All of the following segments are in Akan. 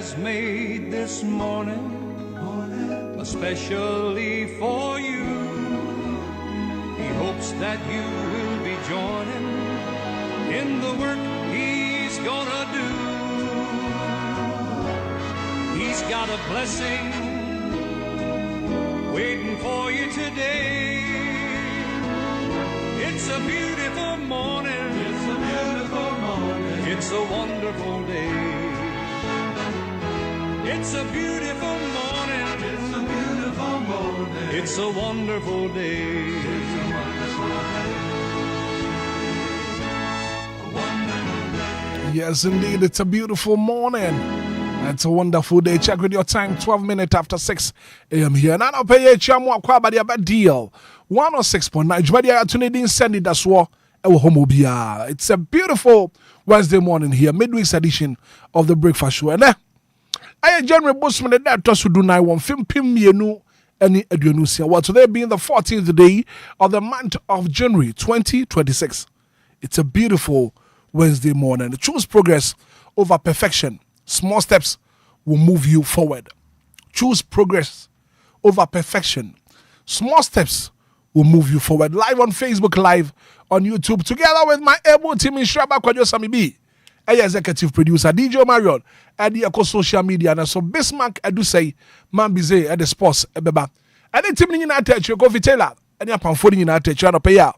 has made this morning especially for you. He hopes that you will be joining in the work he's gonna do. He's got a blessing waiting for you today. It's a beautiful morning. It's a beautiful morning. It's a wonderful day. It's a beautiful morning. It's a beautiful morning. It's a wonderful day. It's a wonderful day. A wonderful day. Yes, indeed, it's a beautiful morning. It's a wonderful day. Check with your time, 12 minutes after 6 a.m. here. And I'll pay you a deal. 106.9. Jumadia Tunidin Anidaso Wɔhɔ Obia. It's a beautiful Wednesday morning here, midweek's edition of the Breakfast Show. And I January Busman that to do 91 pim mienu any edunusia. Well, today being the 14th day of the month of January 2026. It's a beautiful Wednesday morning. Choose progress over perfection. Small steps will move you forward. Choose progress over perfection. Small steps will move you forward. Live on Facebook, live on YouTube, together with my able team in Shraba Kwadjo Samibi, executive producer DJ Marion, at the social media, and so Bismarck Edusei, Mambize at the sports ebeba. And the team in attach you go Vitela, and your pamphlet in attach you and pay out.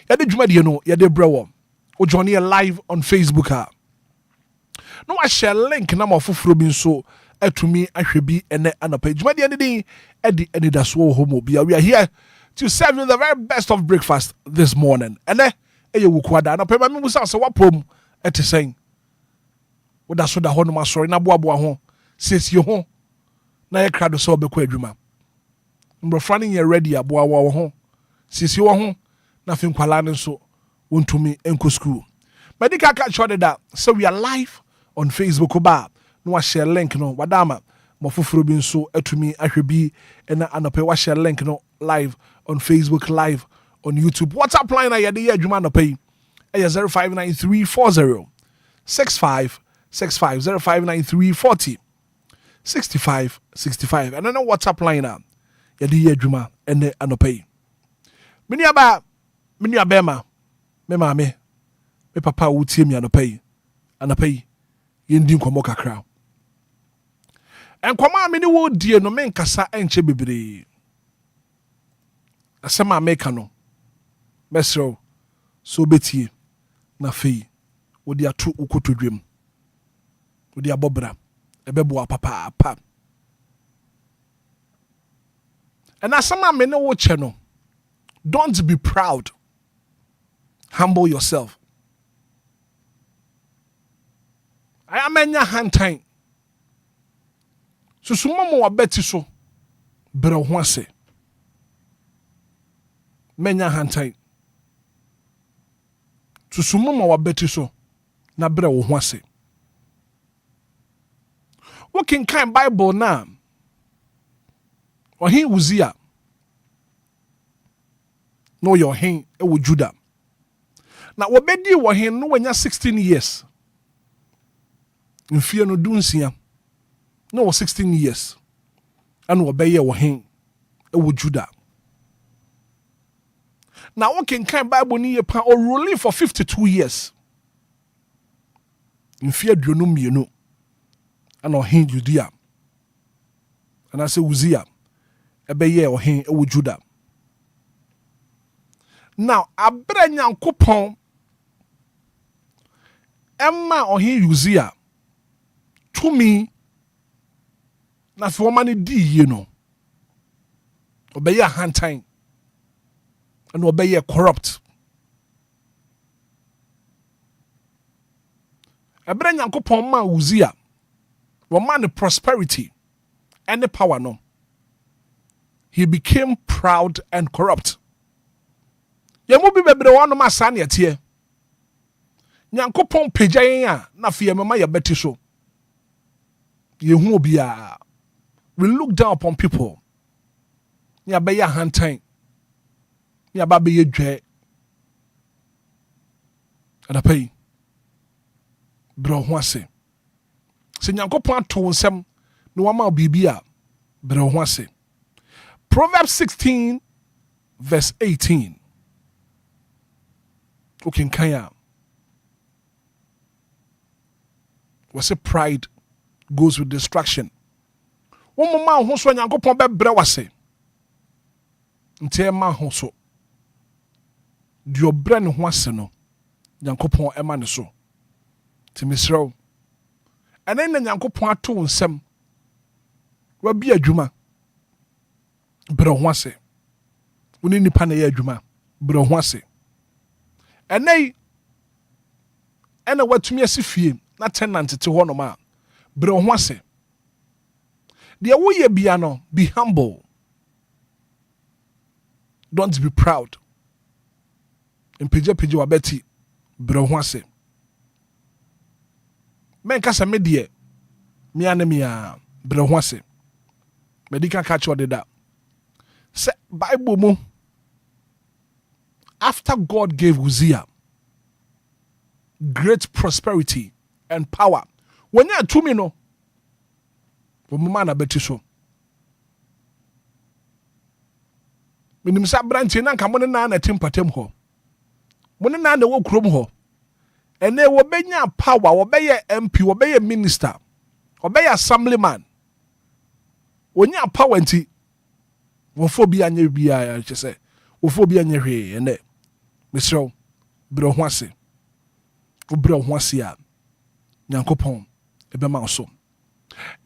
Yadi Jumadiano, Yadi Brewo, or Johnny live on Facebook. No, I share link number of Frobin so to me. I should be and a page. My dear Eddie Anidaso Wɔhɔ. We are here to serve you the very best of breakfast this morning. And then you kwada na pema mi musa so wapom ete sen. Wo da so da ho no masori na boaboa ho. Siesie ho. Na ye krado so obekɔ adwuma. Mbrofra ne ye ready aboa wo ho. Siesie wo ho. Na fin kwala ne so wontumi enko school. Medical catch that so we are live on Facebook ba no wa share link no wadama mofoforo bi nso atumi ahwebi ena anope wa share link no live on Facebook, live on YouTube. WhatsApp line ayade ye adwuma anope 059340 6565 059340 6565 and then WhatsApp line yade ye adwuma ene anope mini abema me mame me papa wutie mi anope yendi nkomo kakra enkoma me ni wo die no me nkasa enche bebre asema meka no mesro so betie na fei wodi atu ukotodwem wodi abobra ebebo papa pa and asema me ni wo che no, don't be proud, humble yourself. I am enya hantan. So sumo mo wabeti so bre ho ase. Menya hantan. So sumo mo wabeti so na bre ho ase. Working kind Bible na. Ohin Uzia. No your hin e wo Judah. Na wobedi wo hin no wanya 16 years. Mfie no dunsia no 16 years and obeye wo hen e wo Judah. Now we can kind Bible ni ye pa or ruling for 52 years. Mfie aduonu mienu and o hen Judea. And I say Uzia ebeye wo hen e wo Judah. Now abra Nyankopon emma o hen Uzia to me na fi woman di ye no obey hand time and obey corrupt ebere Nyankopon ma Uzia woman prosperity and the power no, he became proud and corrupt. Yemu bi bebre wonu ma sa ne tie Nyankopon pagyan a na fi yemma ya beti so. Yehu Obia, we look down upon people. Ya be ya hantan. Ya ba be ye dwe. Ada pay. Bro ho ase. Se nyankopon ato nsem no wama bibia bre ho ase. Proverbs 16 verse 18. Okay, kanya. Was a pride goes with destruction. One mama ho so nyankopon be bre wase. Nte ma ho so. Dio bre ne ho ase no. Nyankopon ema ne so. Timisro. Ene na nyankopon ato nsem. Wa bi adwuma. Bre ho ase. Woni nipa na ye adwuma. Bre ho ase. Ene watumi asifie na tenant te ho no ma. Bre ho ase. De wo ye bia no, be humble. Don't be proud. Impije wa beti bre ho ase. Men kasa me de me anemia bre ho ase. Medical catch what did that. Say Bible mu after God gave Uzziah great prosperity and power. When you are to me no, man na beti so. Minim sa branch na nka mo na timpatem ho. Mo na wo krom ho. Ene wo benya power, wo beye MP, wo beye minister, wo beye assemblyman. Wonya power nti wo fo bi anya bia ya che wo fo bi anya hwe ene. Misro bro ho ase. Wo bro ho ase a Nyankopon ebema so.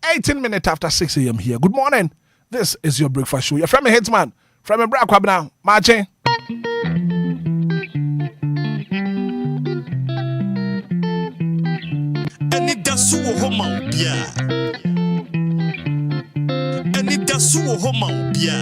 18 minutes after 6 a.m. here. Good morning. This is your breakfast show. You're from a Hitman. From a bra kwabna. Marching. Anidaso Wɔhɔ Obia. Anidaso Wɔhɔ Obia.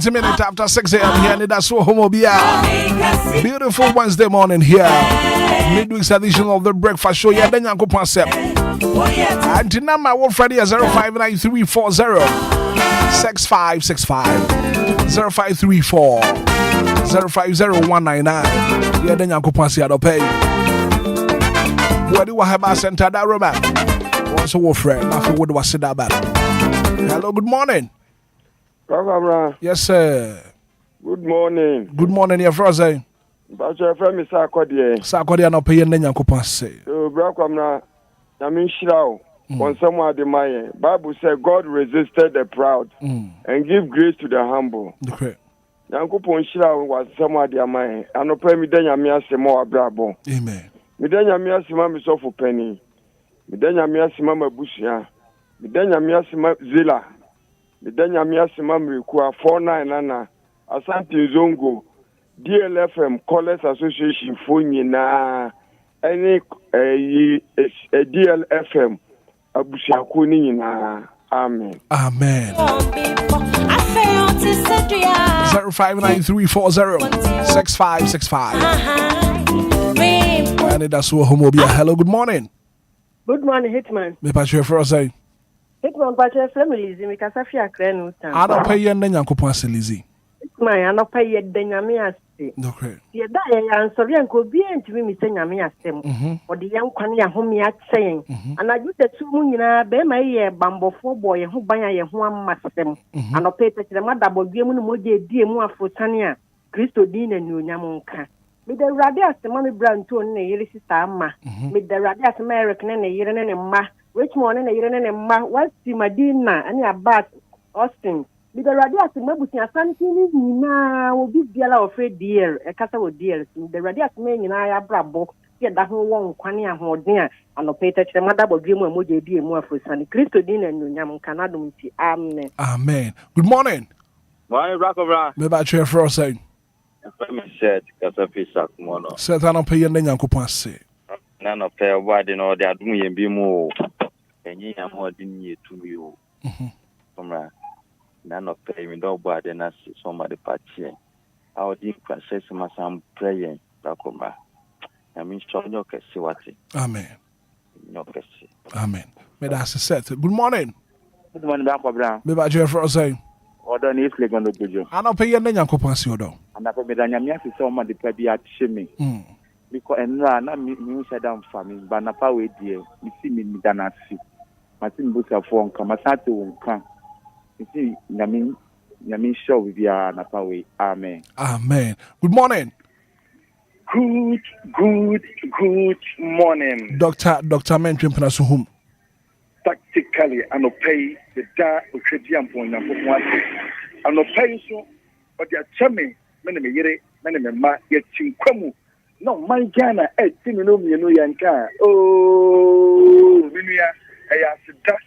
Minutes after 6 a.m. here, Anidaso Wɔhɔ. Beautiful Wednesday morning here. Midweek's edition of the breakfast show. Yeah, then Yanko Concept. And the number one Friday is 059340 6565 0534 050199. Yeah, then Yanko Concept. Pay. What do I have a center that room? Also, what friend? I feel what do I say that? Hello, good morning. Yes, sir. Good morning. Good morning, your friend. But your friend is Sarkodie. Sarkodie no pay nenya kopase. So brakwamna na minshirawo. When someone the my Bible said God resisted the proud and give grace to the humble. Okay. Yankopon shirawo was someone the my anopa mi denya mi asemo abrabo. Amen. Mi denya mi asema mi so for penny. Mi denya mi asema mabusia. Mi denya mi asema zila. Midanya miasima mrikua 49 nana Asante Zongo DLFM Callers Association Fonyina any DLFM Abusiako ni nyina. Amen. Amen. 0593406565. Anidaso Wɔhɔ. Hello, good morning. Good morning, Hitman. Me pa chwe for say. Hitman pa chwe family zi me kasa fi akra no tan. Ada pa ye na Nyankopon aselizi. Hitman ana pa ye de nyame ase. Okay. Ye da ye ansori anko bi entimi mi se nyame asem. Ode ye nkwane ya home ya kyen. Anaju tetu mu nyina be ma ye bambofo boy ye ho ban ya ye ho amasem. Anope tekire madabodwe mu no moje die mu afotane a Kristo din na nyonyam nka. Me the radio asema me branto ne yiri sista ama. Me the radio asema Eric ne yiri ne ma. Richmond and a ma, what's the Medina and your bat, Austin. Because Radias Mabusia Santin now will be Biala of Fred dear, a castle dear. The Radias men and I are brabo, get that whole one, Quania, or dear, and no pater, the mother will give more JD more for Sunny Christo dinner and Yam Canadum. Amen. Amen. Good morning. Why, Rockabra? Maybe I chair for us saying. Said, Casapisa, Mono. Set an opinion then Yanko Passe. None of their wide in all they are doing and be more. And ye are more than ye to you. None of paying dog bad and us somebody patchy. Our deep process must am praying, Rakoma. I mean, show no Cassiwati. Amen. No Cassi. Amen. May that's set. Good morning. Good morning, Rockabra. Maybe I chair for us saying. Order needs like on the video. I don't pay your name, Yanko Passe. And I put me down your to someone the play at shimmy. Because and run, I mean, said down for me, but not away, dear. You see me, Danasi. Martin Busa phone, Kamasato won't come. You see, Yamin show with your Napawe. Amen. Amen. Good morning. Good morning. Dr. Mentrin Panasuhum. Tactically, and pay the da of Tredian point and pay so, but your chummy, many ma, yet Chinquamu. No, my Ghana, Timino, Yanka. Oh, Minia, I asked that,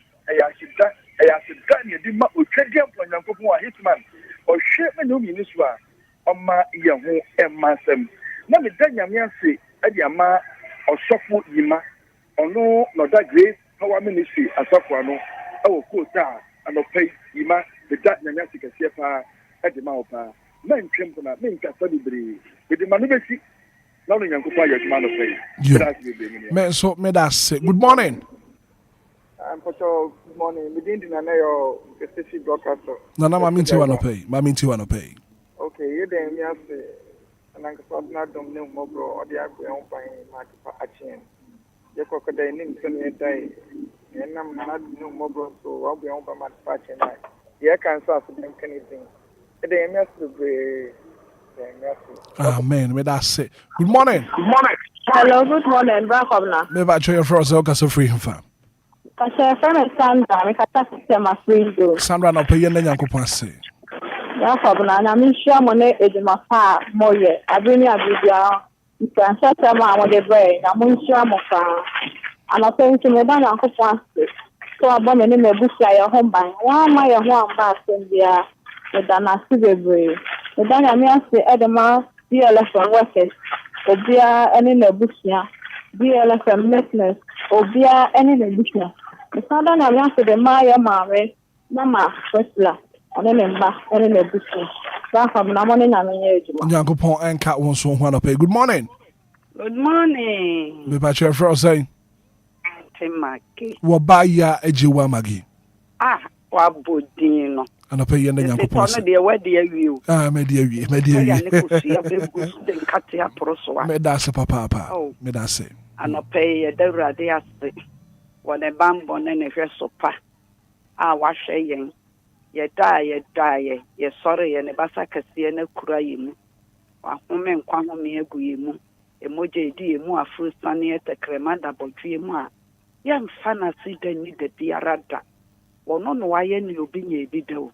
you did not Tredian point and Hitman, or Sherman Uminiswa, on my Yahu and Massam. Now, the Daniel say, Adiama, or Sofu Yima, or no, that grace. Our ministry as Safuano, our quota, and pay Ima, the Daniel Sepa, at the Maupa, men Trimpona, men Casadibri, with the Manusi, not in Yankupa, man of pay. Men so made us say, good morning. I'm for sure, good morning. We didn't know your specific broadcaster. No, Mammy Tiwano pay. Mammy Tiwano pay. Okay, you then, yes, and I'm not don't know more, or the Agro by Mark Achin. The crocodile named Sunny Day, and I'm not no more, so I'll be on by my patch and I. Yeah, can't stop them anything. The MS will be amen. May that say. Good morning. Good morning. Hello, good morning, Bracobna. Maybe I try for us, so free him fam. Kasha friend Sandra, we can system of free do. Sandra no pay any yanko passe. Bracobna, and I'm sure money is in my far more yet. I bring you a video. You can set them out with the brain. I'm sure I'm and I think to me that Uncle Francis. So I bought a name of Bushia home by one my one back in there with an activity. The Daniel say Edema, DLFM workers, Obia, any Bushia, DLFM listeners, Obia, any Bushia. The Southern Alliance to the Maya Mare, Mama, Firstla, and then any Bushia. From morning and Yankopon and Cat wants one pay. Good morning. Good morning. Me ba chair for saying. Timaki. Wabaya ejiwa magi. Wabudino. And I pay yen Yankopon. Where do you? Me dear. Me that's a papa. Oh, me that's say. And I pay the radias. When a bamboo and a sopa. Wash a yen. Ye die, ye sorry, and a basakasi and a crying. A woman quam me a guimu, a moje mu a fruit sunny at a cremanda botrima. Young fancy then need the diarada. Well, no, why any you be a bido.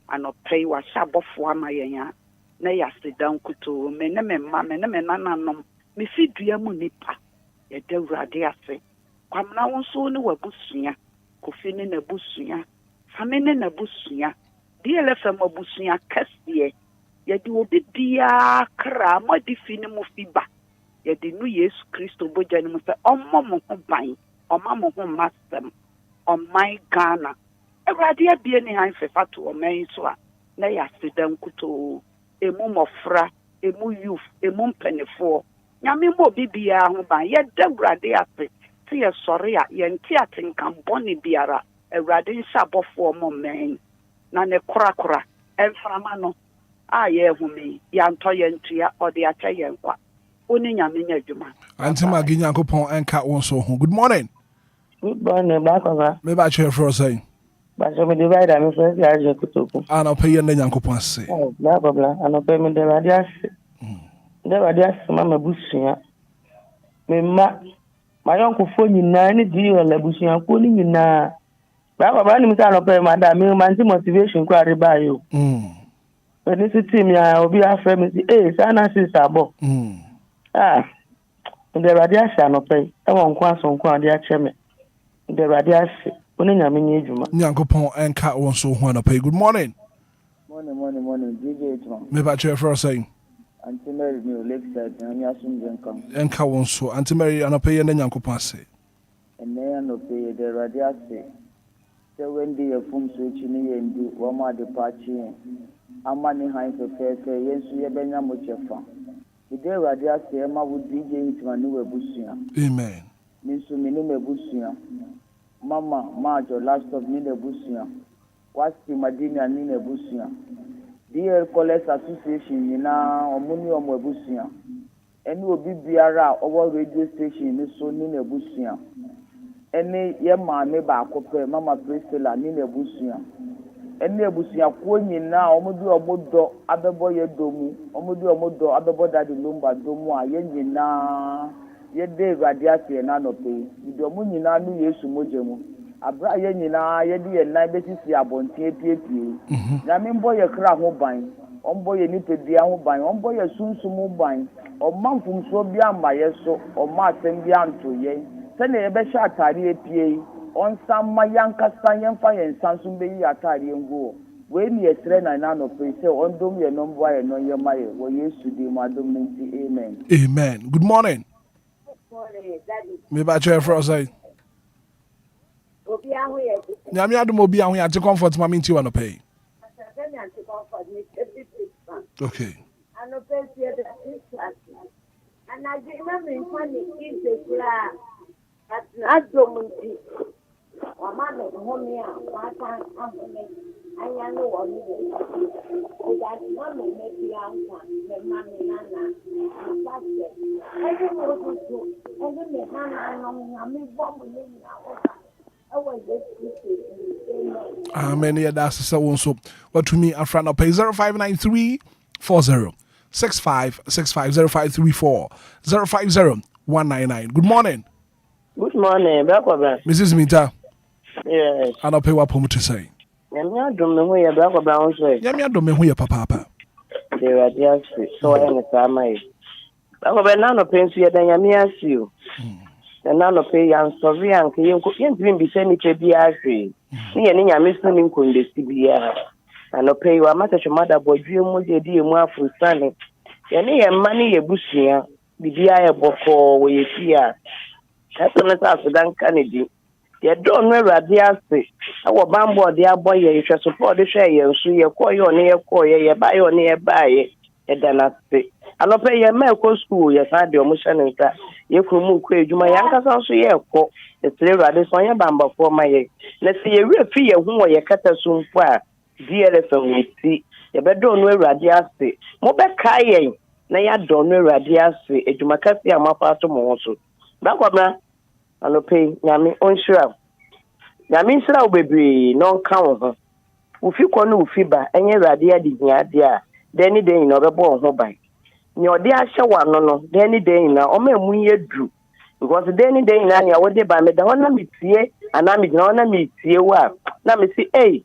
And not pay what shabbo for my ya. Nay, I sit down kuto, mename, mamma, me feed dear munipa. Ye del radiase. Come now so no a busia, coffin in a busia. Famine na busuya, DLFM busuya kasiye. Yedi obi dia kra mo di fini mo fiba. Yedi nu Yesu Kristo boja ni mo se ommo mo ho ban, omma mo ho masem, omman Ghana. Ewrade abie ni han fefa to omman so a na ya sedam kuto emu mofra, emu youth, emu mpanefo. Nyame mo bibia ho ban, ye da wrade ape. Ti ye sori a ye nti atenkan boni biara. Ewrade sabofo mo men na ne korakora emframa no aye humi ya nto ye ntua ode acha ye nkwa oni nyame nya adwuma antima gi Yankopon enka won so ho. Good morning. Good morning, Bakova. Me ba chair for saying. But so me divide am so ya je kutoku. Ana pay yen Yankopon say. Oh, blah blah blah. Ana pay me de radias. De radias mama busuya. Me ma My uncle phone in 9 deal and Labusian calling in na. Baba Banim can pay Madame Man's motivation query by you. When it's a team, I will be a friend. Sana sister. Ah, the radiation no pay. I won't cross on Quandia Cheme. The radiation, only a minute. Nyankopon and cat won so when I pay. Good morning. Morning. DJ Hitman. Me back here for saying. Auntie Mary, me Lakeside, and I'm asking come. And cat won so. Auntie Mary, and I pay and then Nyankopon say. And then no pay the radiation. So when the phone switch in and do one more departure, I'm money high for fair, yes, we have been a much of fun. The day radiation, Emma would DJ Hitman, new Busia. Amen. Means to me, name Busia. Mama, Marjo, last of Nina Busia. What's the Madina Nina Busia? Dear College Association, you know, Omuni Busia. And will be Biara over radio station in so Nina Busia. Any Yama neighbor, Mama Priscilla, Nina Busia. Any Busia, Queen now, Omudu Omodo, Ababoy Domu, Omudu Omodo, Ababo Daddy Lumba, Domu, Yen na. Yede radiasi na no pe idomu nyina nu Yesu mojemu abra ye nyina yede ye nan betisi abonte piepie na me mboye kra ho ban omboye nipedua ho ban omboye sunsumu ban ommanfum so bia maye so omma asem bia ntoye se na ye be sha atare epie onsam mayankasa yemfa yensansum be yi atare nguo we ni esre na no pe se ondom ye no mboye no ye maye wo Yesu di madom nti amen. Amen. Good morning. Me back here for say. Nyame adom obi ahwe ate comfort ma minti wano pay. Okay. And I remember in funny kids the flag. That's not domunti. Or man of homia, Martin Anthony. I know what you do. That one will make the answer. The mammy Nana. I don't know what to do. I don't know how I'm bomb in Amen. Yeah, that's so so. What to me, a friend of pay 0593 40 65 65 0534 050 199. Good morning. Good morning, Mrs. Minta. Yes. I don't pay what home to say. Yamia don't know where you're back about. Yamia don't know who your papa. They were just so any time. But none of pains you than Yamia see you. And none of pay young sorry, and you couldn't be sending to be angry. Me and I miss them in the CBR. And no pay you a matter to mother boy, dream with the dear more for standing. Any money a bushia, the dear boko where you see her. That's not after Kennedy. You don't know radiasi. Our bamboo, dear boy, you shall support the share, so you call your near call, you buy your nearby, and then I say. I don't pay your medical school, yes, I do motion and that. You could move quick, you my youngest also, yeah, call the slave radius on your bamboo for my egg. Let's see a real fee who you cut us soon for. DLFM, we see. You better don't know radiasi. Mobe Kaye, now you don't know radiasi, and you make us see a map out of Monso. Back I don't pay Yami on sure. Yamin Sra baby, non count. If you can no fiber, and your radia did ya, then day in other born hobby. Your dear shower no, then day now, or me ye drew. Because then day in any other by me, the one meet here, and I'm not meet here. Well, now me see, eh,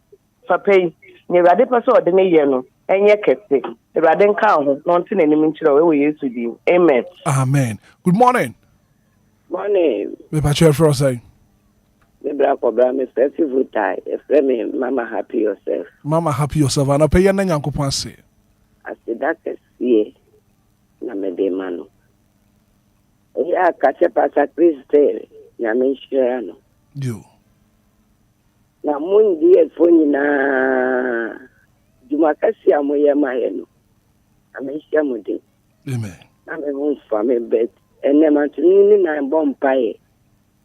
for pay near a deposit the Nayano, and ye kept it. The Raden count, nonsense any minute away we used to do. Amen. Amen. Good morning. Morning. Me back here for say. Me black or brown, Mr. Sivutai. If me, Mama, happy yourself. Mama, happy yourself. And I pay your name, Uncle Pansy. I said, that is ye. Name de mano. Yeah, catch a pass at Christel. Yamin Sherano. You. Na mundi e fonina. Jumakasi amoya mayeno. Amin Shamudi. Amen. I'm a home for me bed. And then I'm turning in bomb pie.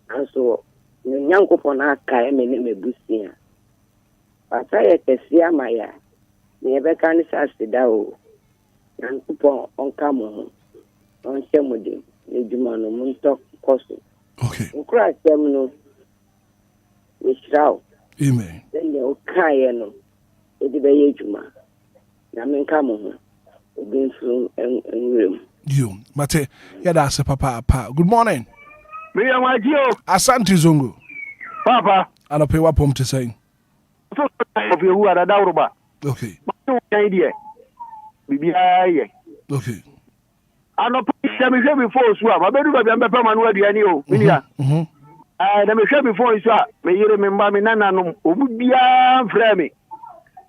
And so, young couple are kind of me boosting. But I can see my never can say that. Young couple on come on Shamudi, the Jumano Muntok Costu. Okay. Christ, them no. We shall. Amen. Then you can't, it's the way Juma. Yamin come on. Being through and room. You, Mate, yeah, that's a papa. Good morning. Me am Agio. Asante Zongo. Papa. I don't pay what pump to say. So of you who are a Dauruba. Okay. Idea. Bibia. Okay. I don't pay me before swap. I better be a man where the annual. I never share before swap. May you remember me, Nana, Obia, Frame.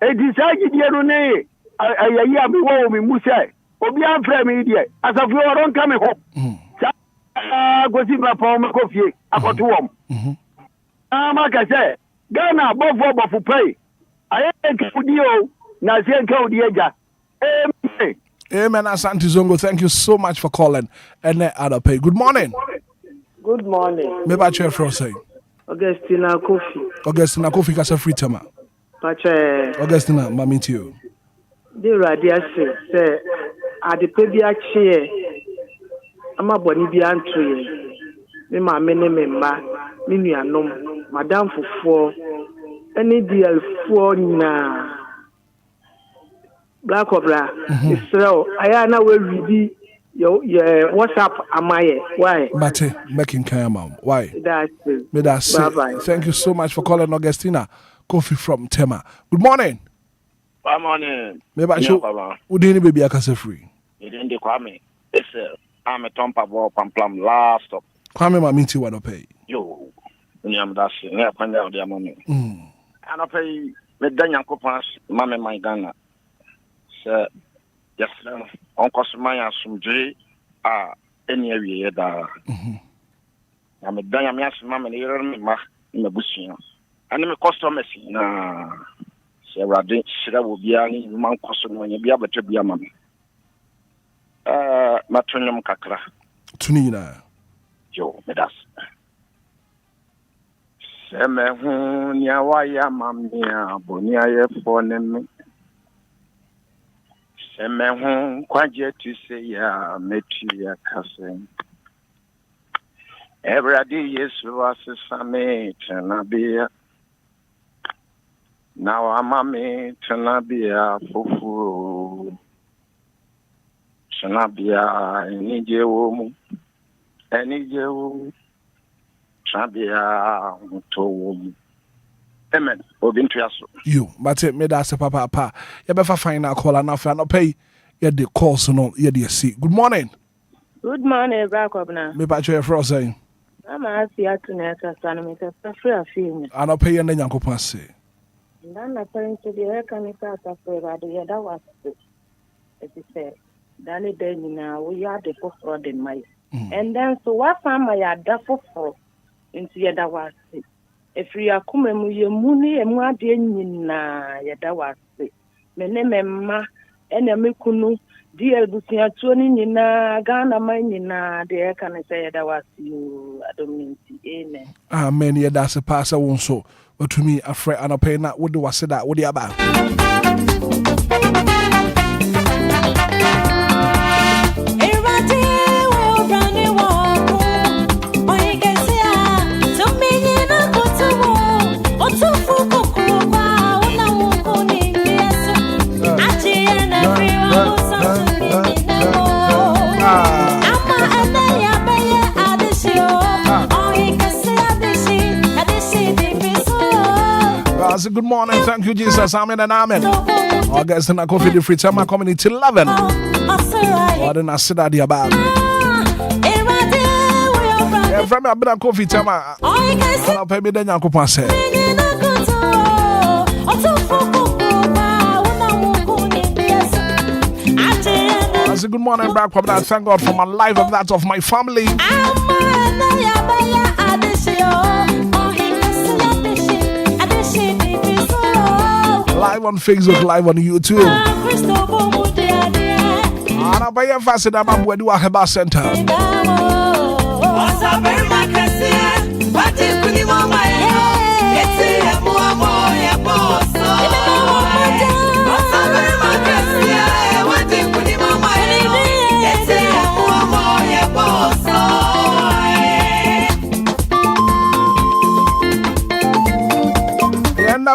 A decided year, I hear me woe me Musa. Obia, Frame, idiot. As of you are on coming home. Go see my palm coffee. I got to warm. Like I said, Ghana, both for pay. I ain't you. Now, see, and call the edge. Amen, Asante Zongo. Thank you so much for calling. And other pay. Good morning. Good morning. Maybe I chair for say. Augustina Kofi. Augustina Kofi kasa free tema. Pache. Augustina, mami to you. The radia say, I the baby chair. I'm a bonny be antry. Me ma mene me ma. Me nuanom. Madame for any DL4 na. Black Obra. Israel. I na we ready. Yo, WhatsApp amaye. Why? Mate, making Kayamam. Why? That's it. Bye-bye. Thank you so much for calling Augustina Kofi from Tema. Good morning. Good morning. Maybe I should. Would any baby I can say free? You didn't Kwame. It's I'm a Tompa Ball Pamplam last stop. Kwame, my minty want to pay. Yo, I'm dashing. Yeah, find out their money. And I pay the Daniel Copas, Mamma my Ghana. Sir, yes, Uncle Smaya Sumjay, any area that I'm a Daniel Mamma, in the bushing. And I'm a customer. Sarah will be any man custom when you be able to be a mammy. Matronum Kakra. Tunina. Yo, Medas. Semehunia waya mamia, Bonia for them. Semehun, quajet to say, ya, metia cousin. Every day, yes, was a summit, and I be. Now I'm a me, Tanabia, Fufu. Tanabia, any Jew, any Jew, Tanabia, to Amen. You, but it made us a papa. You better find a call and after not pay. You the calls no, you the see. Good morning. Good morning, Bracobna. Me patch your frost saying. I'm asking you to net a centimeter free a film. I don't pay any yanko passe. Then according to the American afraid that was it. As you said, Danny Denny now we are the for the mice. And then so what time I had that for into your that was it. If you are coming, you money and what na yada was it. My name ma and a mikunu, dear Busia tuning in Ghana mine the can I say that was you. I don't mean to amen. Amen. Yeah, that's a passer won't so. But to me, a friend and a pay not what do I say that? What do you about? Good morning, thank you, Jesus. Amen and amen. August and I coffee the free time coming till 11. What did I say that about? Yeah, from me, I've been a coffee time. I'll pay me the Yanko Passe. Good morning, back from that. Thank God for my life and that of my family. Live on Facebook, live on YouTube. And I'm very fast that I'm going to Heba Center.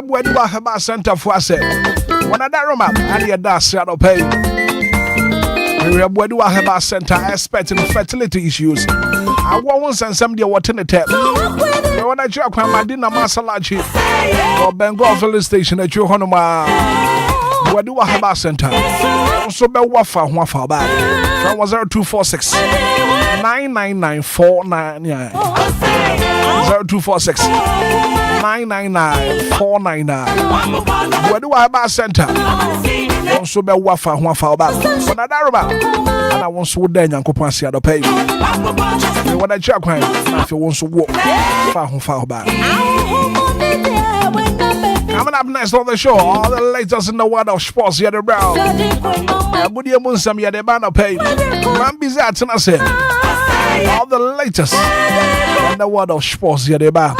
When you have a center for us, when I don't remember, and you dash out of pay. We have a center expert in fertility issues. I won't send somebody what in the tap. You want to check when my dinner masalachi or Bengal filling station at your Honoma. What do I have a center? Also, be wafa wafa bad. From 0246 999 0246 999 499. What do I have a center? Also, be wafa wafa bad. But I don't know. And I want to then Yankopansi at the pay. You want to check when if you want to walk far back. Coming up next on the show, all the latest in the world of sports here around. Budia Munsam here the banner pay. Man bizarre and I say all the latest in the world of sports here around.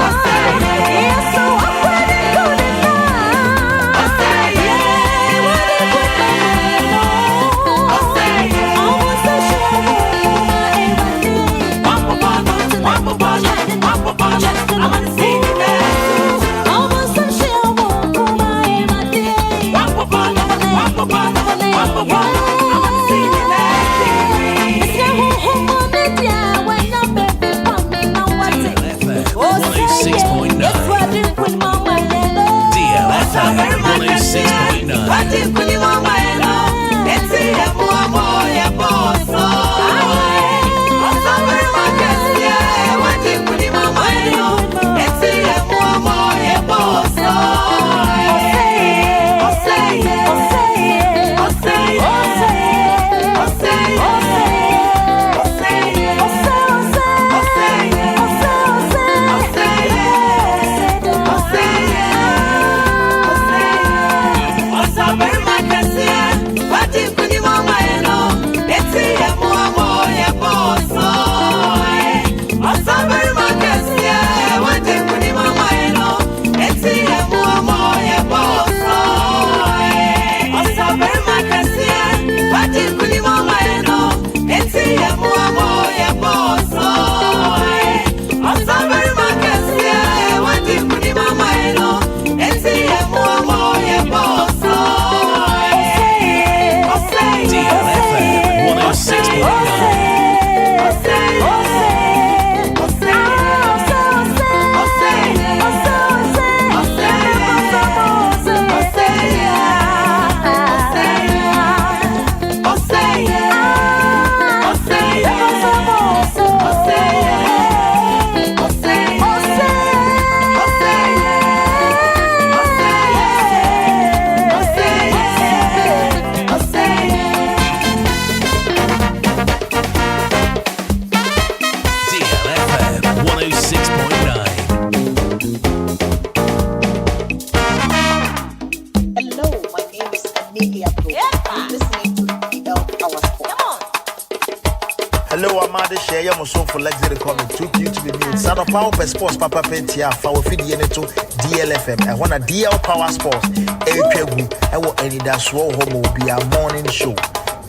For luxury coming too cute to be mute. Sound of Power per Sports Papa Pentia, Fower Fidi to DLFM. I want a DL Power Sports. Equegu, I want Anidaso Wɔhɔ Obia morning show.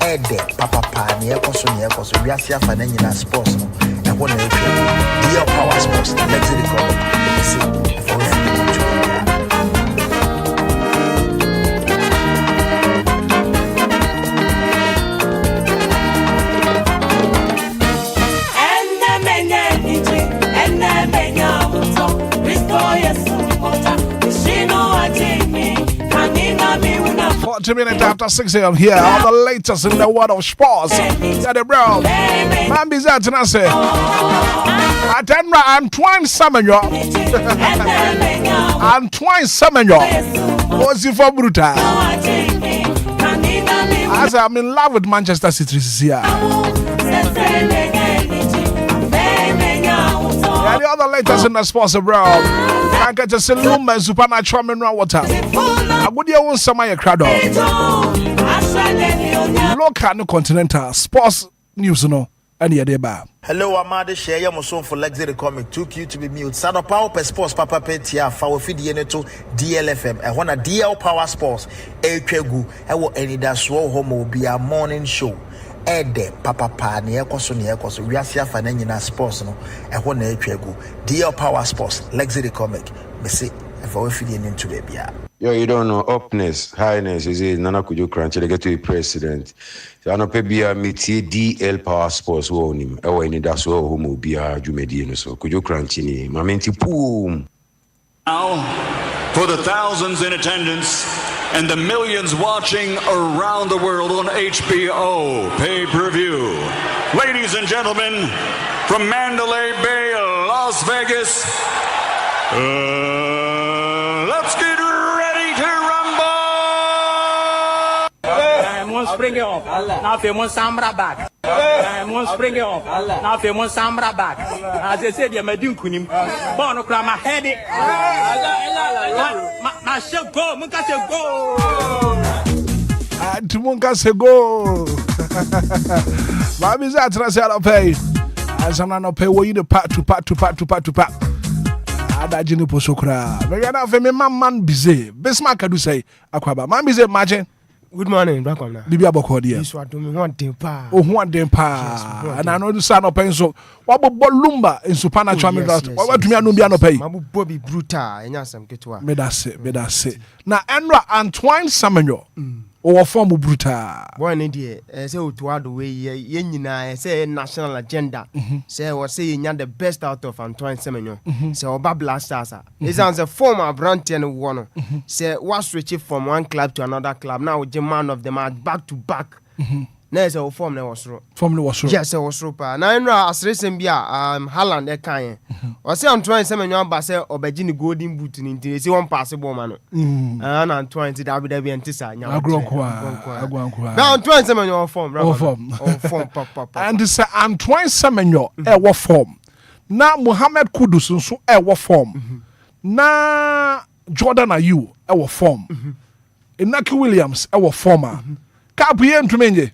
Ede Papa Pani, Ekoso, Yasia Fanina Sports. I want a DL Power Sports, luxury coming. See, for minutes after 6 a.m. here, all the latest in the world of sports. Yeah, the bro. Man, be that and I say, Antoine Semenyo. Antoine Semenyo. What's it for brutal? I say, I'm in love with Manchester City this year. Yeah, the other latest in the sports abroad. I get to see Lumba supernatural mineral water. I would you want some of your crowd. Local and continental sports news, no, and yeah, bar. Hello, Amade share your son for luxury comic. Too cute to be mute. Sound of Power per Sports Papa Pentia, Fower Fidi to DLFM. I want a DL Power Sports. Equegu, I want Anidaso Wɔhɔ Obia morning show. Ede Papa Pani, Ekoso, Yasia Fanina Sports. No, I want a Equegu. DL Power Sports, luxury comic. Me say, if I feel into baby. Yo, you don't know upness, highness. Is it Nana Kujo Crunchy? They get to be president. So I know be a metie DL Power Sports who own him. Anidaso Wɔhɔ be a Jumedi so Kujo Crunchy ni. Mamenti boom. Now, for the thousands in attendance and the millions watching around the world on HBO pay-per-view, ladies and gentlemen, from Mandalay Bay, Las Vegas, let's get ready to rumble! Spring up. Now if you want Samra back. One spring up. Now if you want Samra back. As I said, you're my dunkunim. Born to climb my head. My shall go. Munka shall go. And Munka shall go. Mami's at Rasala pay. As I'm not pay, we the part to part. Adajini posokra. Megana fe me man busy. Bismarck do say akwaba. Man busy imagine. Good morning, Brakomna. Bibi aboko dia. This one do me one day pa. Oh, one day pa. And I know the son of pencil. What about Lumba in Supana Chami? What do you mean? No pay. Mabu Bobby Bruta. And yes, I'm getting one. Me that's it. Now, Enra Antoine Samuel. Or form Bruta. One idea. Say to add away. Yenina say national agenda. Say was saying you're the best out of Antoine Samuel. Say Oba Blasters. This is a former Brantian one. Say was switching from one club to another club. Now the man of the match back to back. There's a form that was wrong. Form was wrong. Yes, it was wrong. Now Enra as recent be Haaland e kan. O say Antoine Samuel ba say obegini golden boot ni nti say one possible man. And Antoine ti David Antisa nya. Agwankwa. Now Antoine Samuel form. Form. Pop. And this Antoine Samuel what form. Na Mohamed Kudus nso what form. Na Jordan Ayew what form. Inaki Williams what former. Kapu ye ntumenje.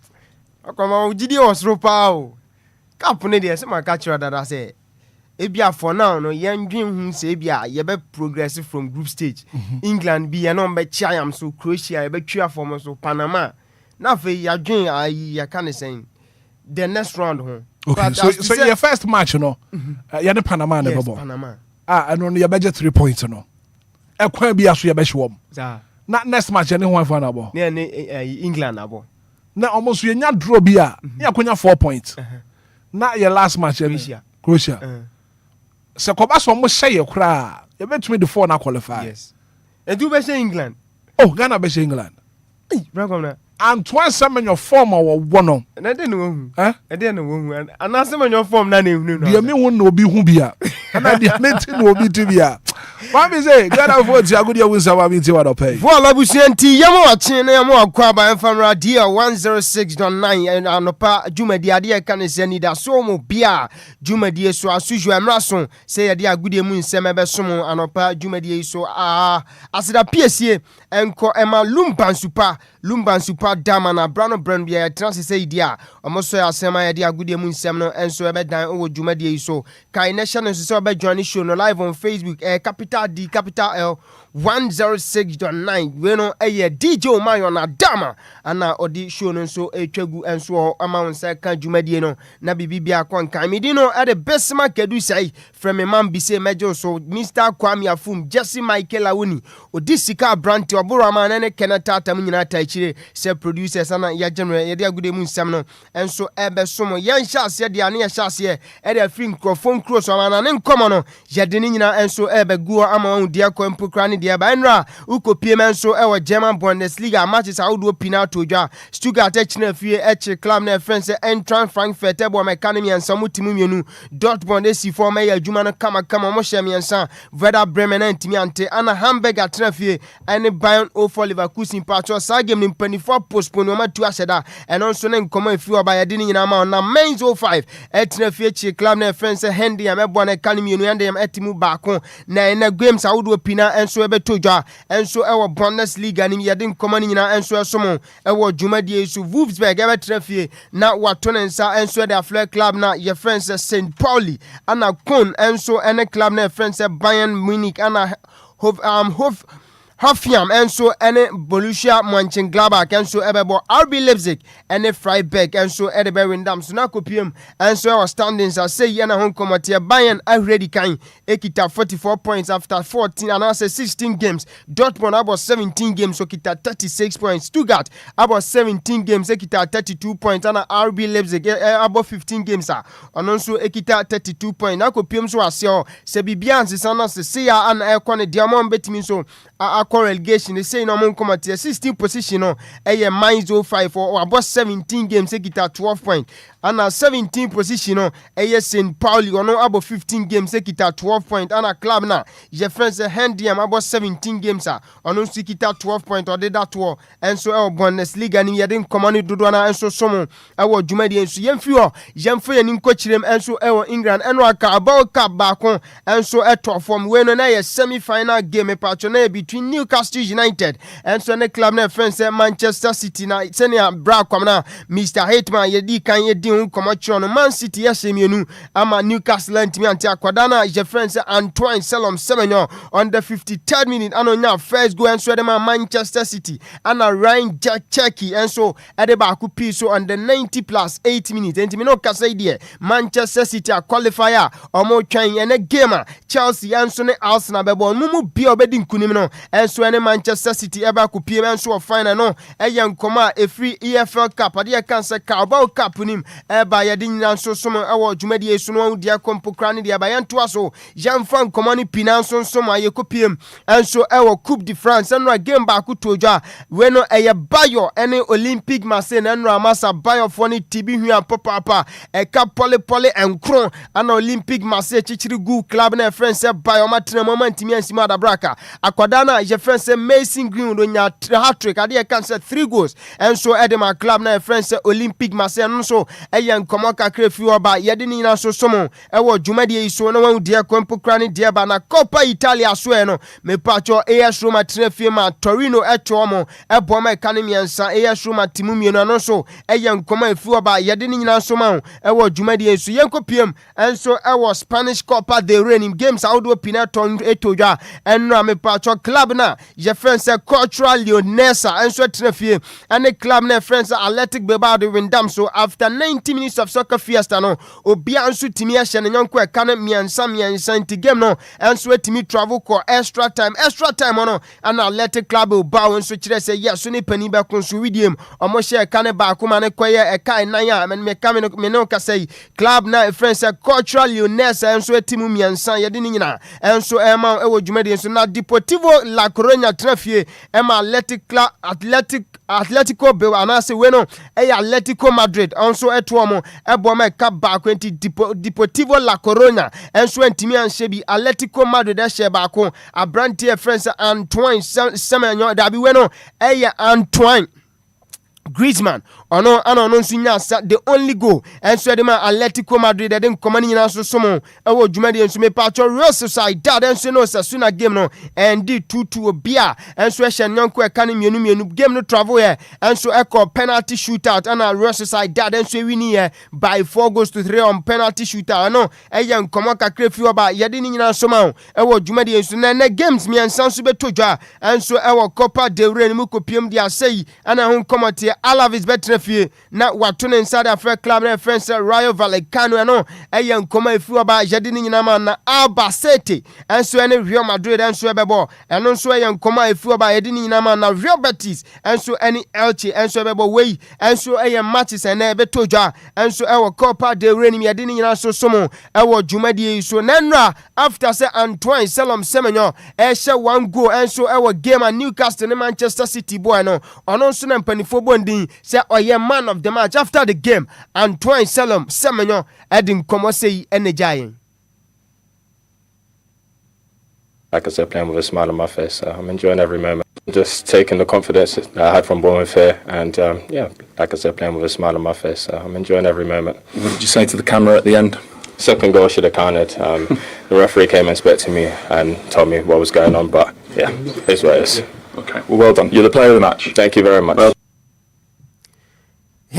Akoma ujidi osropa o. Kapu ne de se ma catch you that I say. Ebia for now no yen dwin hu se ebia ye be progress from group stage. England be no be chiam so Croatia ye be twa for so Panama. Na fe ya dwin ya kan say the next round ho. Okay, so your first match no. Ya ne Panama na babo. Panama. And ye budget 3 points no. E kwan bia so ye be hwom. Na next match any one for abo. Na England abo. Na almost you nya draw bia. Ya konya 4 points. Na your last match Croatia. Se koba so mo share kra. You between the 4 na qualify. Yes. E do be England. Oh, Ghana be England. Brakomna. Antoine Samuel form or one. Na dey no. Eh? E dey no hu. And Samuel form na hu no. Dey me won no bi hu bia. Na dey meti no obi ti bia. What me say? Ghana vote ya good ya win sawa mi ti wa do pay. Voilà busianti yamo achen na yamo akwa ba famra dia 106.9 anopa jumadi ade kan se Anidaso mo bia jumadi so asuju amraso say ya dia agudie mu nsem ebe som anopa jumadi so asida piesie enko ema Lumba nsupa dama na brano brand bia ya trans say dia omoso ya sema ya dia agudie mu nsem no enso ebe dan o jumadi so kai nation so ebe join show no live on Facebook capital D capital L 106.9 we no DJ Omayo na dama ana odi show no so etwagu enso ama wonsa kan jumadi no na bibibia kwankan medi no at the best ma kedu sai from me man bi say mejo so Mr. Kwame Afum Jesse Michael Awuni odi sika brand oboro ama ne Kenata tam nyina ta chire se producers ana ya general ye dia gude mu nsam no enso ebe somo yan hyase dia ne ya hyase e dia free microphone cross ama na nkomo no ye de nyina enso ebe guo ama won dia kwempukra ne dia ba enra ukopie menso e wo German Bundesliga matches audio pinato dwa Stuttgart echina fie eche club na France Eintracht Frankfurt ebo mekanium ansamu timu mienu Dortmund esi for me ya juma no kama mo hye miensa Werder Bremen antimi ante ana Hamburg atena fie ene Bayern 0 Leverkusen patcho sa game ni mpanifo postpone ma tu aseda eno nso ne nkoma efi oba ya de ni nyina ma na Mainz 05 etena fie chi club na France Hendi ya mebo na kanium mienu ande ya etimu baako na ene games audio pina enso ebetojwa enso ewo Bundesliga ni yade nkoma ni nyina enso esomo ewo dwumadie su Wolfsburg ebetena fie na watone nsa enso de Afle club na ye France St Pauli ana Kon enso ene club na France Bayern Munich ana Hoffenheim enso ene Borussia Mönchengladbach enso ebebo RB Leipzig ene Freiburg enso edebe windam so na kopiem enso our standings are say yana hon komate Bayern already kan ekita 44 points after 14 and also 16 games. Dortmund about 17 games so kita 36 points. Stuttgart about 17 games ekita 32 points and RB Leipzig about 15 games ononso ekita 32 points. Na kopiem so asio se bibia nsesa se say ya an ekone diamond betimi so akọ relegation they say no mon komate 16 position no eye Mainz 05 or about 17 games ekita 12 points. And 17 position no eye St. Pauli ono about 15 games ekita 12 points. And a club na je friends Hendiam about 17 games ono sikita 12 points or de that war enso e Bundesliga ni yeden komani dodo na enso somo e wo dwumadi enso yemfio yemfo yanin kochirem enso e England eno aka about cup baako enso e top form we no na ye semi final game patcho na between Newcastle United enso ne club na friends Manchester City na senior bra kwamna Mr. Hitman yedi kan yedi hu komachiro no Man City yesemienu ama Newcastle antimi anti akwadana je friends Antoine Selom Semenyo on the 53rd minute anonya first go enso de Manchester City and a Ryan Cherky enso ede baako piso on the 90 plus 8 minutes entimi no kasa idea Manchester City a qualifier omo twan ene game Chelsea enso ne Arsenal bebo mumu bia obedi nkunim no enso ene Manchester City eba ko pie enso final no eye nkoma e free EFL Cup ade e kan se Carabao Cup nim eba ye din enso somo ewo dwumadi esu no dia kompokra ne dia ba yento aso yamfa nkoma ni pinanso somo aye ko pie enso ewo Coupe de France enro game ba ko toja we no eye Bayo ene Olympic Marseille enro amasa Bayo for ni tibi hua papa e ka pole enkron ana Olympic Marseille chichiri gu club na friends Bayo matena moment mi ansima da braka akwada na je friends Mason Green do nya hat-trick ade e kan 3 goals enso edema club na friends Olympic Marseille nso eye nkomo kakra fi oba yede ni na so somo ewo dwumadi iso na wan die kompokra ne die ba na Coppa Italia so e no me pacho AS Roma trefie ma Torino etomo ebo ma economy ensa AS Roma timu mienu nso eye nkomo afi oba yede ni na so ma ewo dwumadi iso yenkopiem enso ewo Spanish Copa del Rey in games audio pinaton etoja enra me pacho club na je friends cultural Leonesa enso trefie ane club na friends Athletic Bilbao de windam so after 90 minutes of soccer fiesta no Obia enso timi a hye ne nyonko e kan miensa nti game no enso timi travel ko extra time no and Athletic Club Bilbao enso kire se yes so ni pani be konso widiem omo hye kan ba akoma ne koye e kai nan ya me no ka say club na friends cultural Leonesa enso timu miensa yede ni nyina enso ema ewo dwumadi enso na Deportivo La Coruña trafie ema Atletico Bilbao na se we no Atletico Madrid enso etomo ebo ma ka ba ko enti Deportivo La Coruña enso entimi anhye Atletico Madrid ehye ba ko abrantie friends Antoine Semenyo da bi we no Antoine Griezmann ono nsunya the only goal enso de ma Atletico Madrid de nkoma nyina so somo ewo dwumadi enso me pacho Real Sociedad enso no sasuna game no endi 2-2 Obia enso ehye nyonko e kan mienu game no travel here enso echo penalty shootout ana Real Sociedad enso wini here by 4-3 on penalty shootout no eye nkoma kakra fi oba yede ni nyina so ma ewo dwumadi enso na games mi ensanso betojwa enso ewo Copa del Rey mu kopiem dia sei ana ho komate Alaves betrefie na watune inside Africa club na friends Rayo Vallecano no eye nkoma efi oba yede ni nyina ma na Albacete enso ene Real Madrid enso ebebo eno nso eye nkoma efi oba yede ni nyina ma na Real Betis enso ene Elche enso ebebo wei enso eye matches ene betojwa enso ewo Copa del Rey ni yede ni nyina so somo ewo dwumadi so nenra after say Antoine Selom Semenyo ehye 1 goal enso ewo game at Newcastle ne Manchester City boy no ono nso na mpanifo bondi say oye man of the match after the game Antoine Selom Semenyo edin komo say energizing. Like I said, playing with a smile on my face. I'm enjoying every moment. Just taking the confidence that I had from Bournemouth here, and like I said, playing with a smile on my face. I'm enjoying every moment. What did you say to the camera at the end? Second goal should have counted. The referee came and spoke to me and told me what was going on, but yeah, it's what it is. Okay, well done. You're the player of the match. Thank you very much. Well,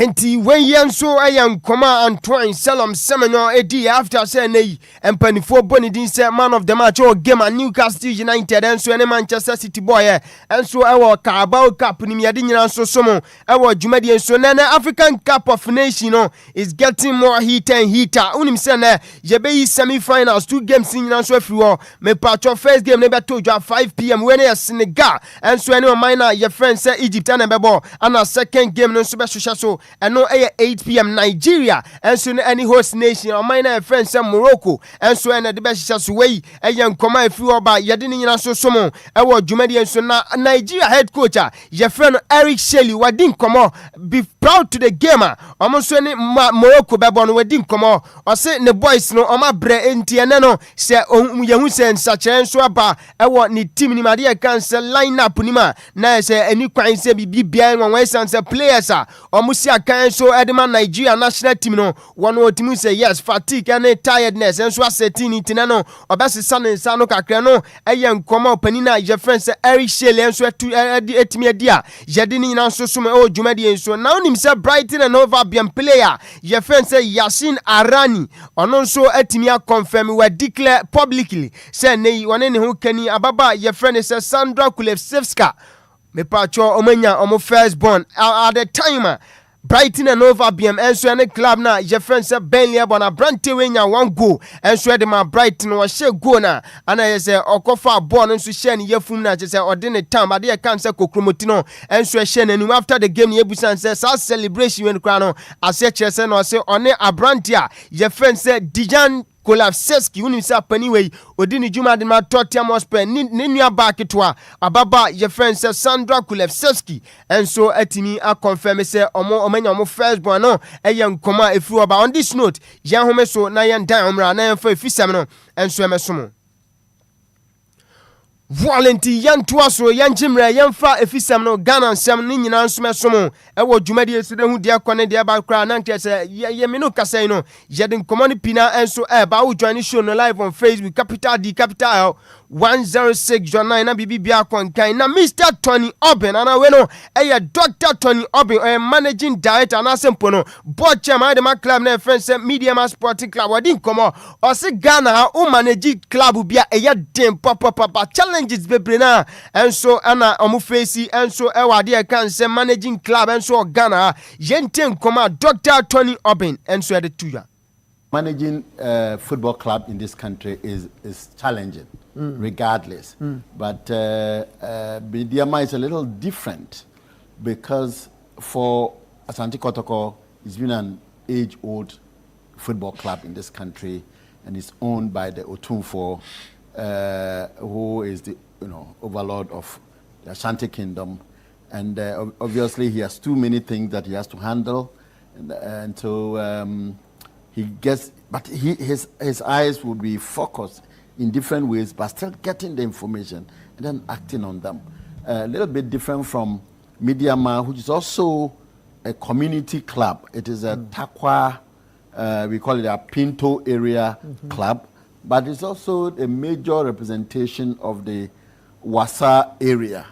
Henti when yen so ayan koma Antoine Salom Semenyo edi after say nei empanifo bonidin say man of the match or game at Newcastle United and so any Manchester City boy and so our Carabao Cup ni yadi nyina so somo our Jumadi and so nana African Cup of Nations is getting more heater and heater. Unim say na yebe semi-finals 2 games in nyina so afri me patcho first game never told you at 5 p.m. when Senegal and so any minor your friend say Egypt and bebo and a second game no so be so and no 8 p.m. Nigeria and so any host nation or minor friends say Morocco and so and the best so way and young come if you about yadini nyina so somo e wo Jumadi and so na Nigeria head coach your friend Eric Shelley wadin come be proud to the gamer almost any Morocco bebo no wadin come or say the boys no oma bre enti no say yehu say such and so aba e wo ni team ni made can say line up ni ma na say any kwan say bi bia no wan say players omusi akan so Edman Nigeria national team no one team say yes fatigue and tiredness and so setting it no obese sanin sa no kakra no eyen koma panina je friend say Eric Shelley and so etimi adia yede ni nyina so so o Jumadi so now nim say Brighton and Hove Albion player je friend say Yasin Arani ono so etimi confirm we declare publicly say nei one ne ho kani ababa je friend say Sandra Kulevska me pacho omanya omo first born at the time Brighton and Hove Albion and so any club na your friend say Burnley bona Brante wenya 1 goal and so the man Brighton was share goal na and I say okofa ball and so share ni yefum na say ordinary time ade kan say kokromotino and so share na after the game yebusan say sa celebration when kra no ase che say no say one Abrantia your friend say Dijan Kolafseski unim say paniwe odini juma de ma Tottenham Hotspur ni nua back to ababa your friend say Sandra Kulevseski and so atimi a confirm say omanya omo first born no eyen koma efru oba on this note yan home so na yan dan omra na yan fa efisam no and so emesomo Volunteer yan tuaso yan jimre yan fa efisam no Ghana nsam ni nyina nsome somo e wo dwumadi eside hu de akone de ba kra na nke se ye me no kasai no ye de komoni pina enso e ba wo join show no live on Facebook capital D capital 106.9 na bibia konkan na Mr. Tony Oben ana we no e Dr. Tony Oben managing director na sempo no board chairman de ma club na friends Media Man Sporting Club wadin komo o se Ghana o manage club bia e ya dem papa challenges bebrena and so ana omu face and so e wade kan say managing club and so Ghana yenten koma Dr. Tony Oben and so the two. Managing a football club in this country is challenging, regardless. But Bidiama is a little different because for Asante Kotoko, it's been an age-old football club in this country, and it's owned by the Otumfo, who is the overlord of the Ashanti Kingdom, and obviously he has too many things that he has to handle, and so. He gets, but his eyes will be focused in different ways, but still getting the information and then acting on them. A little bit different from Media Man, which is also a community club. It is a Takwa, we call it a Pinto area club, but it's also a major representation of the Wasa area.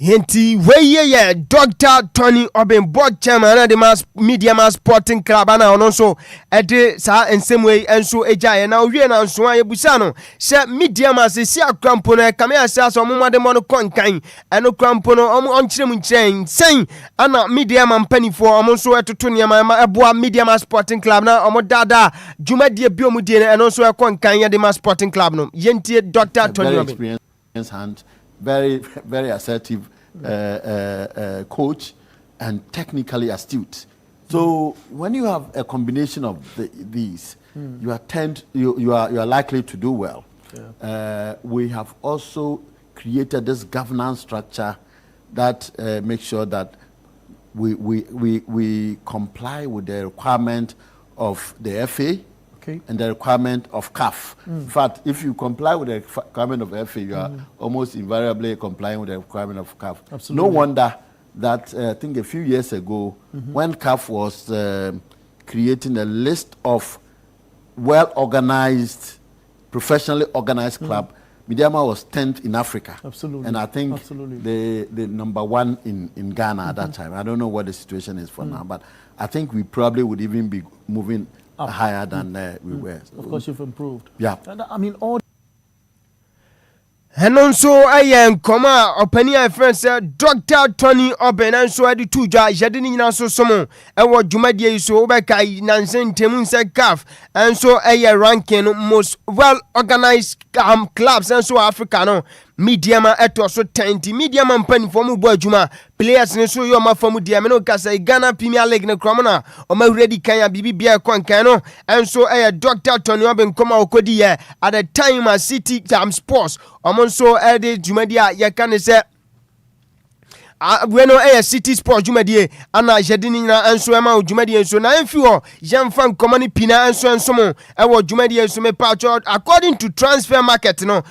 Henti weye Dr. Tony Oben board chairman na the Media Man Sporting Club na ono so ede sa ensem we enso ejaye na owie na nso ayebusa no se Media Man se si akrampo no kame asa so momade mo no konkan eno krampo no onkyerem nkyerem sen ana Media Man panifo omo so etoto niam eboa Media Man Sporting Club na omo dada dwumadie bi omo die eno so konkan ya the Man Sporting Club no yentie Dr. Tony Oben hand very very assertive coach and technically astute. So when you have a combination of these, you are likely to do well. Yeah. We have also created this governance structure that makes sure that we comply with the requirement of the FA. Okay. And the requirement of CAF. In fact, if you comply with the requirement of FA, you are almost invariably complying with the requirement of CAF. Absolutely. No wonder that I think a few years ago, when CAF was creating a list of well-organized, professionally organized club, Midiama was 10th in Africa. Absolutely. And I think the number 1 in Ghana at that time. I don't know what the situation is for now, but I think we probably would even be moving higher than we were. So, of course, you've improved. Yeah. And I mean, all. And also, I am Koma, opinion friends, Dr. Tony Oben, and so I do 2 judge, Yadini Naso Somo, and what Jumadia so Bekai, Nansen Temun said calf, and so a ranking most well organized clubs, and so Africano. Mediama eto so 20 mediama mpani fomu bo adwuma players ne so yo ma fomu dia me no kasa Ghana Premier League ne kromona o ma ready kan bibi bia kwankan no enso Dr. Tony Oben koma okodi ye at the time at City Time Sports omonso de dwumadia ye kan se bueno City Sports dwumadie ana jedini nyina enso ema dwumadie enso na enfi ho yemfa nkomani pina enso mo ewo dwumadie enso me patch according to transfer market no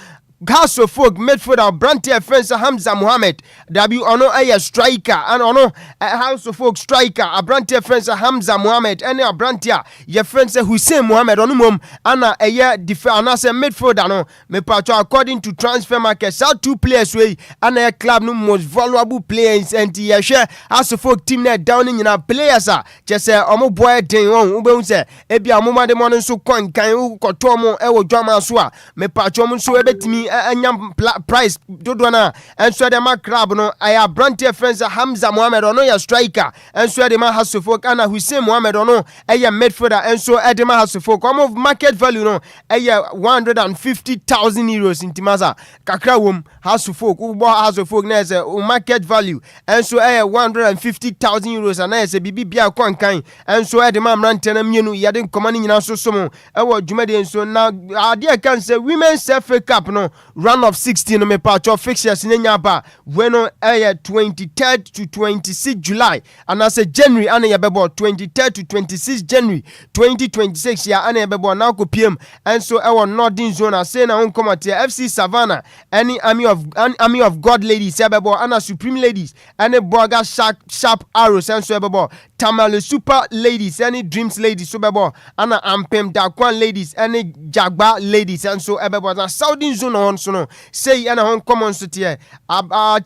House of Folk midfielder Brantia friends Hamza Mohammed W ono striker and ono House of Folk striker Brantia friends Hamza Mohammed and Brantia your friends Hussein Mohammed ono mom ana defense midfielder no me patcho according to transfer market so 2 players way ana club no most valuable players and ye share House of Folk team net down in players just say omo boy den won ube say ebia omoma de mo so kon kan ukoto mo ewo dwama so a me patcho mo so ebetimi anyam price dodona and so dem club no aya Brantia friends Hamza Mohammed ono ya striker and so dem House of Folk ana Hussein Mohammed ono midfielder and so dem House of Folk of market value no 150,000 euros in Timasa kakra wom House of Folk ubo House of Folk na say market value and so 150,000 euros and na say bibi bia kwankan and so dem amrante na mienu yade komani nyina so so mo ewo dwumade so na ade kan say women's FA Cup no round of 16 me patch fixtures in Nyaba bueno 23rd to 26 July and as a January and yabebo 23rd to 26 January 2026 ya and yabebo now ko PM and so our northern zone as say na on come at FC Savannah any army of God ladies yabebo and supreme ladies and Burger sharp arrows and so yabebo Tamale super ladies any dreams ladies so yabebo and Ampem Dakwan ladies any Jagba ladies and so yabebo na southern zone on so no say and on common city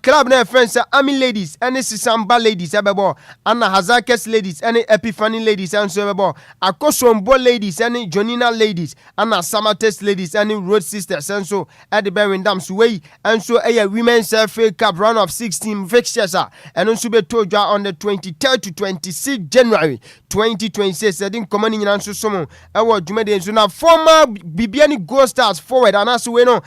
club na friends army ladies any Sisamba ladies yabebo and Hazakes ladies any Epiphany ladies and so yabebo Akosombo ladies any Jonina ladies and Samates ladies any Road sisters and so at the Berwindams way and so women's FA Cup round of 16 fixtures and also be told you on the 23rd to 26 January 2026 I think commanding in answer some Jumede so now former Bibiani Gold Stars forward and also we know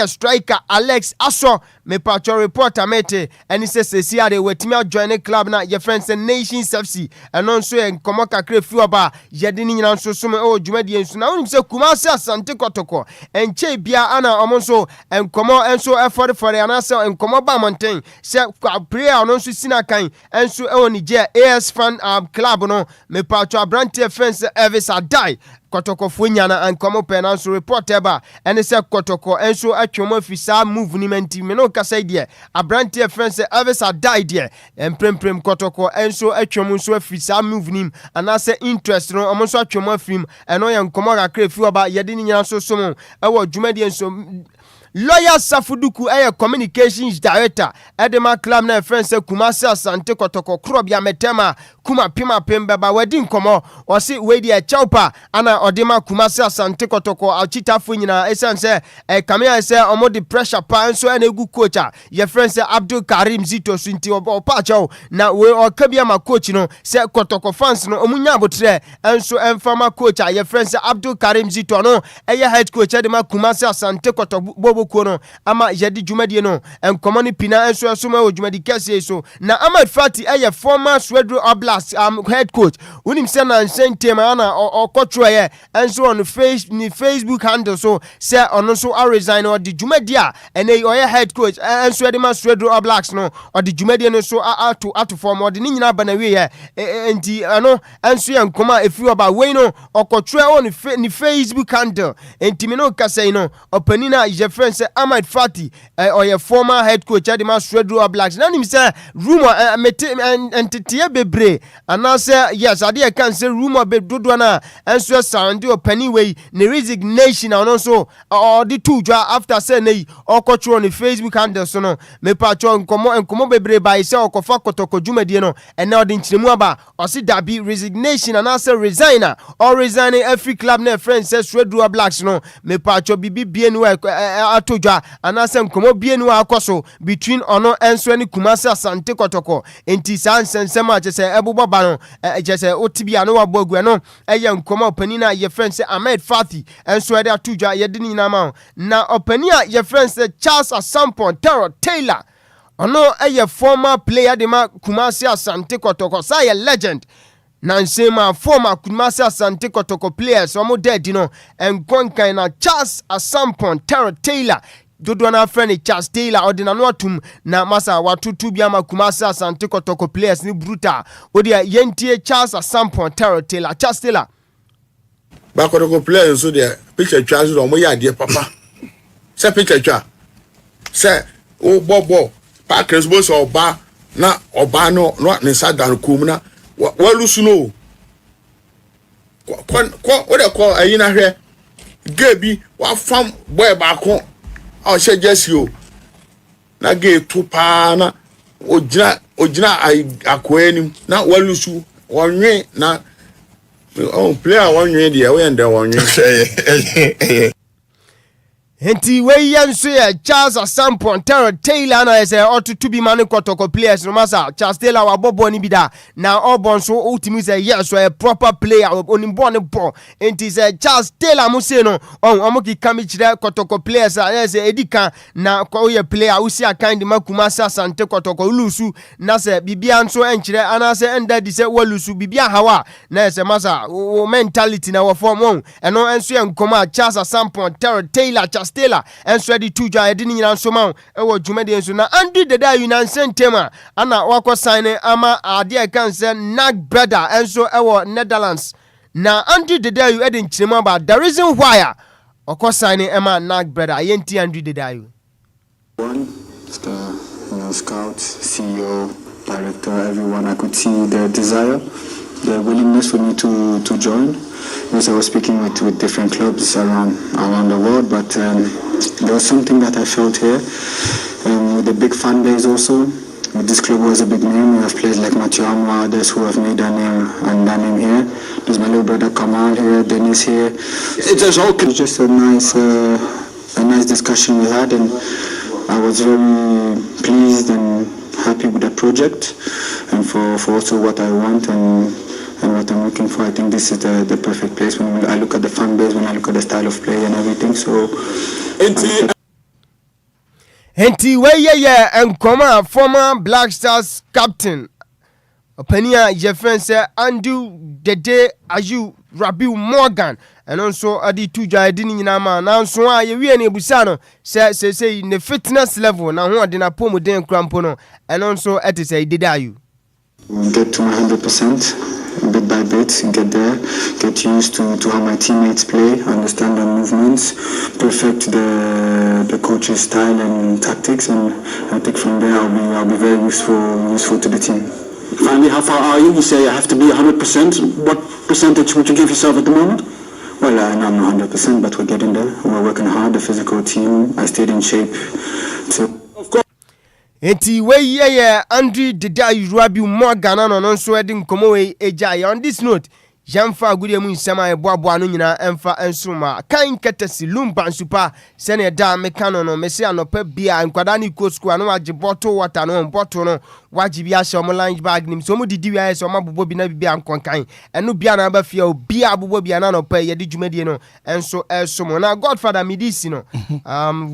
striker Alex Aso me patcho reporter mete and he says see they were team join the club na your friends and Nations FC and also en komoka kre fioba yedini nyina so some Jumede so now say Kumasi Asante Kotoko and che bia ana omonso en komo enso effort for the anasa en komo ba mountain say prayer on so sinakan enso Niger AS fan club no me patcho Brantia friends Elvis Adai Kotoko funyana and come up and also report eba and say Kotoko and so atwoma fisa movement me no kasa die Brantia friends Elvis Adai die and prem Kotoko and so atwoma so fisa movement and I say interest no omonso atwoma film and no yan komo akra fi oba yede ni nyana so so mo ewo dwumadi so Lawyer Safuduku communications director Edema Club na friends Kumasi Asante Kotoko Krobia Metema Kuma Pima Pembeba wedding komo wasi wedi chaupa ana odema Kumasi Asante Kotoko achita funyina esanse kamia se omo the pressure pa enso ena egu coach ye friends Abdul Karim Zito sunti opa chao na we okabia ma coach no se Kotoko fans no omunya abotre enso enfama coach ye friends Abdul Karim Zito no head coach Edema Kumasi Asante Kotoko kono ama yedi dwumadi no enkomoni pina enso asoma o dwumadi kese so na Ahmed Fati former Swedro Oblast head coach unim se na nsentem ana okotro ye enso on Facebook handle so say ono so resign or the dwumadi a ene oye head coach enso de ma Swedro Oblast no or the dwumadi no so to form or the nyina banawe ye enti ano enso enkoma efi oba we no okotro on Facebook handle enti me no kase no opanina je friend say Ahmed Fati or your former head coach Adima Swedru Blacks. Now him say rumor and Titia Bebre and now say yes I can say rumor be dodwana and so sound do Pennyway the resignation and also or the two after say nay or coach on the Facebook handle so no me patcho nkomo bebre by say okofa kotoko dwumadie no and now the nchiremu aba or see that be resignation and also resigner or resigning every club na friend says Swedru Blacks no me patcho bibi bienu atodwa and also nkomo bienu akoso between ono enso ani Kumasi Asante Kotoko enti san sensema ache say ebubo ba no ache say otibia no wabogu no eye nkomo opani na ye friend say Ahmed Fati enso ade atodwa ye de ni na na opani a ye friend say Charles Asampon Taylor ono eye former player de ma Kumasi Asante Kotoko say a legend Nansema former Kumasi Asante Kotoko players omo dead no enkonkan na Charles Asampon Taylor Dodwana friend Charles Taylor ordinano atum na masa watutu biama Kumasi Asante Kotoko players ni brutal odia yentie Charles Asampon Taylor Charles Taylor Bakotoko players so there picture Charles do mo ya de papa say picture twa say o bobo Packers bo so oba na oba no ne sadan kum na walusu no ko o de ko ayi na hwe gebi wa fam boy ba ko o she jesi o na ge tu pa na ojina akoenim na walusu wonwe na o player wonwe de we ende wonwe Henti we yansu ya Charles Asampon Taylor na ese otutu bi mane Kotoko players no masa Charles Taylor wa bobo ni bida na obon so ultimi say yes so a proper player onimbo ne bo henti say Charles Taylor mo say no omoki kami chire Kotoko players ese edika na ko ye player usi akandi Kumasi Asante Kotoko lusu na se bibia nso enchire ana se enda di se walusu bibia hawa na ese masa mentality na wa form eno enso ye nkoma Charles Asampon Taylor Stella and Swedi Tuja didn't answer man or Jumedi so now Andy the day you sent tema ana wako sign ama adia can say nag brother and so our Netherlands now Andy the day you edin chima but the reason why wako sign Emma nag brother yenti Andy the day one scout CEO director everyone I could see their desire the willingness for me to join. Yes, I was speaking with different clubs around the world, but there was something that I felt here, with the big fan base also. This club was a big name. We have players like Mathieu Amwa, others who have made their name here. There's my little brother Kamal here, Dennis here. It's just a nice discussion we had, and I was very pleased and happy with the project, and for also what I want and what I'm looking for. I think this is the perfect place when I look at the fan base, when I look at the style of play and everything. So Henti weye enkoma former Black Stars captain Openia Jeffen say Andrew Dede Ayu Rabiu Morgan and also adi tuja edini nyina ma na nso a ye wie na ebusa no say in the fitness level na ho ade na pomu den krampo no and also it is Dede Ayu get to my 100% bit by bit, get there, get used to how my teammates play, understand their movements, perfect the coach's style and tactics, and I think from there I'll be very useful to the team. Finally, how far are you? You say you have to be 100%. What percentage would you give yourself at the moment? Well, I'm not 100%, but we're getting there. We're working hard, the physical team. I stayed in shape. Of course. Eti we ye Andrew Dede Ayu Rabiu Morgan no so edin komo we ejai on this note Jamfa agudie mu nsema eboaboa no nyina emfa ensuma kan ketesi Lumba nsupa se ne da meka no mesi anopa bia nkwada ni kosku anu age bottle water no bottle no waji bia hye omo lunch bag nim so mu didi wi ayeso omo bobo bi na bibia nkonkan enu bia na ba fia obia bobo bia na anopa ye di dwumadie no enso esomo na Godfather midisi no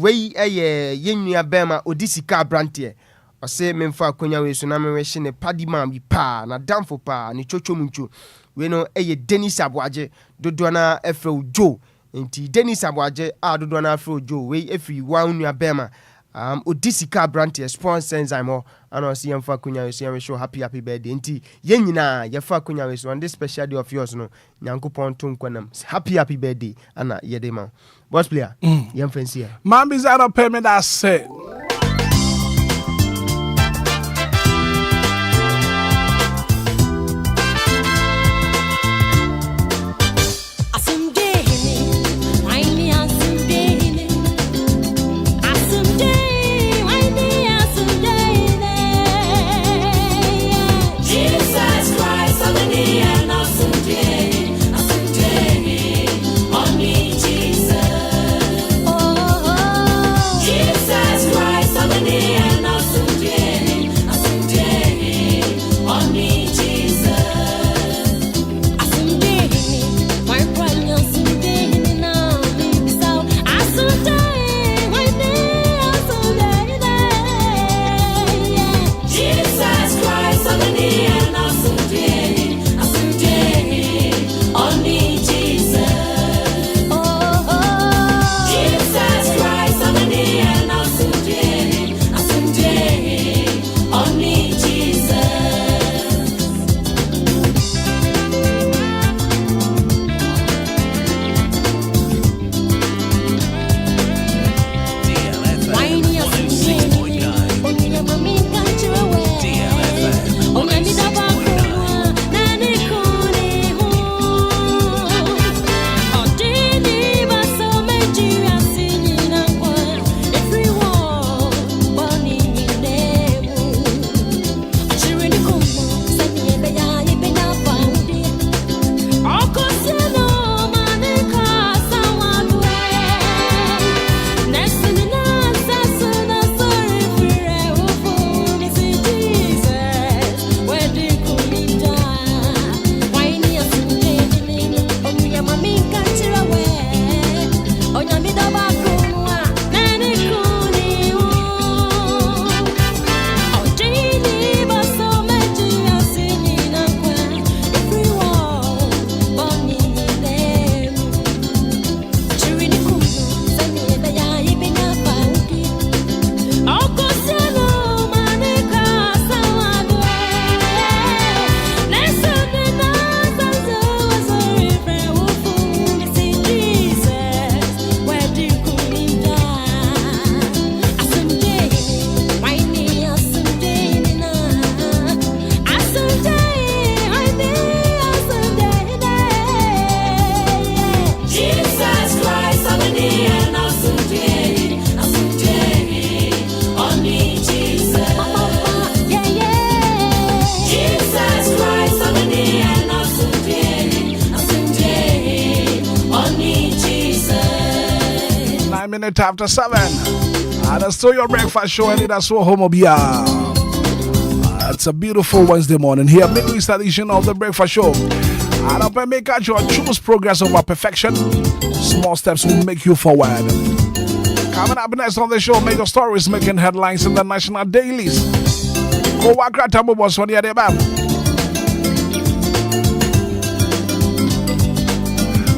we eye yenua bema odisika brante ose memfa akonya we so na menwe ne padima bi pa na damfo pa ni chocho munchu we no eye Dennis Aboaje dodona efre Joe nti Dennis Aboaje a dodona afre Joe we efri wa nua bema Odisika Branty sponsor enzyme and I see him for Kunya we show happy birthday nti yenina ye fa Kunya we so on this special day of yours no Nyankopon tonkwanam happy birthday ana yedema boss player yem fancy man be that up payment that say after 7. And that's still your breakfast show, Anidaso Wɔhɔ. It's a beautiful Wednesday morning here, midweek edition of the breakfast show. And I'll make out your choose progress over perfection. Small steps will make you forward. Coming up next on the show, major stories making headlines in the national dailies. Go walk right to boss on the other bam.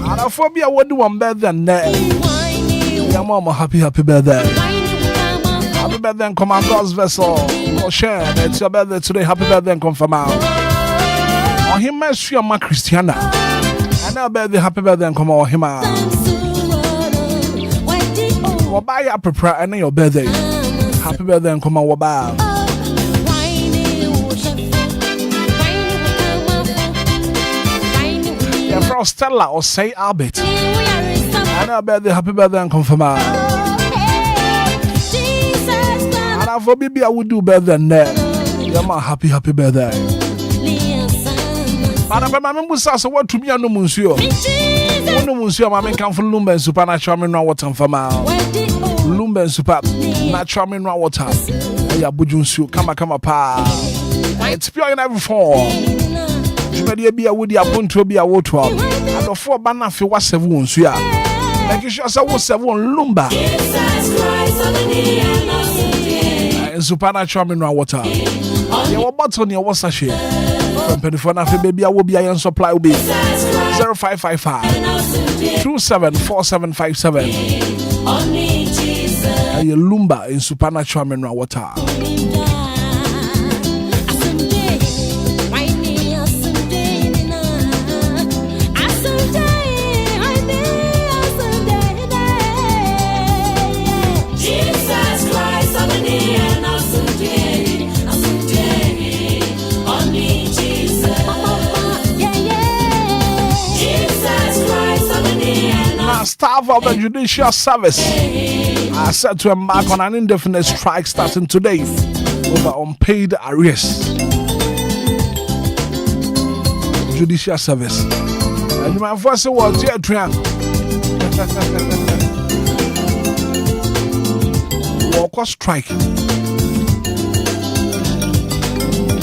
And a phobia would do one better than that. Mama, happy birthday. Happy birthday and come on God's vessel. Oh, share. It's your birthday today. Happy birthday and come from out. Oh, him mess your ma Christiana. And now birthday, happy birthday and come on him out. Well, buy your prepare and your birthday. Happy birthday and come on Wabao. Yeah, from Stella or say Albert. And I'll bet the happy birthday and confirm. And I for baby I would do better than that. Yeah, my happy birthday. But I'm a member so what to me no monsieur. No monsieur, my man come from Lumba and supernatural mineral water from Lumba and super natural mineral water. Yeah, Bujunsu, come pa. It's pure in every form. You may be a woody upon to be a water. And the 4 banner for what 7 wounds. Like you sure was 7 Lumba. And supernatural mineral water. You were bottle near what's a share. From Penifona for baby, I will be a supply will be 0555 274757. Lumba in supernatural mineral water. Staff of the Judicial Service are set to embark on an indefinite strike starting today over unpaid arrears. Judicial Service. And my first word, walk strike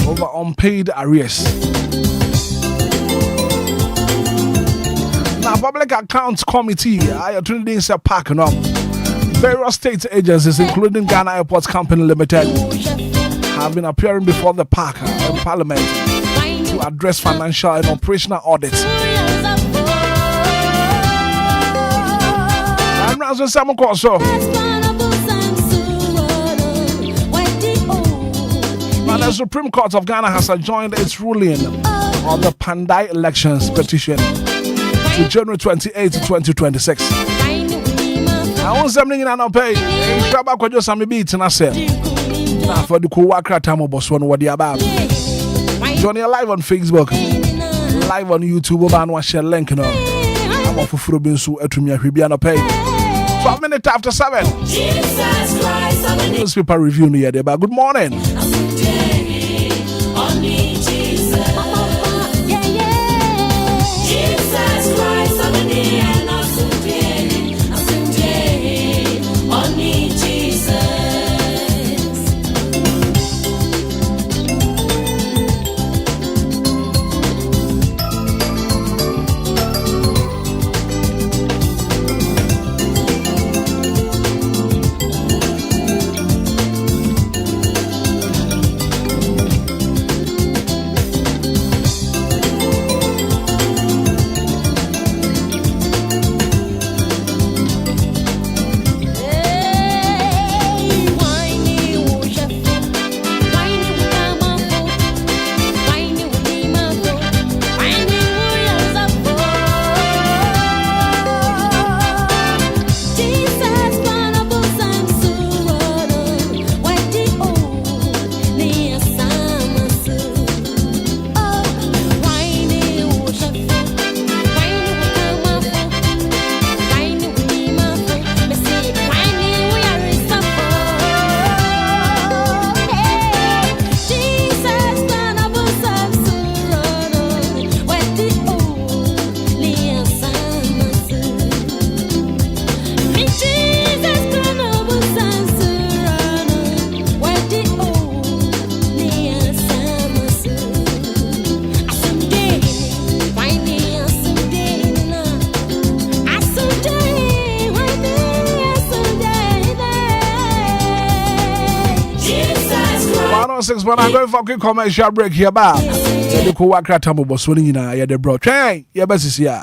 over unpaid arrears. Now, Public Accounts Committee, I attended in a park and various state agencies, including Ghana Airports Company Limited, have been appearing before the park and Parliament to address financial and operational audits. I'm Ransom Samuel Koso. Now, the Supreme Court of Ghana has adjourned its ruling on the Pandai elections petition to January 28, 2026. I want something in an pay. Shabba could just some beats and I said, now for the Kuwakra Tamo Boswan, what the about. Join you live on Facebook, live on YouTube, and watch your link. I'm off for Frubinsu at Miahibiana Pay. 12 minutes after 7. Newspaper review near there, but good morning. But I'm going for a quick commercial break here, Bob. The Kuwakra Tambo was winning in a the bro. Train, yeah, best is here.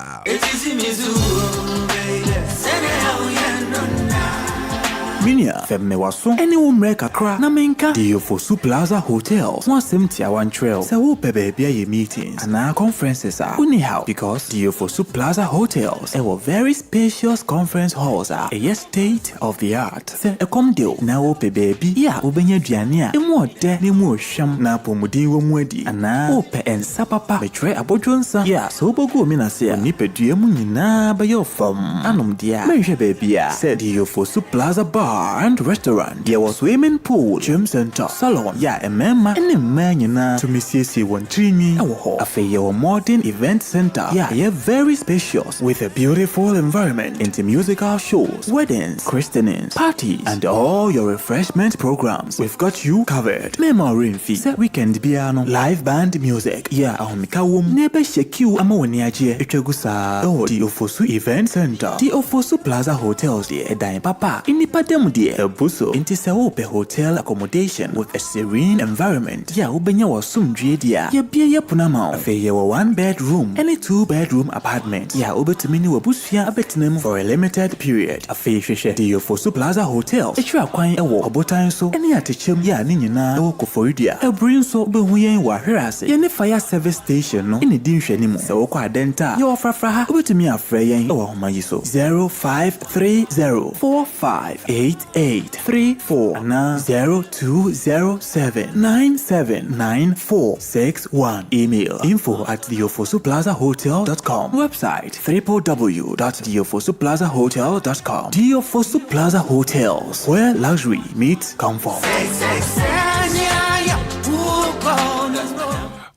Minia, Femme Wasso, any woman kakra, Namenka, DLFM Plaza Hotels, 171 Trail, Sawo Pebe Bia meetings, and our conferences are anyhow because DLFM Plaza Hotels, our very spacious conference halls are a state of the art. Se a comdeal, now Pebe Bia, Ubenya Diania, and more de Nemo Sham, Napomudi Womwedi, and now Ope and Sapapa, betray a Bojonsa, ya, so Bogo Minasia, Nipe Diamunina by your firm, Anum Dia, Measure Babia, said DLFM Plaza Bar and restaurant. There was swimming pool, gym center, salon, yeah, a member, and a man, you know, to Miss C1 Trini, a fair modern event center, yeah, very spacious with a beautiful environment into musical shows, weddings, christenings, parties, and all your refreshment programs. We've got you covered. Memory fee, set weekend piano, live band music, yeah, Mikawum, Nebe Sheku, Amoniaje, Echegusa, oh, the Ofosu Event Center, the Ofosu Plaza Hotels, the Edai Papa, in the Ebiam dear Ebuso into Saope hotel accommodation with a serene environment. Ya ubenya was some dreadia. Ya be ya punama. Afe ye 1-bedroom and a 2-bedroom apartment. Ya ube to mini wabusia abetinem for a limited period. Afe sheshe Dio for Plaza Hotel. A tra kwine a walk abotan so any at chim ya nina oko for idia. A brin so be huyen wa herase. Ye ne fire service station no in the dish anymore. So kwa denta. Yo fraha ube to me a freyen or mayiso 0530458834 na 0207979461. Email info@diofosuplazahotel.com. Website www.diofosuplazahotel.com. Diofosu Plaza Hotels, where luxury meets comfort.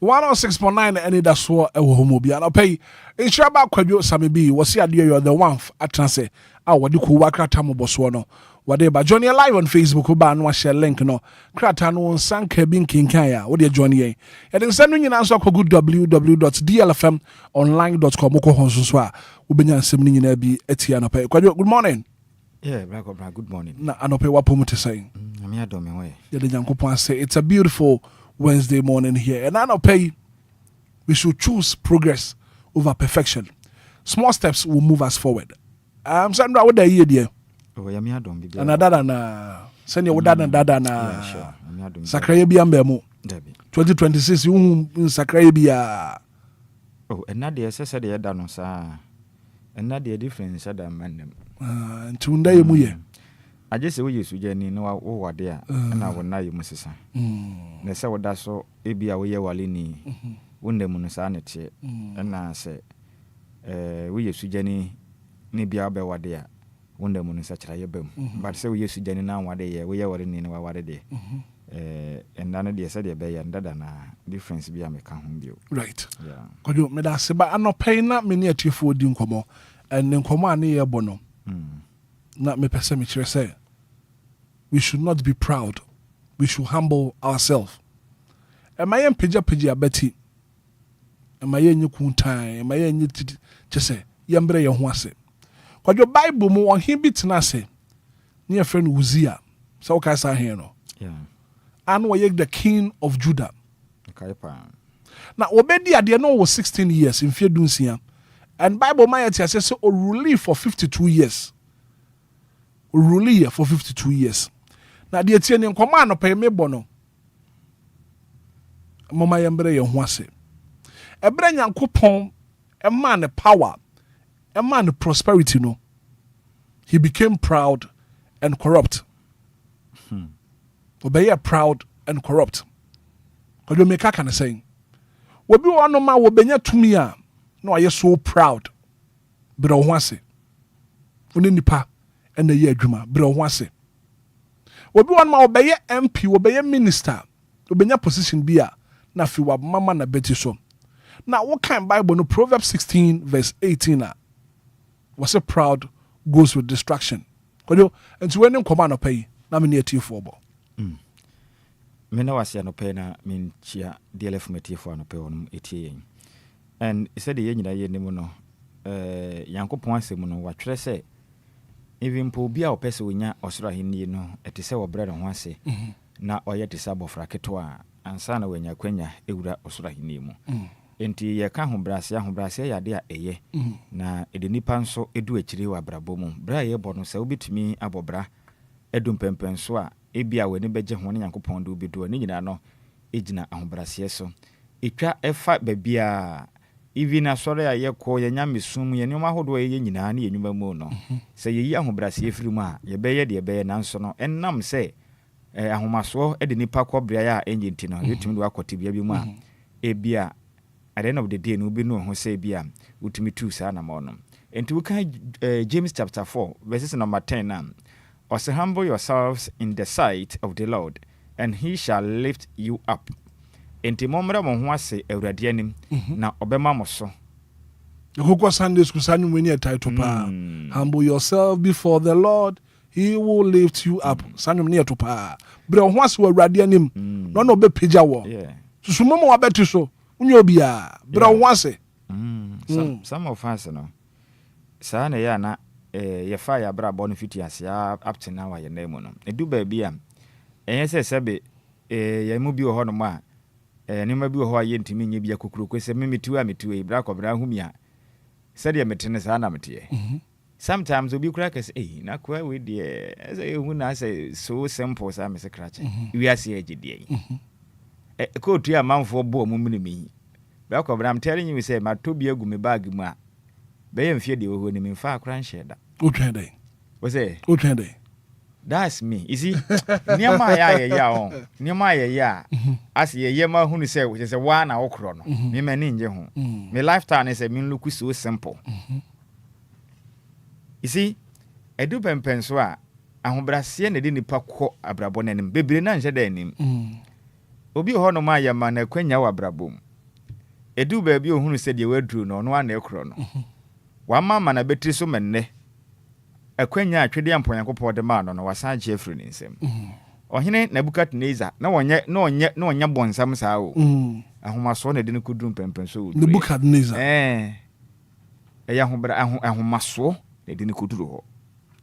106.9 Anidaso Wɔhɔ Obia na pay Inshaba Kwadwo Samibi was here you're the one at transe wadi ku wakra tamo boso no wade ba join live on Facebook ba no share link no krata no sanka bin kinkan ya wode join ye yede nsanu nyina so akogu www.dlfmonline.com ko honso so a wobenya nsem ni nyina bi atia no pay Kwadwo good morning. Yeah, bra good morning. Na anope wapomu te say me adome we yede Nyankopon say it's a beautiful Wednesday morning here, and I don't pay. We should choose progress over perfection. Small steps will move us forward. Sandra, what the year, dear? Oh, yeah, me adom be. Another na send your dad and dada na. Sure. Me adom. Sakraye bi ambemo. 2026 you sakraye bi a. Oh, and na dey say dey da no sa. And na dey difference that man them. Ntunda ye mu ye. I just say we use journey no wo wade a na wona ye musisa na se woda so ebia wo ye wale ni wonde mu no sa na tie na se we use journey ni bia be wade a wonde mu no sa kira ye bam but se we use journey na wade ye we ye wale ni na wade de and na de se de be ye ndada na difference bia me ka ho bio right yeah Kwadwo me da se ba anopay na me ne atiefo di nkomo en nkomo ani ye bono na me pese me kire say we should not be proud. We should humble ourselves. Am I in pija abeti? Am I in you kuntai? Am I in you just say, Yambre Yahwase? Because your Bible mo on him bit nase near friend Uzziah. So Kasa here no. Yeah. And we the king of Judah. Okay, now Obedi at the end was 16 years in fear dunsia. And Bible Mayati says so rule for 52 years. Rule for 52 years. Na die tie ne nkoma no pay me bono mama yembre ye ho ase ebre Nyankopon e man the power e man the prosperity no he became proud and corrupt obey proud and corrupt ko do make can say obi wono ma wo benya tumi a no aye so proud bre ho ase oni nipa en na ye adwuma bre ho ase obi wan ma obeye MP obeye minister obenya position bi a na fi wa mama na beti so na what kind Bible no Proverbs 16 verse 18 a was a proud goes with distraction kodo enti when nkoma no pay na me near for bo me na wase no pay na me chia DLFM for no pay on etie and he said the nyina ye nim no Yankopon asem no watwere se even po bia opese onya osoro ahenni no etese wo brɛ ho ase na oyɛ tese abofra keto ansa na wanya kwanya ewura osoro ahenni mu enti ye ka ahobrase yade a eye na ede nipa nso edu akire wa brabo mu bra ye bɔ no sɛ obetumi abobra edum pempen so a ebia wani begye ho ne Yankopɔn do bedu ani nyina no ejina ahobrase so etwa efa babia even asore a yekọ yenya mesum ye nyoma hodo ye nyina na ye nyuma mu no se ye yi ahobrase efiri mu a ye beye de beye nanso no ennam se ahomaso de nipa kobrea ya enjinti no yetumi do akote bia bi mu a ebia at the end of the day no bi no ho se bia utumi tu sa na mo no enti we kan James chapter 4 verses number 10 na or humble yourselves in the sight of the Lord and he shall lift you up. Enti momra mo ho ase awurade anim na obema mo so. Ekoko Sunday school sanyu mweni a title pa. Humble yourself before the Lord, he will lift you up. Sanyu mweni a to pa. Bre ho ase awurade anim. No no be pagya wo. Yeah. Susumo mo abeti so. Unyo bia. Bre ho ase. Some of us no. Sa na ya na ye fire bra bon fiti asia up to now ye name no edu ba bia enye sebe ye mu bi ho no ma ni ma bi ho aye ntimi nye bia kokuro kwese memetu a metu e bra kobra humi a said ye metene sa na mete sometimes obi kura kase na kwa we de say hu na say so simple sa me se krache we ase agide ko tu a manfo bo mu minimi bra kobra am telling you say ma to bi agu me bag mu a be ye mfie de wo ni me fa akra nhye da o twen dey we say o twen dey that's me you see niama ya on niama ya as ye ma hunu say we say wa na okro no me mani nje ho me lifestyle is me look so simple you see edu pempen so a ahobrase na de nipa kɔ abrabɔ nanim bebre na nhye da anim obi ho no ma ya ma na kwanya wa abrabom edu ba bi ohunu sɛ de waduru no no ana ekro no wa mama na betri so menne akwanya atwede ampon Yankopɔn de ma no no wasan gye afiri ne nsam ɔhene Nebukadnezar na onye bonsam saa o ahomaso na de ne kudum pempen so o Nebukadnezar ɛyɛ ahomaso na de ne kuduru hɔ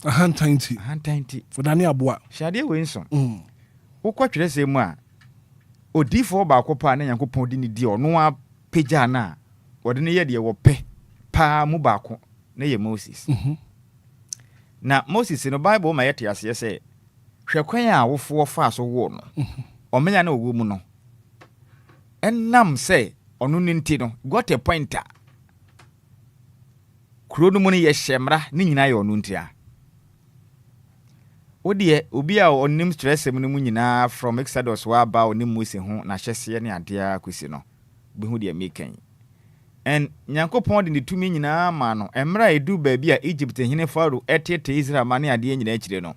ahantanti fodane aboa hyade we nso wokɔtwere sɛ mu a odifo ba akɔpa na Yankopɔn de ne di ɔno a pagya na wɔde ne yɛ de wɔpɛ pa mu baako na yɛ Moses na Moses no Bible ma yɛte ase sɛ hwekwan a wofo fa so wo no ɔmenya na owo mu no ɛnam sɛ ɔno ne nti no got a pointer kuro no mu ne yɛ hyemra ne nyina yɛ ɔno nti a wodie obi a onim stress mu no mu nyina from Exodus wa ba onim Moses ho na hyɛseɛ ne adea akosi no behu de mekan and Nyankopɔn de ne tumi nyina ma no emra edu ba bi a Egypt hene Pharaoh etete Israel ma ne ade nyina akire no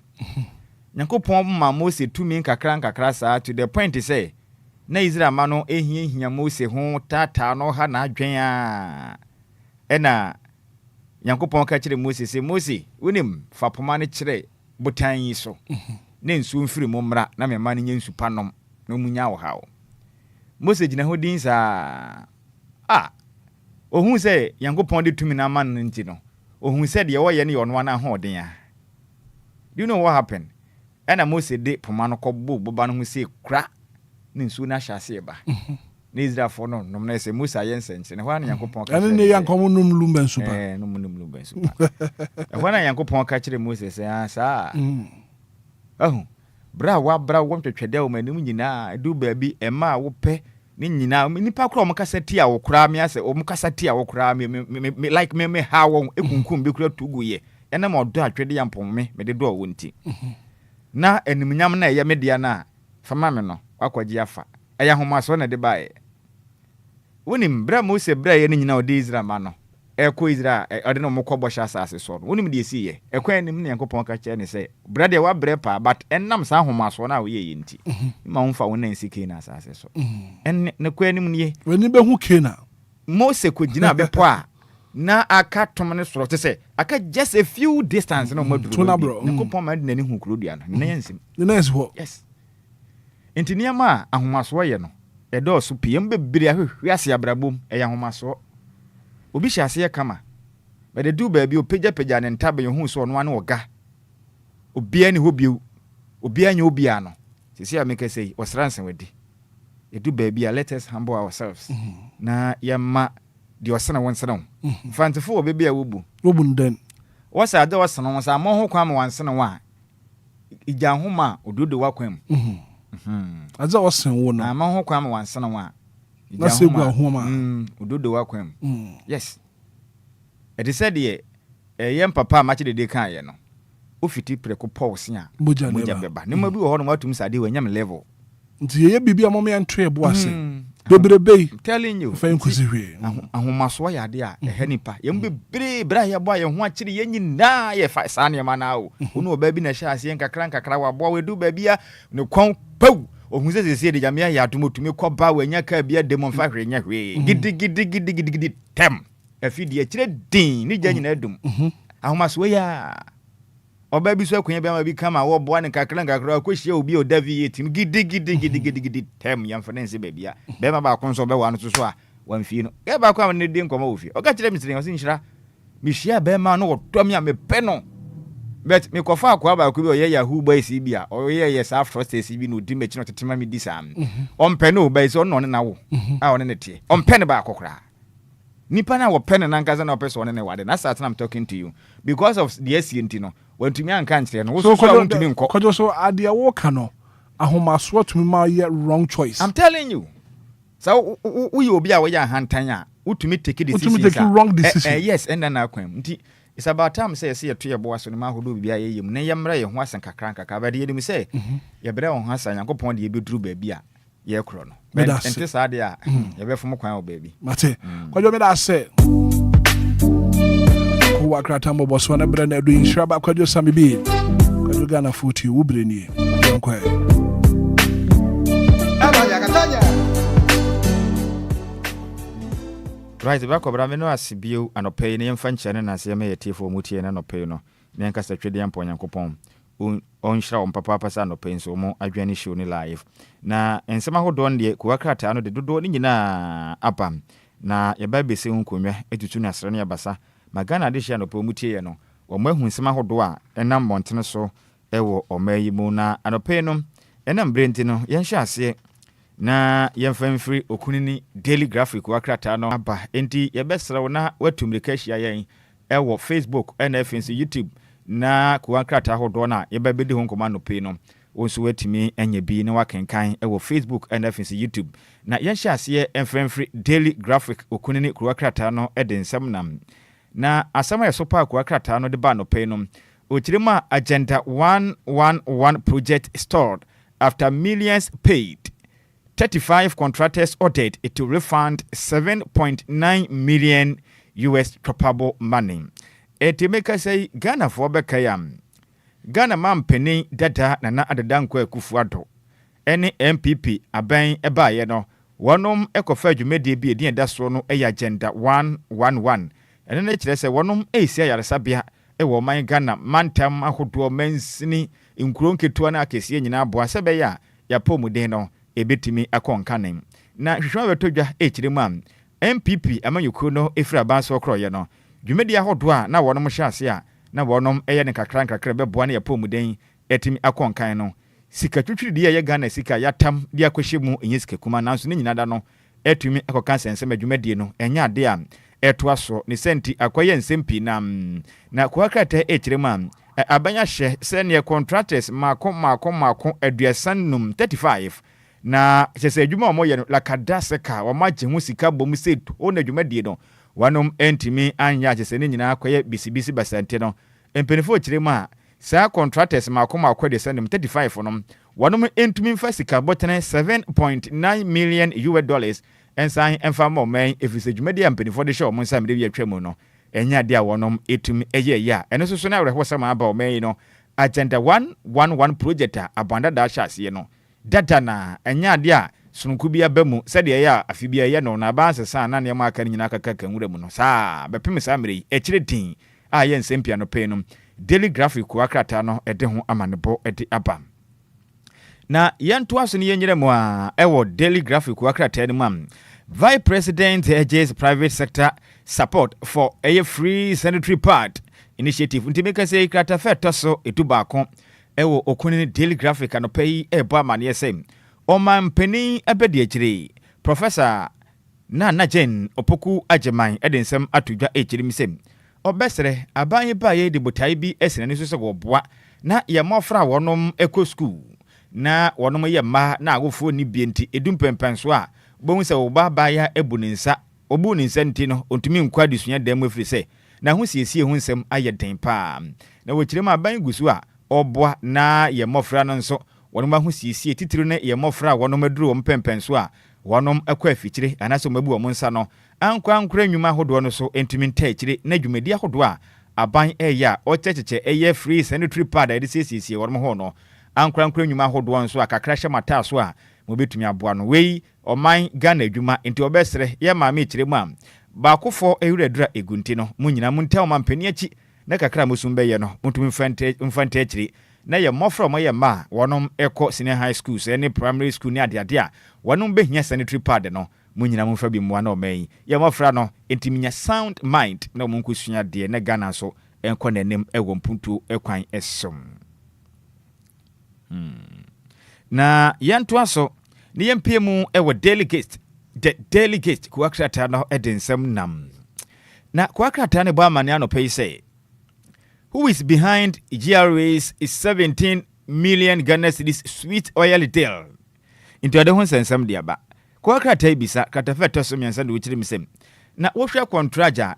Nyankopɔn ma Moses tumi nkakra saa to the point say na Israel ma no ehia Moses ho tata no ha na adwen a ɛna Nyankopɔn ka kire Moses say Moses wonim fa poma ne kire botan yi so ne nsu mfiri mo mra na me ma ne nyensu panom na munya wo hawo Moses gina ho din saa ohun sɛ Yankopɔn de tumi na man nti no ohun sɛ de wɔyɛ ne yɔno ana ho den a do you know what happened ɛna Moses de poma no kɔbɔ boba no ho sɛ kra ne nsu na hyase ba ne Israel for no nom na sɛ Moses ayɛ nsɛnkyɛ ne ho ana Yankopɔn ka ɛne ne Yankopɔn num Lumba nsupa num Lumba nsupa ɛho ana Yankopɔn ka kyerɛ Moses sɛ saa bra wa bra wo twetwede wo manim nyina du baabi ɛma wo pɛ ni nyina nipa kura o mkasa ti a wo kura me ase o mkasa ti a wo kura me like me ha wo ekunkum be kura tugu ye ena ma odo atwede ya mpom me de do wo nti na enimnyam na ye me dia na fama me no akwaji afa eya homa so na de bae wonim bra Mose bra ye ni nyina odi Israel ma no eko Israel ode no mkɔbɔ hya asase so no wonim de esi ye ekwan nim ne Yankopɔn ka kye ne sɛ bra de wa bre pa but enam sa homa so na wo ye nti ma wonfa wo na nsike na asase so en ne kwa nim ne wani be hu kena Mose ko gina be po a na aka tom ne soro te sɛ aka just a few distance na mo duru Yankopɔn ma de nani hu kuro dua no ne yansim ne na ho yes enti niama ahomaso ye no edo so piem be biri ahwehwe ase abrabom eya ahomaso obi hyase kama be de du ba bi opagya ne ntabe hu so no ane oga obia ni hobiu obia nya obia no sisi a meka sei osransen wadi edu ba bi let us humble ourselves na yamma di osana wonsana fantefo obebia wobu nden wasa ade wasana wonsa mo ho kwa ma wansana wa ija homa ododo wakwam aza wasan wo no na mo ho kwa ma wansana wa na segu ahoma ododo wakwam yes it is said ye yem papa ma chi de kan ye no ofiti preko pause a moja beba ne ma bi wo ho no watum sade wanyam level nti ye bibia mo me anto ebo ase bebrebe telling you fa nkuzi hwe ahomaso ya de a ehanipa yem bebre bra ye bo ye ho akire ye nyina ye fa sa ne ma na o onu oba bi na hya ase nkakra wa bo we du ba bia ne kon pau ohun sese de jamia ya atomotumi kɔ ba wanya ka bia demon fa hwe nya hwe gidi tem afidi akire din ni gya nyina adum ahomaso ya oba bi so akonya bi ama bi kama wo boa ne kakra akohia obi o David yetim gidi tem yamfanense ba bia be ma ba konso be wa no so a wamfie no e ba kwa ne din koma ofi o ka kire misiri o sin hira mehia be ma no wotɔ me a mepɛ no but me kofa akwa ba ko bi oyɛ Yahoo boy CB a oyɛ yes after CB no di mechi no tetema me di sam ompɛ no ba isi ɔno na wo a ɔne ne tie ompɛ ne ba akokra nipa na wo pɛ ne nankaza na ɔpɛ so ɔne ne wade na start I'm talking to you because of the SCNT no when to me anka nkyerɛ no so to me nkɔ kojo so ade wo ka no ahomaso to me ma yɛ wrong choice. I'm telling you so we obi a wo yɛ ahantan a utumi take decision utumi take wrong decision. Yes and na akwam nti it's about time say to your boss no ma hodo bia ye yem na yemra ye ho asan kakran kaka ba de ye nim say ye bre ho asan yankopon de ye beduru ba bia ye kro no enti sa de a ye be fom kwan o ba bi mate kwajo me da say ko wakrata mo boss na bre na do insura ba kwajo sami bi kwajo Ghana futi wo bre ni yankwa right back obra me no asibio anopɛ ne yemfa nkyɛ ne na se me yetifo mutie na anopɛ no ne nka sa twede yampo nyankopɔn on hira on papa pasa anopɛ nso mo adwane show ne live na ensema hodo ne ko wakrata no de dodo ne nyina apam na ye ba bese hunkonwa etutu na sere ne abasa magana de hia anopɛ mutie ye no wo mo ahu ensema hodo a enam montene so ewo omayi mu na anopɛ no enam brenti no yenhya ase na yemfamfiri okunini daily graphic wakrata no aba enti yebesrew na watumrika hia yen ewo Facebook na FNC YouTube na wakrata hodo na yebabedi ho nkoma no pe no wonso watimi anya bi na wakenkan ewo Facebook na FNC YouTube na yenhya ase emfamfiri daily graphic okunini wakrata no edensem nam na asama yeso pa wakrata no de ba no pe no ochirima agenda 111 project stored after millions paid 35 contractors ordered to refund 7.9 million US troppable money. Etimeka say Ghana for Bekayam. Ghana man penny data na adadanko kufuado. Any MPP aban ebaye no. Wanom ekofa dwumede bi edi daso no agenda 111. Ene na kire se wanom esia yaresabia ewo man Ghana mantam ahodo mansini nkuro nketua na akesie nyina aboa sebe ya yapomuden no. Ebetimi akonkanen na hwehwa betodwa ekiremu am MPP amanyuku no efira banso kroye no dwumedi ahodo a na wonom hyase a na wonom eye ne kakra beboa na yapomuden etimi akonkan no sika twitwiri ye Ghana sika yatam dia kwahyemu enye sika kuma nanso ne nyina da no etumi akokan sensem adwumedi no enya ade a etoa so ne senti akoye nsempi na kwakrata ekiremu am abanya hye senior contractors mako aduasanum 35 na chese adwuma omo ye no lakadaseka wamaje hu sika bom setu ona adwumadie no wanom entimi anya chese ne nyina akoye bisibisi basante no empenifo kiremu a sa contractors mako de sendem 35 no wanom entimi mfa sika botene 7.9 million US dollars ensan emfa mo men efise adwumadie empenifo de show mo nsa mede wi atwam no enya de a wanom etumi eye ya eno so na awreho sama aba o men no agenda 111 project abanda da hyase no data na enya de a sunku bia bamu sede ya afibia ye no na ba sesa na ne ma aka nyina kaka nwura mu no saa bepem saa mere ekire din a ye nsempia no pe no daily graphic wakrata no ede ho amanebo ede aba na yento aso ne yenyere mu a ewo daily graphic wakrata ne mam Vice President urges private sector support for a free sanitary pad initiative ntimeka say krata feto so etubako ewo okunini daily graphic anopai ebo amane yesem oman pani abedi akire Professor na Jen opoku ajeman edensem atudwa ekire misem obesere abanye baye de botai bi esene so se goboa na ye mofra wonom eco school na wonom ye ma na agofo ni bienti edumpempenso a bon se oba baya ebuninsa obuninsa ntino ontumi nkwa disunya dem efiri se na ho siesie ho nsem aye den pa na wokirem aban gusu a oboa na ye mofra no nso wonom ho siesie titiri ne ye mofra wonom aduru ompempenso a wonom akwa afikire anaso mabu wo nsa no ankwa nnwuma hodo no so entumi ntaakire na dwumadi ahodo a aban eya o checheche eye free sanitary pad ede siesie wonom ho no ankwa nnwuma hodo nso akakra hye mata so a mobetumi aboa no wei oman Ghana adwuma enti obesere ye maame kiremu am baakofo ewuradura egunti no munyina muntaw mampani achi na kakra musumbe ye no mutumi mfante akiri na ye mofra mo ye ma wonom eko senior high schools any primary school ni ade a wonom behia sanitary pad no munyina mumfa bi mmoa na ɔmɛyi yɛ mɔfra no intiminya sound mind na ɔmo nkosua deɛ na Ghana so ɛnkɔ n'anim ɛwɔ mpuntu ɛkwan ɛsom na yɛntoa so ne yɛmpie mu ɛwɔ delegate kuakrata no ɛde nsɛm nam na kuakrata ne bɔ amane anɔpɛ yi sɛ who is behind GRA's 17 million Ghana cedis sweet oil deal into ade ho nsɛnsɛm de aba kuakrata yi bisa kratafa ɛtɔ so mmiɛnsa de wokyerɛ mi sɛm na wohwɛ contract a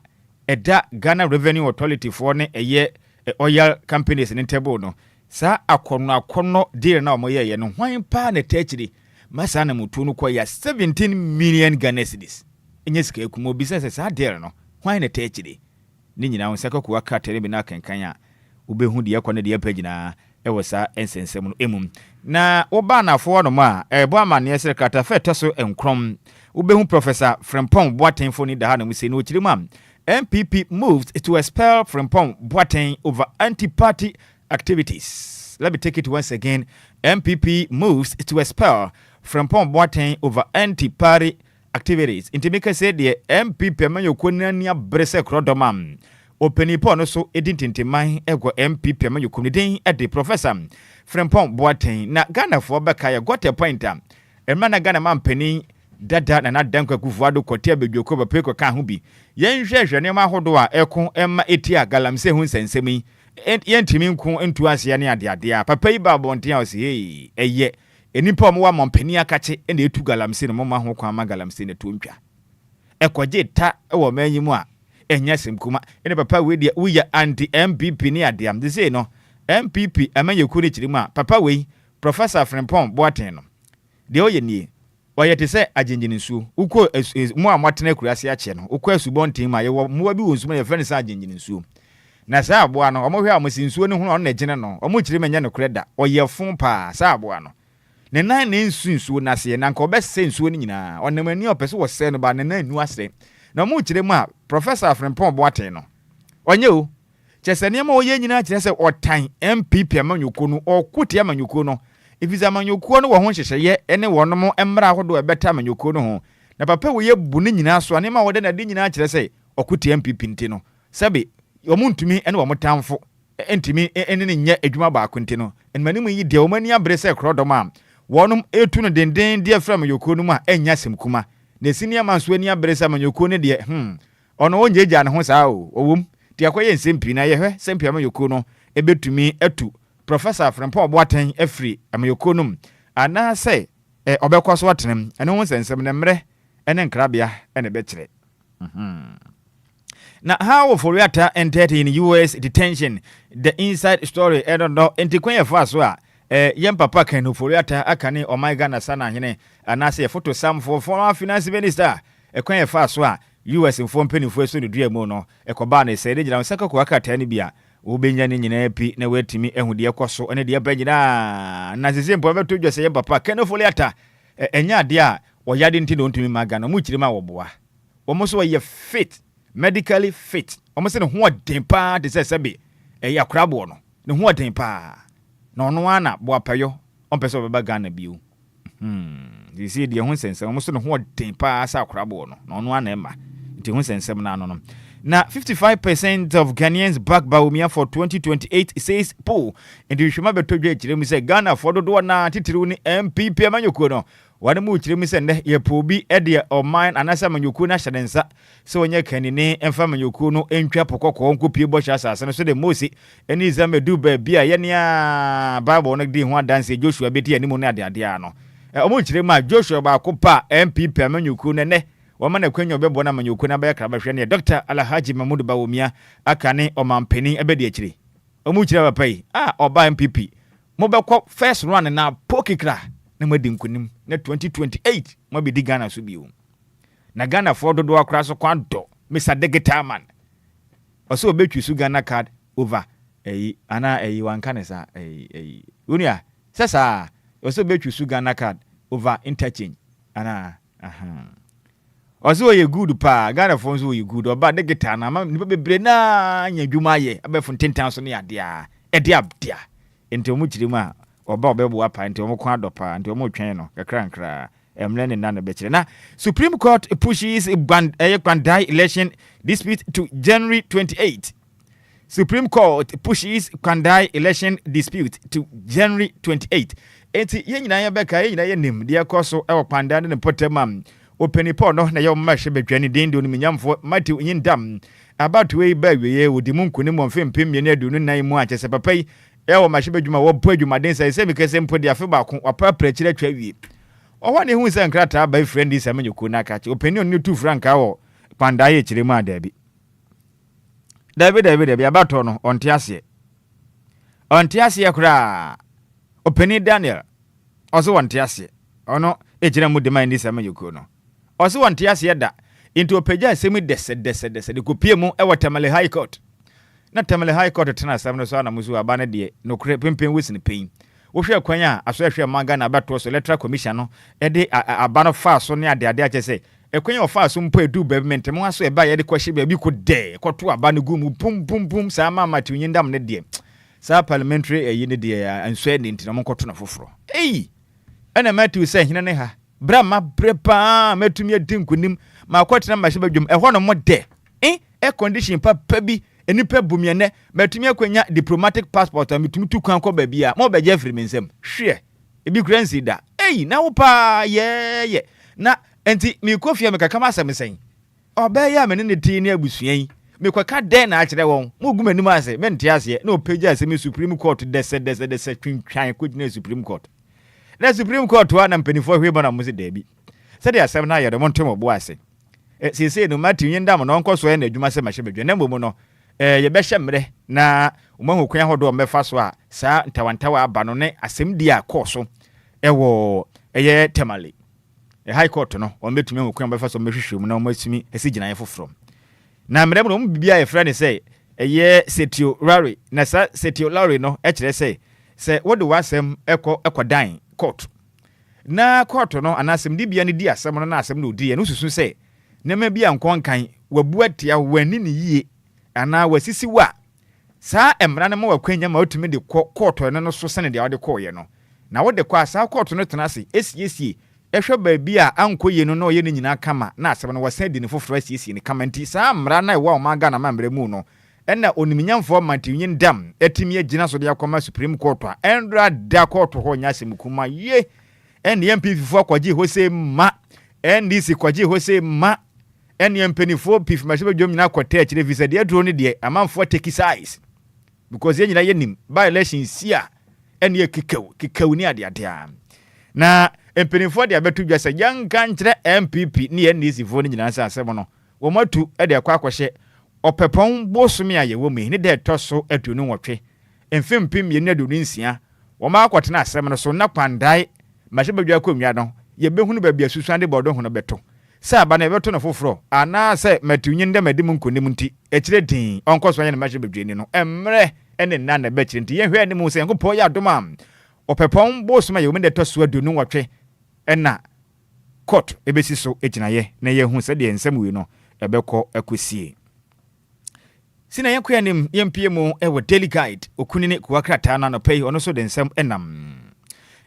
ɛda Ghana Revenue Authority for ne ɛyɛ oil companies ne table no sa akɔnɔ deal na ɔmo yɛ no hwan pa na tɛkyiri masa na mutu no kɔ ya 17 million Ghana cedis enye sika ekumo bi sɛ sa deal no hwan na tɛkyiri ne nyina wo saka kuwa kratere bi na kankan a wobehu de yakɔ ne de page na ɛwɔ sa ensensɛm no emum na woba na afo no ma ɛbɔ amane ɛsɛ kratafa ɛtɔ so enkrom wobehu Professor Frimpong Boateng fo ni da ha na mu se no kyiri mam MPP moved to expel Frimpong Boateng over anti-party activities. Let me take it once again. MPP moves to expel Frimpong Boateng over anti-party activities. Intimika said the MPP amayokuna brese krodomam. Openi po no so edintintimai ego MPP amayokuni at the Professor Frimpong Boateng. Na Ghana for Bakaya got a pointer. Emana Ghana man penny dada na danko kufuado kotia bedwoko ba peko ka ho bi yen hwehwe ne ma hodo a eko emma etia galamse hu nsensemi yentimi nko ntu ase ne ade a papa yi ba bonten a ose hey eye enipa mo wa mompani akache na etu galamse no mo ho kwa ma galamse na to ntwa ekoje ta ewo manyi mu a enya semkuma ene papa we dia wo ya anti MPP ne ade am de say no MPP amanye kuri chirimu a papa we Professor Frimpong Boateng no de oye nie wayɛ te sɛ agyengyene nsuo ukɔ mu a mwatena kurase akyɛ no ukɔ asubɔnten ma yɛwɔ muwa bi wɔ nsuo na yɛfrɛ ne sɛ agyengyene nsuo na saa aboa no ɔmo hwɛ a mo si nsuo ne ho ɔno na gyene no ɔmo kyerɛ manya no korɛ da ɔyɛ fon paa saa aboa no ne nan ne nsuo na se na nka ɔbɛsɛ nsuo ne nyinaa ɔnam ani ɔpɛ sɛ wɔsɛ no ba ne nan nu asɛ na ɔmo kyerɛ mu a Professor Frimpong Boateng no ɔnyɛ o kyerɛ nneɛma ɔyɛ nyinaa kyerɛ sɛ ɔtan MPP amanyɔko no ɔkote amanyɔko no Ifiza manyoko no wo ho hyehyeye ene wonom emmra hodo ebeta manyoko no ho na papa wo ye bu ne nyina so ane ma wo de na de nyina kire se okuti MPP nti no sabe omuntumi ene wo motamfo entimi ene ne nya adwuma ba akonti no enmani mu yi de wo mani abre se krodom a wonom etu no denden de afra manyoko no mu a enya semkuma na sini amanso ani abre se manyoko ne de ono wonjeja ne ho saa o owum de akoye nsempiri na ye hwe sempia manyoko no ebetumi atu Professor Frimpong Boateng efri amayokonum ana se obekwa so atenem ene ho sensem ne mre ene nkrabia ene bekyere na how for Riata entered in US detention the inside story edodo entikwen yefa so a yem papa kan no for Riata akane o my Ghana sana hene ana se photo sam for former finance minister ekwen yefa so a US inform penifo so dua mu no ekoba na se de gira saka ko akata ne bia ubenya ni nyina pi na wetimi ehudie koso ene de banyina na sese mpo beto dwese ye papa kenefo leata enya de a oyade nti no ntumi maga no mu kirima woboa omo so ye fit medically fit omo se ne ho den pa de sebe ya krabo no ne ho den pa na ono ana bo apayo ompese obeba Ghana biu di si de ho sense omo so ne ho den pa sa krabo no na ono ana ema nti ho sensem na no no. Now, 55% of Ghanaians back Baumia for 2028, says Paul. And you should have told you, say Ghana for the door now, Titiruni, MPP Manukono. One more Chirim send ye Pobi, Edia or mine, and Asa Manukuna Shadensa. So when you can name and Famanukuno, and Chapoko, Kupi Boshas, and so the Mosi, and Izame Dube, Bia Yenia, Bible, and the one dance Joshua Betty and Nimona Diano. Omuchirima Joshua Bakopa, MPP Manukuna. Wamane kwenye bebo na manyuko na baya krabashwani Dr. Alhaji Mahmoud Bawumia akane omampeni ebedi achiri omuchira bapai oba MPP mobekọ first run na pokikra na madi nkunim na 2028 mobidi Ghana so biu na Ghana for dodo akra so kwando Mr. Digital Man oso obetwi su Ghana card over wankane sa unia sasa oso obetwi su Ghana card over interchange Oso ye good pa Ghana phones wo ye good oba de guitar na ma bebre na nya dwuma ye abefo 10,000 ne ade a ede abdia enti omu chiri mu a oba obebo apa enti omu kwa do pa enti omu twen no kakra nkra emre ne na be na Supreme Court pushes Kwandai election dispute to January 28. Supreme Court pushes Kwandai election dispute to January 28. Enti yenyina ya beka yenyina ye nim de ekoso e Kwandai ne potemam openipo no na ye mahwe bedwani den de oniminyamfo Matthew Nyindam about we ba we odimu nkuni mo mfempem me na adunu nan mu achese papa yi e wo mahwe bedwuma wo po adwuma den sai se mi kese mpo de afe ba ko wapapra chire twa wie oho ne hu se nkrata ba friend is amenyuku na ka che openi on 2 franc awo Kwandai chire mu adabi David abato no onte ase kura openi Daniel oso onte ase ono ejira mu de man ni amenyuku no oso onte ase da into opeja asemi dese de kopie mu e watamale high court na tamale high court tena asem no so na musu aba na de no kure pempen wesini pain wo hwe kwanya aso hwe manga na abato so electoral commission no e de aba no fa so ne ade akese ekwenya ofa so mpo edu government mu aso e ba ye de kwahye ba bi ko de koto aba no gu mu pum sa ma Matthew Nyindam ne de sa parliamentary eyi ne de anso e nti na mo koto na foforo ena Matthew say hina ne ha bra ma prepa metumi adinkunim ma kwatena mahye badwum ehɔ no mo de condition papa bi enipa bumiene metumi akwanya diplomatic passport ametumi tu kwan ko ba bia mo ba je free mensem hwe ebi currency da na wo pa ye na enti mi kofia me kaka masem sen oba ya me ne ti ne abusuan me kwaka den na akire won mo gu manim ase me ntia ase na opagya ase me Supreme Court dese twintwan ko na Supreme Court na Supreme Court wa na mpanifo hwe bona mo se da bi se de asem na ye de mo ntomo bo ase sese no Matthew Nyindam no nkoso ye na adwuma se mahye bedwe na mbom no ye be hyemre na umahu kwan hodo mefa so a saa ntawantawa aba no ne asem di a koso ewo eye temale high court no o metumi hu kwan mefa so mehwehwem na o matumi esigina ye foforo na mrem no bibia ye frane say eye setio rary na sa setio rary no e kire say se wode wasem ekodan court na court no anasem di bia ne di asem no na asem no di ye no susu say nema bia nkonkan wabuatia wani ne yie ana wasisi wa saa emra ne ma wakwanya ma otumi de court no so sene de wode koye no na wode kwa saa court no tenase esiesie ehwe ba bia ankoye no na oye ne nyina kama na asem no wasan di ne foforo esiesie ne kama nti saa mra na ewa o maga na mamre mu no ena oniminyamfo Matthew Nyindam etimi agina so de akoma Supreme Court a endra da court ho nya semkuma ye NMP fifo kwaji hose ma NDC kwaji hose ma NMP4 pif mahye badwom nyina kwata akire visa de adro ne de amanfo take size because ye nyina ye nim by election sia ene kikau ni ade na empenifo de abetu dwasa yanka nkyere MPP ni NDC fo ni nyina asem no wo matu e de akwahye opepon bosumi aye wo me ni de toso aduonu nwotwe emfempim ye ni aduonu nsia wo ma akwatena asem no so na Kwandai mahye badwa akomwa no ye behunu ba bia susuande bodo hono beto sa ba na beto no foforo ana se Matthew Nyindam adim nkonim nti ekire din onkoso anya na mahye badwani no emre ene na na bekire nti ye hwe anim se yankopɔ ya adoma opepon bosuma ye wo me de toso aduonu nwotwe ena court ebesi so eginaye na ye hu se de ensem wi no ebekɔ akosie sina yankoya nim yempie mu ewo daily guide okunini kuwakrata na no pay ono so de ensem enam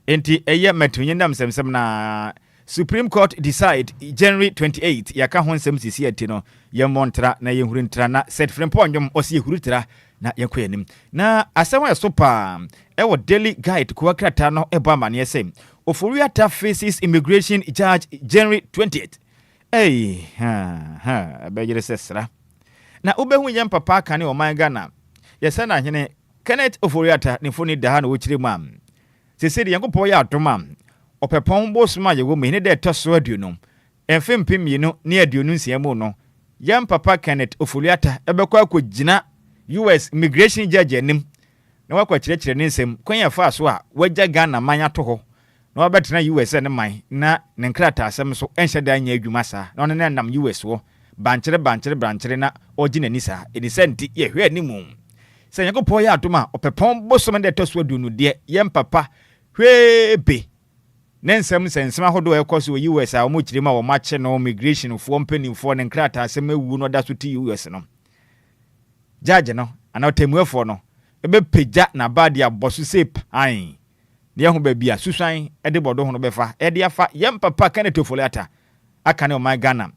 enti eye Matthew Nyindam semsem na Supreme Court decide January 28 yaka ho nsem sisi ati no yemontra na yehurintra na set frempo onwom osi yehurintra na yankoya nim na asem ya sopa ewo daily guide kuwakrata no eba mane sem Oforiata faces immigration charge January 20th. Abejere sesra. Na ubehu yam papa kane o man Ghana. Yesa na hene Kenneth Oforiata ne foni da ha na wochire mam. Sese de yankopɔ ya adoma. Opepon bosuma ye wo me ne de toso aduonum. Emfempem yinu ne aduonum nsiamu no. Yam papa Kenneth Oforiata ebekɔ akogina US immigration judge anim. Na wakɔ kyerɛkyerɛ ne nsɛm kwan ya fa so a wagya Ghana man ato hɔ. Na wabetena US ne man na ne nkrata asem so enhye da anya adwuma sa na ne nam US wo banchere na oginani sa enisenti ye hwe animu se yankopɔ ya adoma opepon bosom de toso aduonu de yem papa hwe be ne nsem ahodo ekoso US a omo kirima wo mache no immigration fo mpanimfo ne nkrata asem awu no da so ti US no judge no ana temuefo no ebe pagya na ba dia bosu sep ai ne ho ba bia susan e de bodo ho no befa e de afa yem papa kan etofoliata aka ne o my Ghana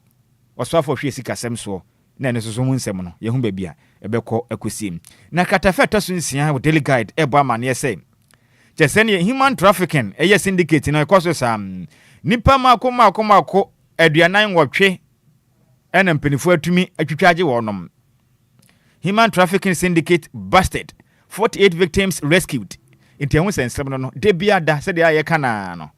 oso afo hwe sikasem so na ne soso hu nsem no ye ho ba bia e bekọ akosim na katafa taso nsia wo daily guide e bo amane say Cheseni human trafficking eye syndicate no ekoso sam nipa mako aduanan wotwe ena mpenifo atumi atwitwaje wonom. Human trafficking syndicate busted, 48 victims rescued. Inti hu sensem no de bia da se de aye kana no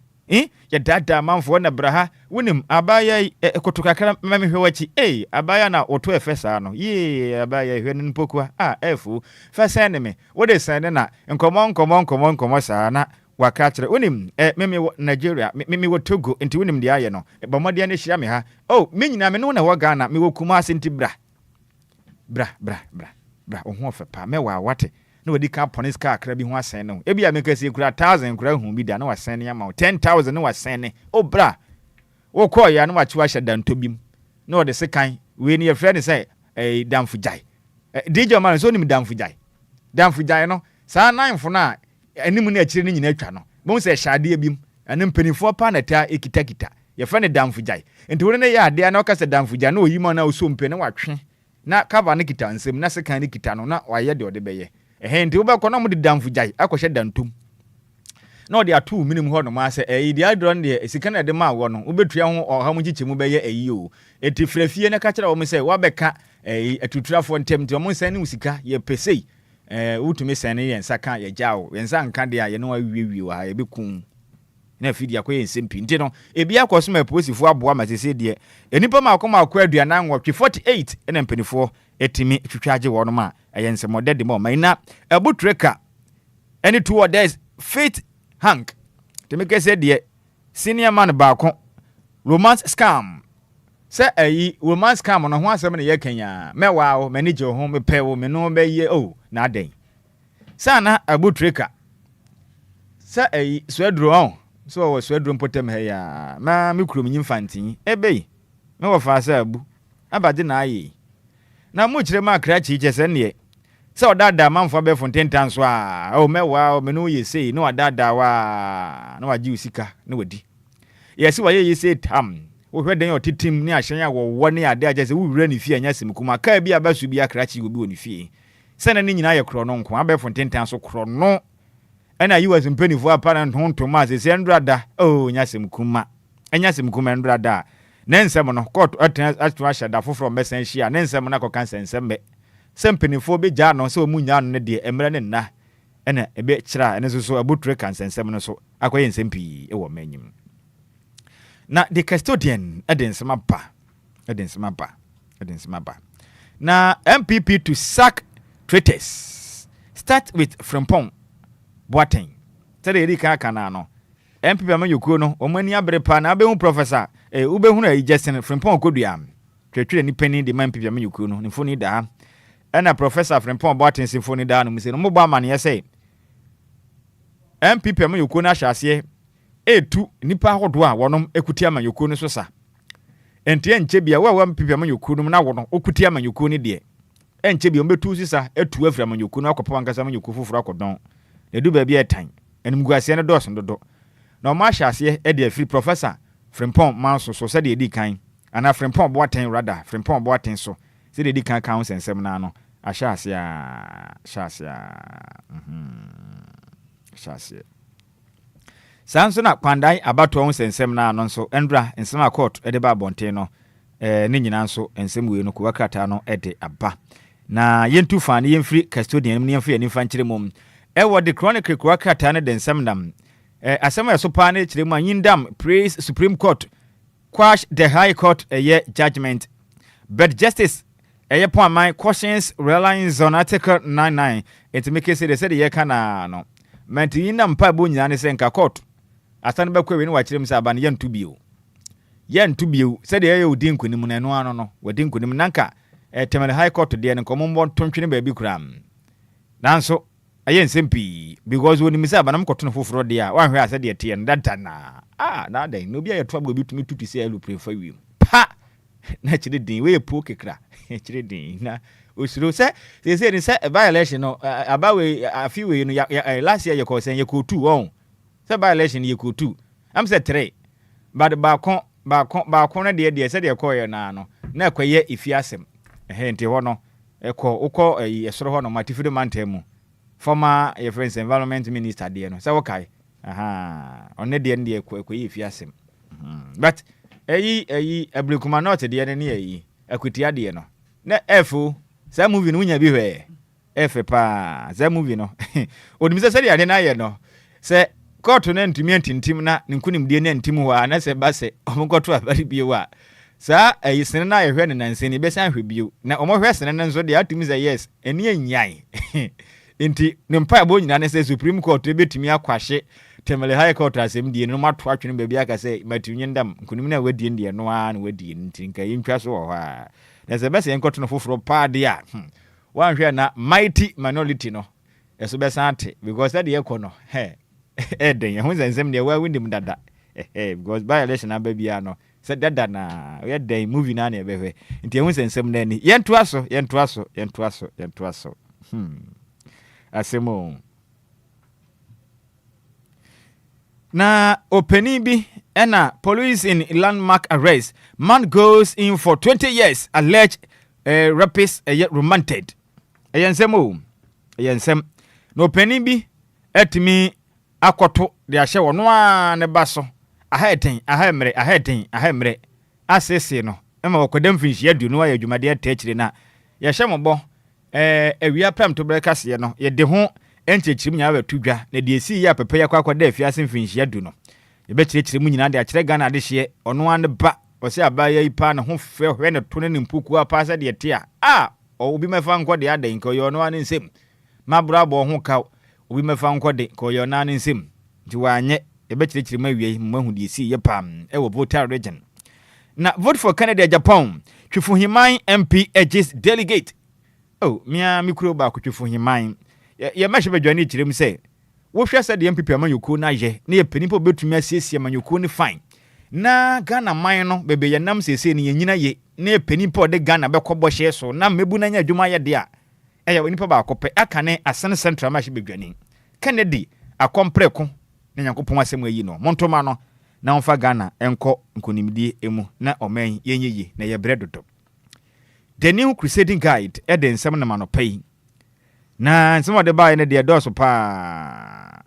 ya dada manfo na braha wonim abaya ekotokakara mamehwe wachi abaya na oto efesa no ye abaya hwe npokua efu fesa ne me wo de sene na nkomo sa na waka kire wonim meme Nigeria meme wo Togo nti wonim de aye no bomode ne hia me ha menyina me no na wo Ghana me wo kuma asenti bra oho fepa me wa wate no wadi ka ponis ka akra bi ho asen no ebia me kase kura 1000 kura hu bi da no wasen ne ama 10000 no wasen ne bra wo ko ya no wachiwa hyeda ntobim no de sekan we ne friend say damfu jai DJ man so nim damfu jai no sa nanfo na anim na akire ne nyina atwa no bon se hyade bim ane mpanifo pa na ta ekitakita ye friend damfu jai enti wona ne ya ade na okase damfu jai na oyimo na oso mpe ne watwe na cover ne kita nsem na sekan ne kita no na waye de ode beye nti wobekọ na mo de damfu jai akọhye dantum na ode atu minim ho no ma se di adron de esika na de ma wo no wobetua ho ọha mo chichemu beye o eti frafie ne ka kira wo mo se wabeka atuturafo ntem nti mo nsan ne usika ye pesei wutumi san ne yensa ka ye jawo yensa nka de ye no awiwi wa ye bekum na fidi akoye nsempi nti no ebi akoso ma posifo aboa ma sese de enipa ma akoma akọ aduanan wo 48 ena mpanifo etimi twitwaje wo no ma ayense modede mo maina abutreka any two others Faith Hank temeke se de senior man baako romance scam se romance scam no ho asem ne ye kanya mewa o manager ho mepe wo me no be ye na aden sana abutreka se swedro so wo swedro potem he ya ma me kuro mnyim fantin ebe me wo fa sa abu abade na ayi na mu kire ma kra chi se ne se odada manfo be fontentan so mewa me no ye sei no odada wa na waji usika na wadi yesi wa ye sei tam wo hweden yo titim ni ahyen ya wo ne ade aje se wo wura ni fie anya simkuma ka bi abasu bi akra chi obi oni fie se na ni nyina ye kro no nko abe fontentan so kro no ena yi was mpenifo apana ntonto se ndrada nya simkuma anya simkuma ndrada nensem no court atwa shada foforo mesen hia nensem na kokan sensem sempenifo be ja no se omunya no ne de emre ne na ena ebe kira ene so abutre kan sensem no so akoye nsempi e wo manyim na the custodian edensema ba na MPP to sack traitors start with Frimpong Boateng tell eri ka na no MPP amayoko no omani abre pa na abehu professor ubehunu ayi Justin Frimpong kodua twetwe ni pani de MPP amayoko no nfoni da ena professor Frimpong Boateng symphony da no mse no mo amane ye say MPP amayoko na hyase etu nipa hodo a wonom ekuti amanyoko no so sa entie nche bia wa MPP amanyoko no na wono okuti amanyoko ni de enche bia ombetu sisa etu afri amanyoko no akopa ankasa amanyoko fufuru akodon na du ba bia etan enumguase ne dos ndodo na o ma hyase e de free professor Frimpong manso so se de edi kan ana Frimpong Boateng rather Frimpong Boateng so se de edi kan kan sensem na no ahyase sanso na kwandai abato sensem na no nso endra ensema court e de ba bonten no ne nyina nso ensem we no ko wakata no e de aba na yentu fa ne yemfiri custodian ne yemfiri ani fa nkire mom e wo de chronicle ko wakata ne de ensem nam asema ya so pa ne kire mu anyindam praise Supreme Court quash the High Court judgment but justice point my questions relies on article 99 it make say they said ye kana no menti yindam pa bo nyina ne se nka court asan ba kwa we ni wa kire mu sa ba ne yentu bio said ye odin kunim na no ano no wadin kunim nanka temel High Court de ne komo tontwene ba bi kuram nanso ayen sempi because when me say abanam koto no foforo de a wan hwe ase de tie no data na na dan no bia ye to agbo bitumi tutu se alu prefer wi pa na chire din we po kekra chire din na osiro se ni se violation no aba we afi we no last year ye ko sen ye ko tu on Say by election ye could 2. I'm say 3. But baako na de say de call na no. Na kwaye ifiasem. Nti ho no ukọ esoro ho no matifido mantemu. Former your friends environment minister de no. Say okay. Onne de kwaye ifiasem. But abrikuma not de ne ayi akutia de no. Na efu say movie no nya bi hwe. Efe pa say movie no. Odim say de ade na ye no. Say court na ntumi antintim na nkunim de na ntim ho a na se ba se omonkoto abari bio a sa ayisene na yehwe ne nanse ne besan hwe bio na omohwe sene ne nso de atumi say yes eni anyan enti ne mpa abo nyina ne se supreme court ebetumi akwahye temele high court asem die no mato atwene ba bia ka se matunye ndam nkunim na wadie ndie no a na wadie nti nka yintwa so ho a na se bese enkoto no foforo pa de a wanhwe na mighty minority no eso besan ate because that ye kono Eden, who's and some near where windim dada. Because by election, I baby no. Said dada na, we had day moving on everywhere. Into who's and some nanny. Yen twasso. Asemo. Na openibi, ena police in landmark arrest. Man goes in for 20 years, alleged rapist yet romanted. Ayensemo. Ayensem. No penibi, et me. Akoto de ahye wo no a ne baso aheten ahemre asese no ema wakodam finhia du no ya dwumade atachire na ye hye mobo awia pram to brekase no ye de ho enchechirim nya batudwa na de esi ya pepe ya kwakwada afiase finhia du no ye bechirechirim nyina de akire Ghana de hye ono an ba ose abaya ipa na ho fe hwe ne to ne mpuku apa sa de te a obi mefa nko de adan ko yo no an nsem mabra bo ho ka obi mefa nkode ko yo na nsem nti wanye ebechirechiri mawie mahu de si ye pam e wo voter region na vote for Canada Japan twifu himan MP edges delegate mia mikro ba ko twifu himan ye mahwe badwane chirem se wo hwe se de MPP amanyoko na ye na ye penipo betumi asiesie amanyoko ni fine na Ghana man no bebe ye nam sese ni yenyina ye na penipo de Ghana be kobọ hye so na mebu na nya adwuma ye de a eya wonipa ba akope akane asane central mahwe badwane Kennedy akompreko na Nyankopon asem ayi no montoma no na onfa Ghana enko nkonimdie emu na oman yenyeyi na ye bredodo. The new crusading guide eden nsem na manopai na nsem de ba ne de edoso pa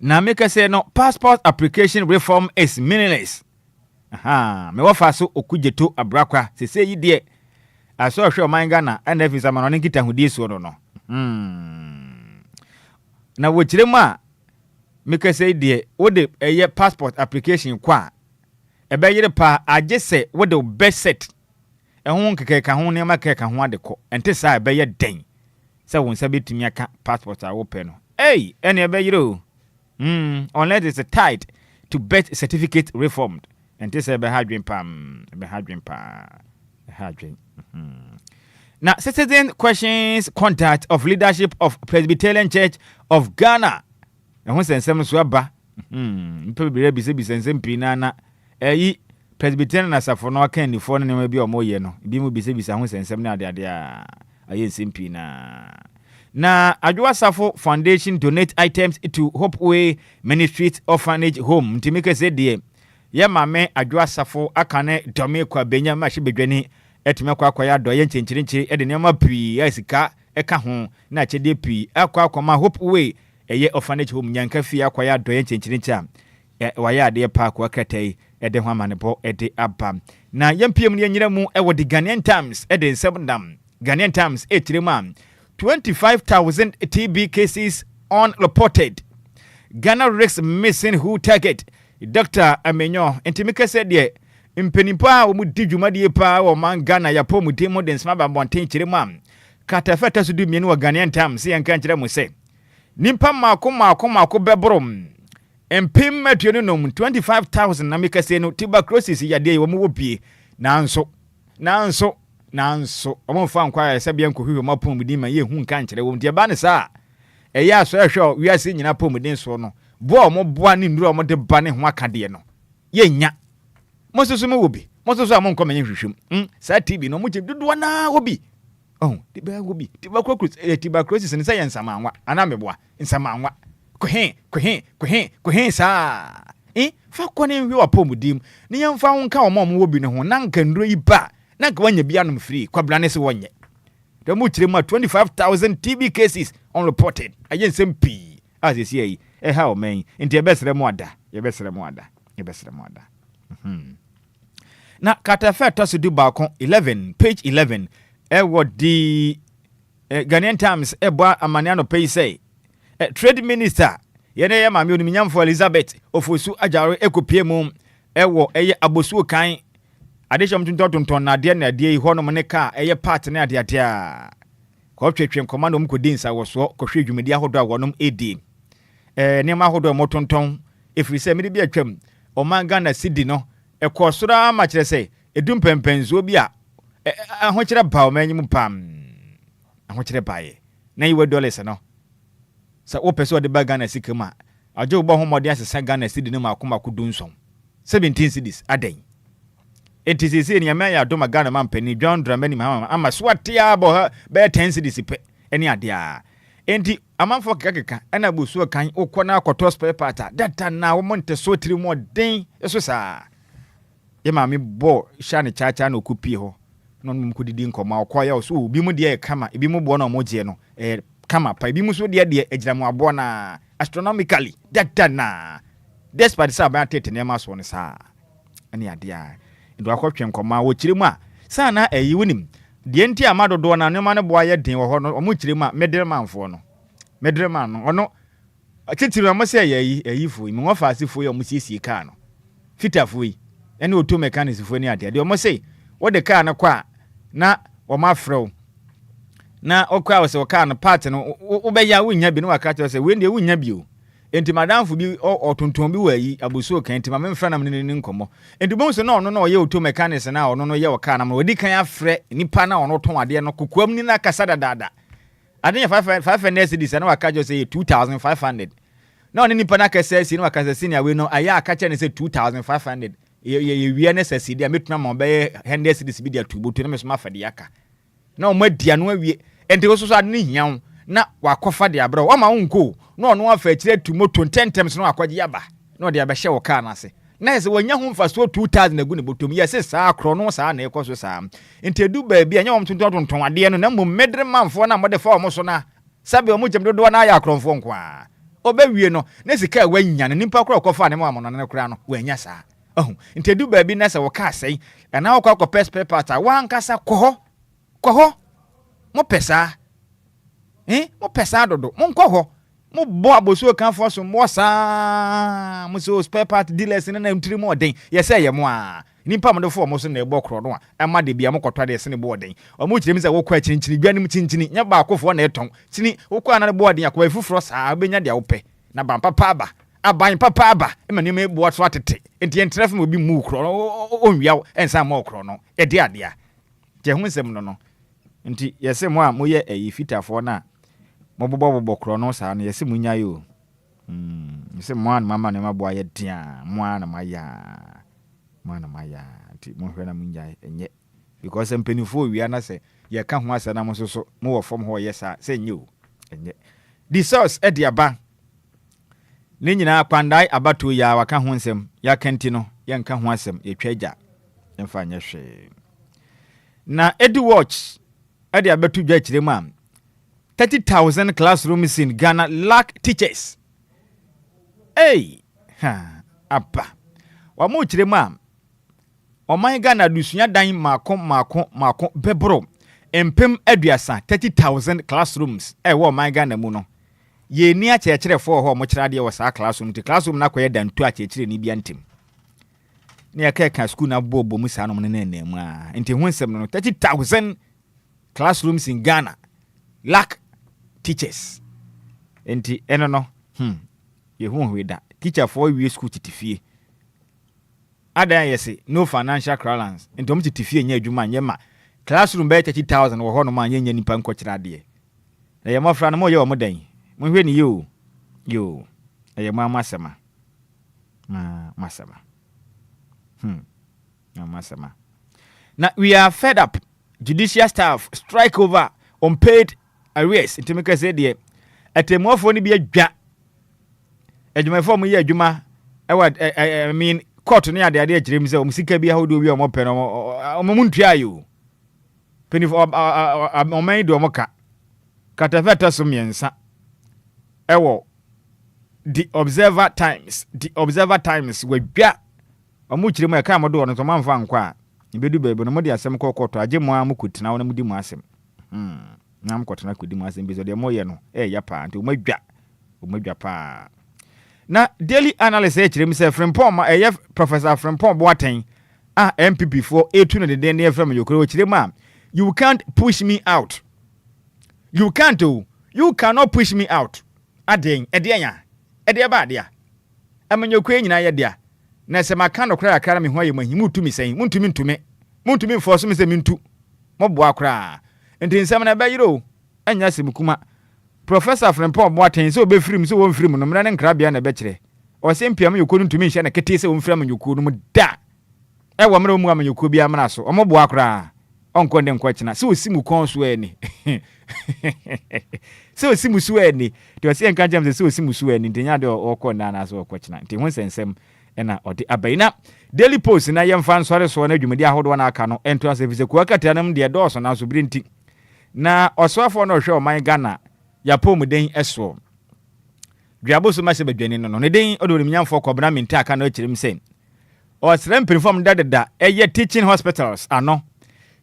na make say no passport application reform is meaningless. Me wafa so okujeto abrakwa sese yi de aso hwe oman Ghana na efi sama no nkita hudie so no na wochiremu a make say de wo de eye passport application kwa ebe yire pa agese wo de best set ehun kekeka ho ne makeka ho adeko ente sa ebe ye den se won sa betumi aka passport a wo pe no ene ebe yire o unless it's tied to birth certificate reformed ente sa ebe hadwen pa Now, citizen questions contact of leadership of Presbyterian Church of Ghana. And when some swaba, probably be sensing pinana, Presbyterian as a for no can the phone and maybe or more yeno. Be mo be some na dia I ain't simpina. Now, Adwa Safo Foundation donate items to Hopeway Ministries Orphanage Home. To make a say, dear, mame Adwa Safo akane dome kwa benya mashi bedweni. Etime kwa ya do ye nchinchinchi e de nema pii asika eka ho na chede pii akwa ma Hopeway eye orphanage home nyanka fi akwa ya do ye nchinchinchi a wa ya de pa kwa kratai e de ho amanebo e de aba na yempiem ne nyira mu e wo de Ghanaian Times e de nsebdam Ghanaian Times e tirema 25,000 TB cases unreported. Ghana risks missing who target Dr. Amenyo intimike said de impenipa wo mudi dwumade pa wo man Ghana ya po mudi modern smaba bonten kirema katafeta su du mienu wa Ghanaian Times se yanka kire mu se nimpa mako bebrom empim matuenu no 25,000 na meka se no tuberculosis ya de wo mu wopie nanso omo Enquires se bia nkohwe mo po mudi ma ye hu nka kire wo ntia ba ne sa eya so ehwe wi ase nyina po mudi so no bo mo boa ni nduro mo de ba ne ho akade no ye nya mosusu mo wobi mosusu amon ko menye hwehwem sa TV no mo che dodo na wobi oh tuberculosis ne say ensamanwa ana meboa ensamanwa kohe sa fa kone hwe wapomudim ne yemfa wonka wo mom wo bi ne ho na nka nduro yi ba na nka wanya bia no free kwabla ne se wonye da mu kire ma 25,000 TB cases unreported ayen sempi as you see ha o men nti yebesere mu ada na katafa tosu du ba kon 11 page 11 wo di Ghanaian Times ebo amane no pay say trade minister yene ye ma mi oniminyamfo Elizabeth Ofosu Ajaro ekopie mu wo eye abosuo kan adehom tonton na ade na ade ho no ne ka eye part na ade ade a ko twetwe komando mkodi nsa wo so ko hwe dwumadi ahodo a wonom edi nema ahodo mo tonton efiri se me bi atwam o man Ghana city no ekosora ma kire se edum pempenzo bi a ahokyere ba o manyim pam ahokyere bae na yiwe dollars no sa wo pese de ba Ghana sika ma aje wo ba homode asesa Ghana city no makoma kudunson 17 cities adan entisisi ni amaya adoma Ghana mampani John Dramani mama ama swatia bo be 10 cities pe eni ade a enti amanfo kekeka ana busuo kan ukona akoto spare part data na wo monte so tiri mo den eso sa ye ma me bo shane chacha na okupie ho no mkudidi nkoma okoya so obi mu de kama ebi mu bo na mo je no kama pa ebi mu so de agira mu abo na astronomically data na despite sa ba tete ne ma so ne sa ani ade a ndo akotwe nkoma wo kire mu a sa na ayi wonim de enti amadodo na ne ma ne bo aye den wo ho no o mu kire mu a medremanfo no medreman no ono titiri mo se ayi fo mi wo fa asifo ye o mu siesie ka no fitafo yi ene auto mechanics fo ni ade de o mo se wo de ka na kwa na o ma frɛw na okwa wo se o ka na part no wo be ya wonya bi no waka che se we ndie wonya bi o enti madamfo bi otonton bi wayi abusuo kan enti ma memfra na ne nkomo enti bo so na ono na o ye auto mechanics na ono no ye o ka na ma odi kan afrɛ nipa na ono ton ade no kokoam ni na kasa dada ade 500 cedis na waka che se 2500 na oni nipa na kasa si na waka se senior we no aya aka che ne se 2500 ye wie na se dia metuna ma be 100 cedis bi dia tubutu na me so ma fa dia aka na o ma dia no awie enti wo so ade ne hian na wakofa de abro wa ma wonko na ono afa kire tumoto 10 times na akwaje yaba na o de abehye wo car na ase na ese wonya ho mfa so 2000 agu ne botom yese saa kro no saa na ekoso saa enti edu ba bia nya wo mtonton ade no na mo medre manfo na mo de fa wo so na sabe o mo jem dodo na ya kromfo nko a obawie no na sika wanya ne nimpa kro kofa ne mo amono ne kra no wanya saa enti edu ba bi na se wo ka sei na wo kwa pes paper wa nkasa ko ho mo pesa mo pesa dodo mo nko ho mo bo abosuo kan fo so mo sa mo so spare part dealers na ntiri mo den ye say ye mo a nimpa mo de fo mo so na ebo kro no a ama de bia mo kotwa de se ne bo den o mo kire mi se wo kwa chinchini bia nim chinchini nya ba akofo na eton chini wo kwa na de bo den akwa efufuro sa obenya de wo pe na ban papa aba aban papa aba e ma ne me bo so atete enti entref mo bi mu kro no onwia ensa mo kro no e de ade a je hu nsem no nti yese mo a mo ye ayi fitafo na mobobo kro no sa no yese munya yo yese mo an mama ne mabo aye dia mo an maya nti mo hwe na munya enye because empenifo wi na se ye ka ho asa na mo so mo wo fom ho yesa se nye o enye the source e dia ba ne nyina kwandai abato ya waka ho nsem ya kenti no ye nka ho asem ye twaja emfa nye hwe na Edu Watch e dia betu dwa kire mu 30,000 classrooms in Ghana lack teachers. Hey, apa. Wa mo kire ma. O man Ghana dusunya dan mako bebro. Empem aduasa 30,000 classrooms. Wo man Ghana mu no. Ye ni a chekere for ho mo kira de wo sa classroom ti classroom na koye dan tu a chekere ni bia ntem. Ne ya ka school na bobo mu sa no ne na mu a. Enti hu nsem no 30,000 classrooms in Ghana lack teachers. Enti eno no ye hu hweda teacher for we school titifie ada yesi no financial clearance enti om titifie nya adwuma nya ma classroom be 30,000 wo ho no ma nya nipa nkokira de na ye mofra no mo ye o modan mo hwe ni yo ye masema masema na we are fed up judicial staff strike over unpaid arrears nti me ka say de atemofo ni bi adwa adwumafo mo ye adwuma I mean court no ade akirem say o sika bi ahodo wi o mo pe no o mo ntua yo penifo o man do mo ka katafeta so miensa ewo the observer times wadwa omu kirem e ka mo do no so manfa nkwa ibedu bebe no mo de asem kokoto age mo amukutina wona mudi mo asem na mkotena kudi mo asem bezo de mo ye no ya pa nti o madwa pa na daily analysis kirem se Frimpong ma Professor Frimpong Boateng MPP for etu no de den FM yokoro kirem a you can't push me out. You can't do. You cannot push me out. Adeng, edenya. Ba dia. Amanyokwe nyina ye dia. Na se maka no kra akara me ho aye mahimu tumi sen. Muntumi force me se mintu. Moboa kra. Enti nsem na ba yiro. Anya se mukuma. Professor Frimpong Boateng se obefrim se won frim no mra ne nkra bia na be kire. O se mpiam yokonu ntumi nhye na kete se won frim yokonu mu da. Wo mra mu amanyokwo bia mra so. Omoboa kra. Onko ndem kwachina se osimu konso ani se osimu su ani to se enka jam se osimu su ani ntenya de okọ na so okwachina nti ho sensem na odi abaina daily post na yemfa nsore so na adwumadi ahodo na aka no ento asefise ku akata nam de dọọso na so brinti na oswafo no hwe o man Ghana ya pom den eso duabo so ma se badwani no ne den odo nyamfo kobra minta aka no akirem sen o srem perform dadada teaching hospitals ano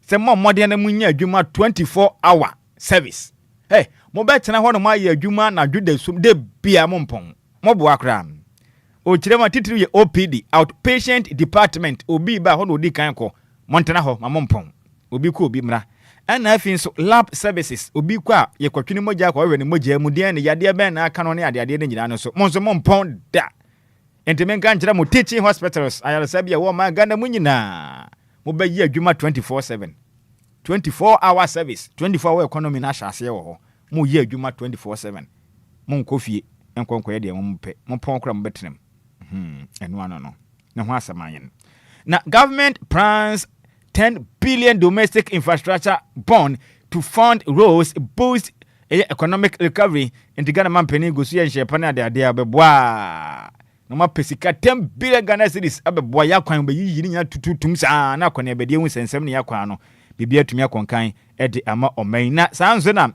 se mo modern na munya adwuma 24-hour service mo betena ho no ma ye adwuma na dwuda sum de bia mo mpon mo bo akra o kirema titiri ye OPD outpatient department obi ba ho no di kan ko montena ho ma mo mpon obi ko obi mra ana afin so lab services obi kwa ye kwatwene moja kwa we ne moja mu den ne yade ben na aka no ne ade ne nyina no so mo so mo mpon da entimen kan kira mo teaching hospitals ayala sabia wo ma Ghana mu nyina mo ba yi adwuma 24/7 24-hour service 24-hour economy na hyase wo ho mo yi adwuma 24/7 mo nkofie enkonkoye de mo mpe mo pon kra mo betenem eno ano no na ho asamanyen na government plans 10 billion domestic infrastructure bond to fund roads boost economic recovery into Ghana mampeni gosu ye nhyepa na ade abeboa no ma pesika 10 billion Ghana cedis abeboa yakwan be yi nya tututum sa na akwane abedie hu sensem ne yakwan no bibia tumi akonkan ede ama oman na sanzo na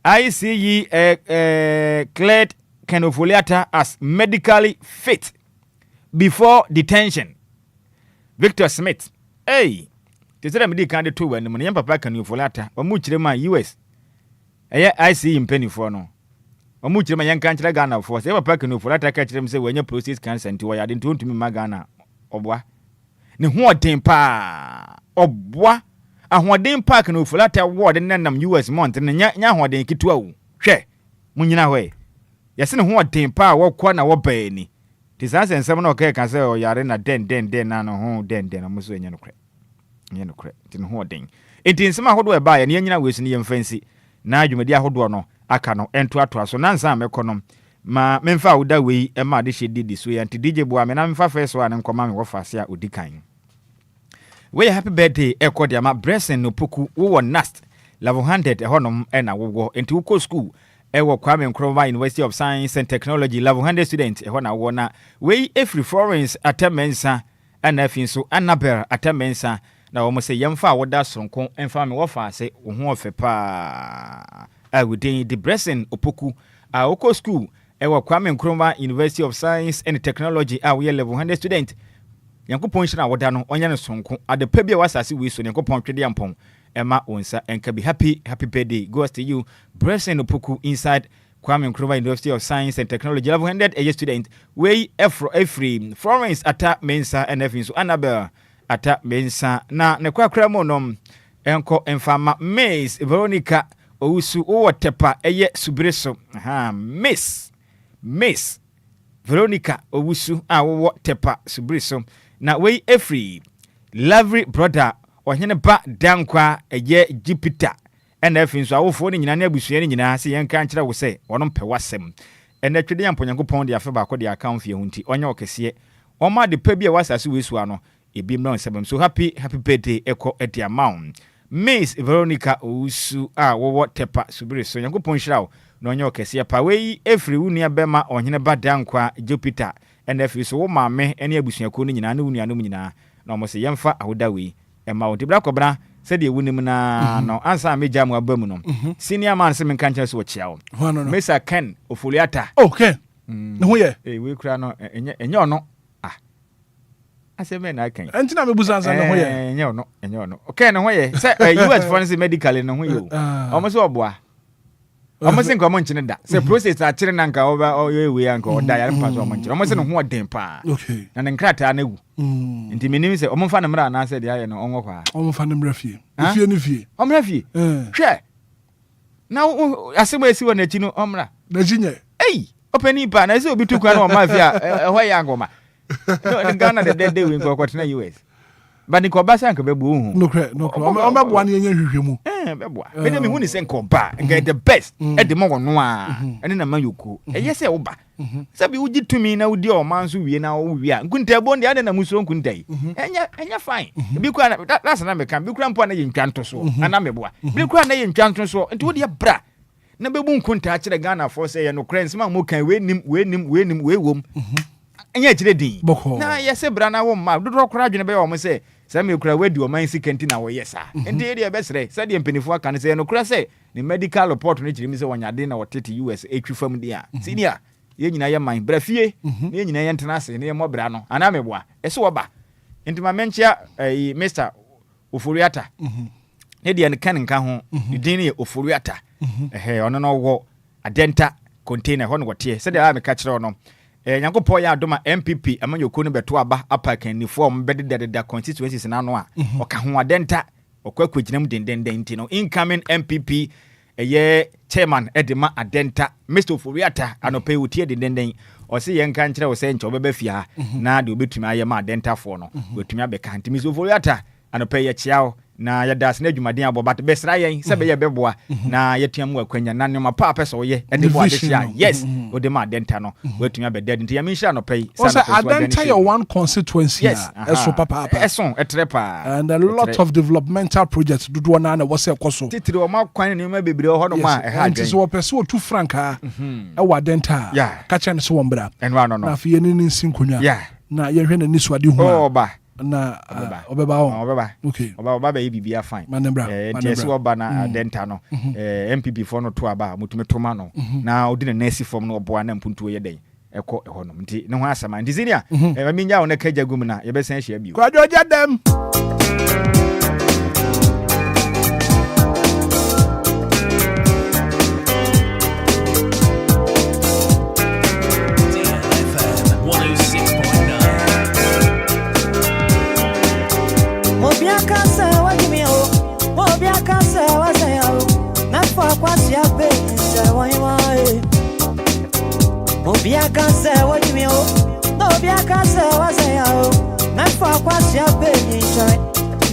ICE cleared Kenofoliata as medically fit before detention. Victor Smith tisere medi kan de to wani mo ne papa Kenofoliata omu kirema US ICE mpenifo no omu kirema yankan kire Ghana for se papa Kenofoliata ka kirem se wanya process cancer nti wayade ntontumi ma Ghana obwa ne ho odin pa obwa ahoden park no Folata ward nenam US month nya ahoden kitwa wu hwe munyina hwe yese ne ho odin pa wokwa na woba ni tisanse nsem na okay kan se o yare na den na no ho den na muso nya no kre tin ho odin enti nsem ahodo e ba ya ne nyina wesu ne yemfansi na adwumadi ahodo no aka no ento ato so na nsa mekonom ma memfa woda wei e ma de hye so ya nti DJ Boa me na memfa first one nkoma me wo fase a odikan. We happy birthday Ekodiama Blessing no Puku wo Nast level 100 honom na wo enti wo school wo Kwame Nkrumah University of Science and Technology level 100 student na wo na we every Florence atamensa na afin so Annabel atamensa na wo say yemfa woda sonko emfa me wo fa se wo ho ofepa within the Blessing Opoku wo school wo Kwame Nkrumah University of Science and Technology we level 100 student Yankopon shina woda no onya ne sonko adepa bia wasase we so Yankopon twede ampon ema onsa enka be happy birthday goes to you Blessing Opoku inside Kwame Nkrumah University of Science and Technology level 100 a student we every Florence ata mensa and so Annabel ata mensa na ne kwakra mo nom enko enfama Miss Veronica Owusu owotepa eye subreso Miss Veronica Owusu awo tepa subreso na we every lovely brother ohene ba dankwa eye Jupiter and efin so awofo ni nyina na abusua ni nyina se yenka nkira wo se wono mpe wasem ene twede yampo Nyankopon de afa ba ko de account fie hunti onya okese oma de pa bia wasase wesu ano ebi mra nsebem so happy birthday eko edi amount Miss Veronica Usu wo tepa subire so Nyankopon hyira wo na onye okese pa we efri wunua bema onhene badankwa Jupiter NF so wo maame ene abusuako no nyina na wunua no nyina na omo se yemfa ahoda we ema wo dibra kobra se de wunim na no ansa meja mu abamu no senior man se menka nche so wo chia wo Mr Ken Ofoliata okay ne ho ye we kura no enye ono aseme na kan entina me busanza ne ho ye enye ono okay ne ho ye se US forensic medical ne ho ye omo se oboa omo se nko nchine da se process a kire na nka we anka oda ya mpa so omo nchine omo se ne ho odem pa okay na ne nkrata na egu nti menim se omo fa ne mra na se de aye no onwo kwa omo fa ne mra fie fie ni fie omo fie hwe na asemo esi wo na chi no omra na jinye openi pa na se obi tu kwa na o ma fie a ho ya ngoma no in Ghana the dead day we go kwatena US but nko ba sanka bebu hu no omebua na yenye hwehwe mu beboa me dem hu ni se nko ba get the best e de mo wono a ene na mayoko eye se wo ba sabi uji tumi na udi o man so wie na wo wie a nkunta bo ndi ade na musuro nkuntai enya fine bi kwa that's na me kan bi kwa mpo na ye ntwanto so ana meboa bi kwa na ye ntwanto so nti wo de bra na bebu nkunta a kire Ghana for say ye no krens ma mo kan we nim we wom enye chire din na yese bra na wo ma dodo kora adwene be wo mo se se me kura wadi o man sikenti na wo yesa enti e de be sere se de mpenifo aka ne se no kura se ni medical report no chire mi se wonyade na wotete US etwifam dia senior ye nyina ye man bra fie ne ye nyina ye ntena se ne ye mo bra no ana meboa ese wo ba enti ma menchia Mr Oforiata ne de ne kan nka ho din ne Oforiata ono no wo adenta container ho no wote se de a me ka kire ono Nyankopɔ ya adoma MPP amanyoko no beto aba apakan ni form bedededa constituencies na no a oka ho adenta okwakwegyinam dendenden nti no incoming MPP chairman edema adenta Mr Oforiata anope wotie dendenden o se yenka nkyere wo se nche obeba fia na de obetumi ayema adenta fo no wetumi abeka nti Mr Oforiata anope ye chiao na yadas na adwumaden abobat besra yen se be ye beboa na yetuam akwanya na nyoma pa pese wo ye ede bo adehia yes o de ma adenta no wetumi abeded nti ya menhia no pay so adenta your one constituency eso papa eso etrepa and a lot of developmental projects do na wo se koso titiri o ma kwan ne ma bebre ho no ma ha nti so wo pese o tu franka e wa adenta ka cha ne so wo mbra na afie ni nsinkonwa na ye hwe na ni so ade hu na obeba okay obeba be bibia fine yes oba na denta no MPP for no to aba mutume toma no na odi na nasi form no oboa na mpuntuo ye den ekọ eho no nti ne ho asama nti zinia ma nya wo na kaja gum na ye be san hia bio kwadwo jadem Obia can say what you mean, Obia can say what say oh, not for quite your baby joy.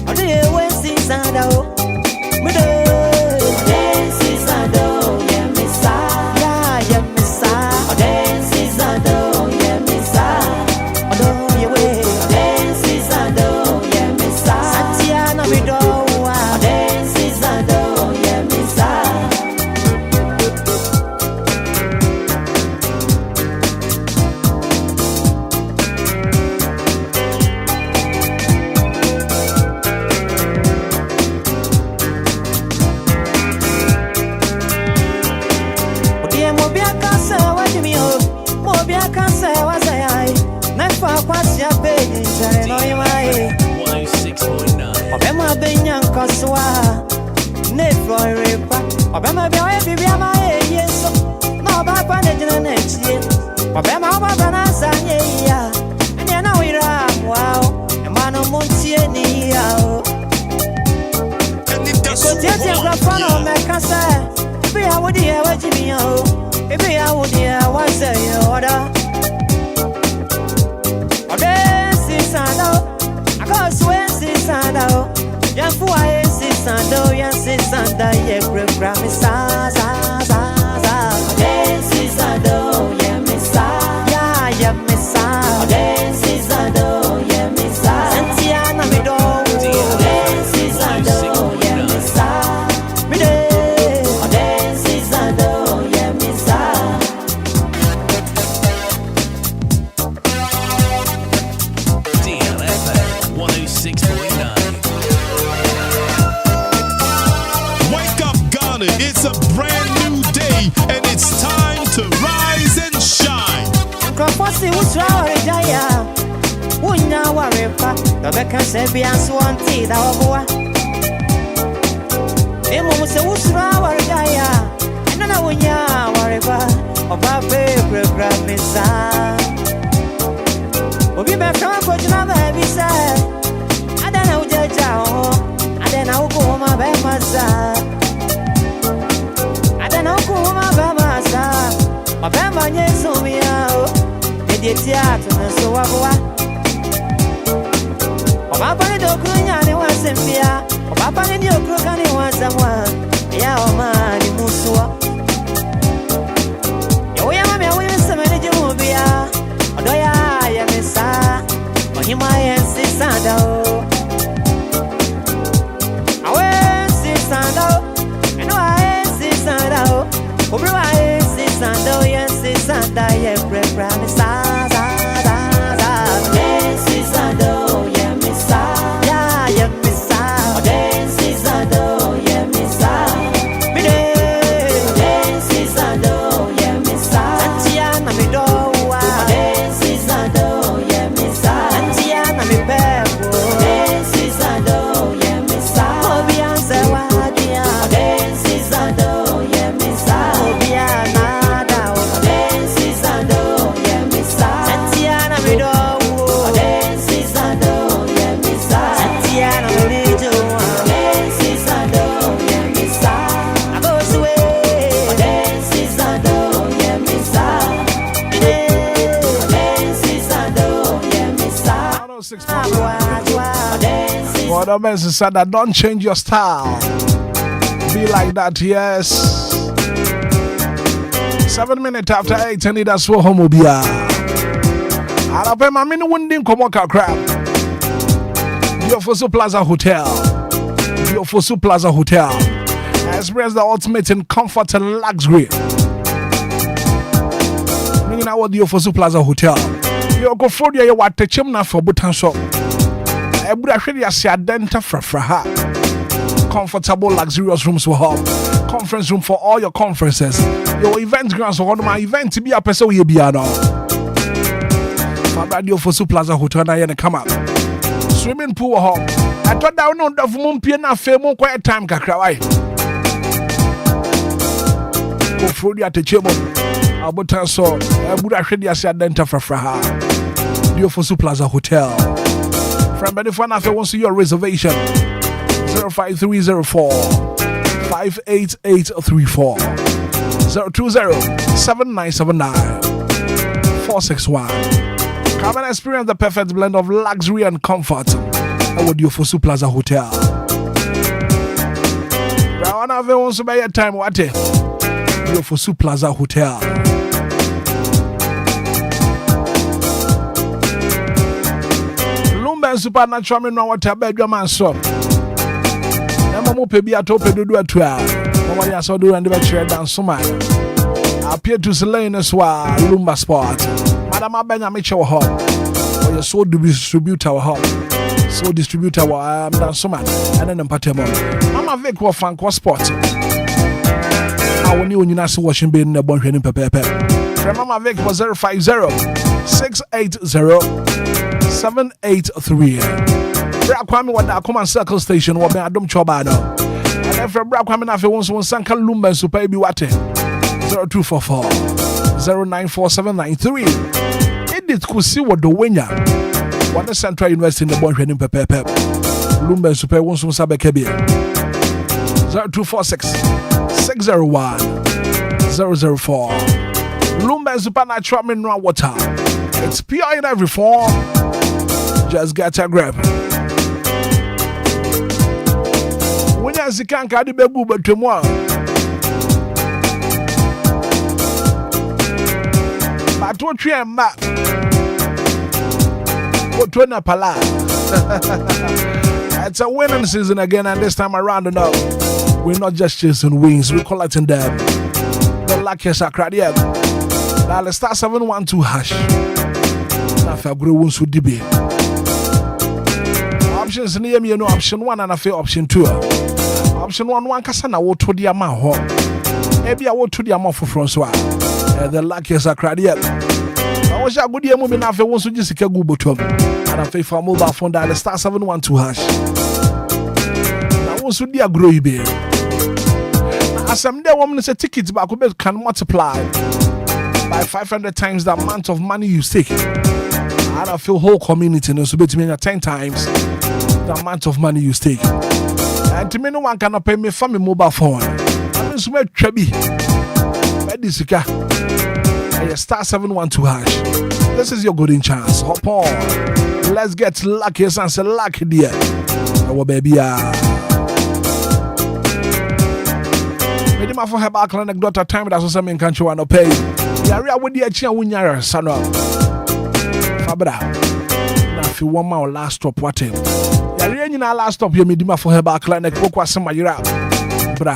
Or do you win season though? Me do season though, yeah, miss yeah, miss or dance season though, yeah, miss or do you win dance season though, yeah, miss Santiana we do dance season though, yeah, miss Kaswa ne floripa obema bia we bibia ma yeso na ba pa ne jina na chie obema ba ba na sanye ya ene na wira wow e ma no montie ni ya o ko tete kwa fa no me kasa bi ya wodi e wa jimi ya o e bi ya wodi e wa se yo oda ode si sanda aka swen si sanda o ya fu a si sanda ya si sanda ye gra mi sa si sanda ya mi sa ya mi sa si sanda ya mi sa Santiana mi do si sanda ya mi see what's wrong with Jaya. Wouldn't worry, the Becca said, be as one tea, that boy. They won't say what's wrong with Jaya. And then I wouldn't worry about my favorite grandson. We'll be back from a question of every side. I don't know, Judge. I don't know who my baby myself. I don't know who my baby myself. My baby, yes, so me out. The theater, and so I Papa ni dokunya ni wasembia Papa ni okuka ni wasamwa Ya oma ni muswa Ya mami ya sema ni jumubia Odoya ya mesa Onyima yensi sandao Awensi sandao Eno ayensi sandao Kubriwa yensi sandao Yensi sandao Yebrepra ni sa Yensi sandao The message said that don't change your style. Be like that, yes. 7 minutes after 8, Anidaso Wɔhɔ Obia. Arabe ma mini wundin komo kakra. Diofosu Plaza Hotel. Diofosu Plaza Hotel. Experience the ultimate in comfort and luxury. Meaning now Diofosu Plaza Hotel. You go for the what the chimna for butan shop. Comfortable, luxurious rooms for home. Conference room for all your conferences. Your event grounds for all my event to be a person will be on. Diofosu Plaza Hotel na come up. Swimming pool home. I thought that no the mumpia na femo quiet time kakrawai. Go for the at the chimo. Abutan so Buddha Shady Asiadenta Frafraha. Diofosu Plaza Hotel. From Benefana, if you want to see your reservation, 05304 58834 020 7979 461. Come and experience the perfect blend of luxury and comfort at Diofosu Plaza Hotel. Brown, if you want to buy your time, what? Diofosu Plaza Hotel. Supernatural me no water bedroom and so. Nemo mo pe bi atope dodo atua. Mo ya so do and be chere dan so man. Appear to Selene Swa Lumba Sport. Madam Abenya me che wo ho. O ye so distributor wo ho. So distributor wo dan so man. And then empatemo. Mama Vic wo fan ko sport. Awoni onyina so washing bin na bon hwani pepepe. From Mama Vic was 050 680 783. Brakwami wa da Command Circle Station wa ben Adom Chobado. And then from Brakwami na fe won sanka Lumba super bi wate 0244 094793. Edit kusi wo do wenya. One Central University in the bon hwenim pepepe. Lumba super won sabeke bi. 0246 601 004. Lumba supernatural mineral water. It's pure in every form. Just get a grab. When you see can't carry the baby but tomorrow. But what you am map? What to na pala? It's a winning season again, and this time around, no, we're not just chasing wings, we're collecting them. The luckiest are crowd yet. Now let's start 712 hash. Now February won't so deep. Options near me, no option 1 and I feel option 2. Option 1 kasana wo to the amount home. Maybe I will to the amount for Francois. The luckiest are crowd yet. Osha Goody Mumi na fe won so ji sika gu botom. And afi for mobile phone dial star 712 hash. Na won so di agro yi be. Asem de woman say ticket back can multiply by 500 times the amount of money you stake. And I feel whole community no so bet me 10 times the amount of money you stake. And to me no one cannot pay me for my mobile phone. I mean so much trebi. Medisika. Star 712 hash. This is your golden chance. Hop on. Let's get lucky and say lucky dear. Our baby Medima for her back clinic doctor time that's also in country one pay. Yari with the chia winyara sano. Fabra. Now if you want my last stop what him. Yari any last stop you medima for her back clinic kokwa sama yira. Bra.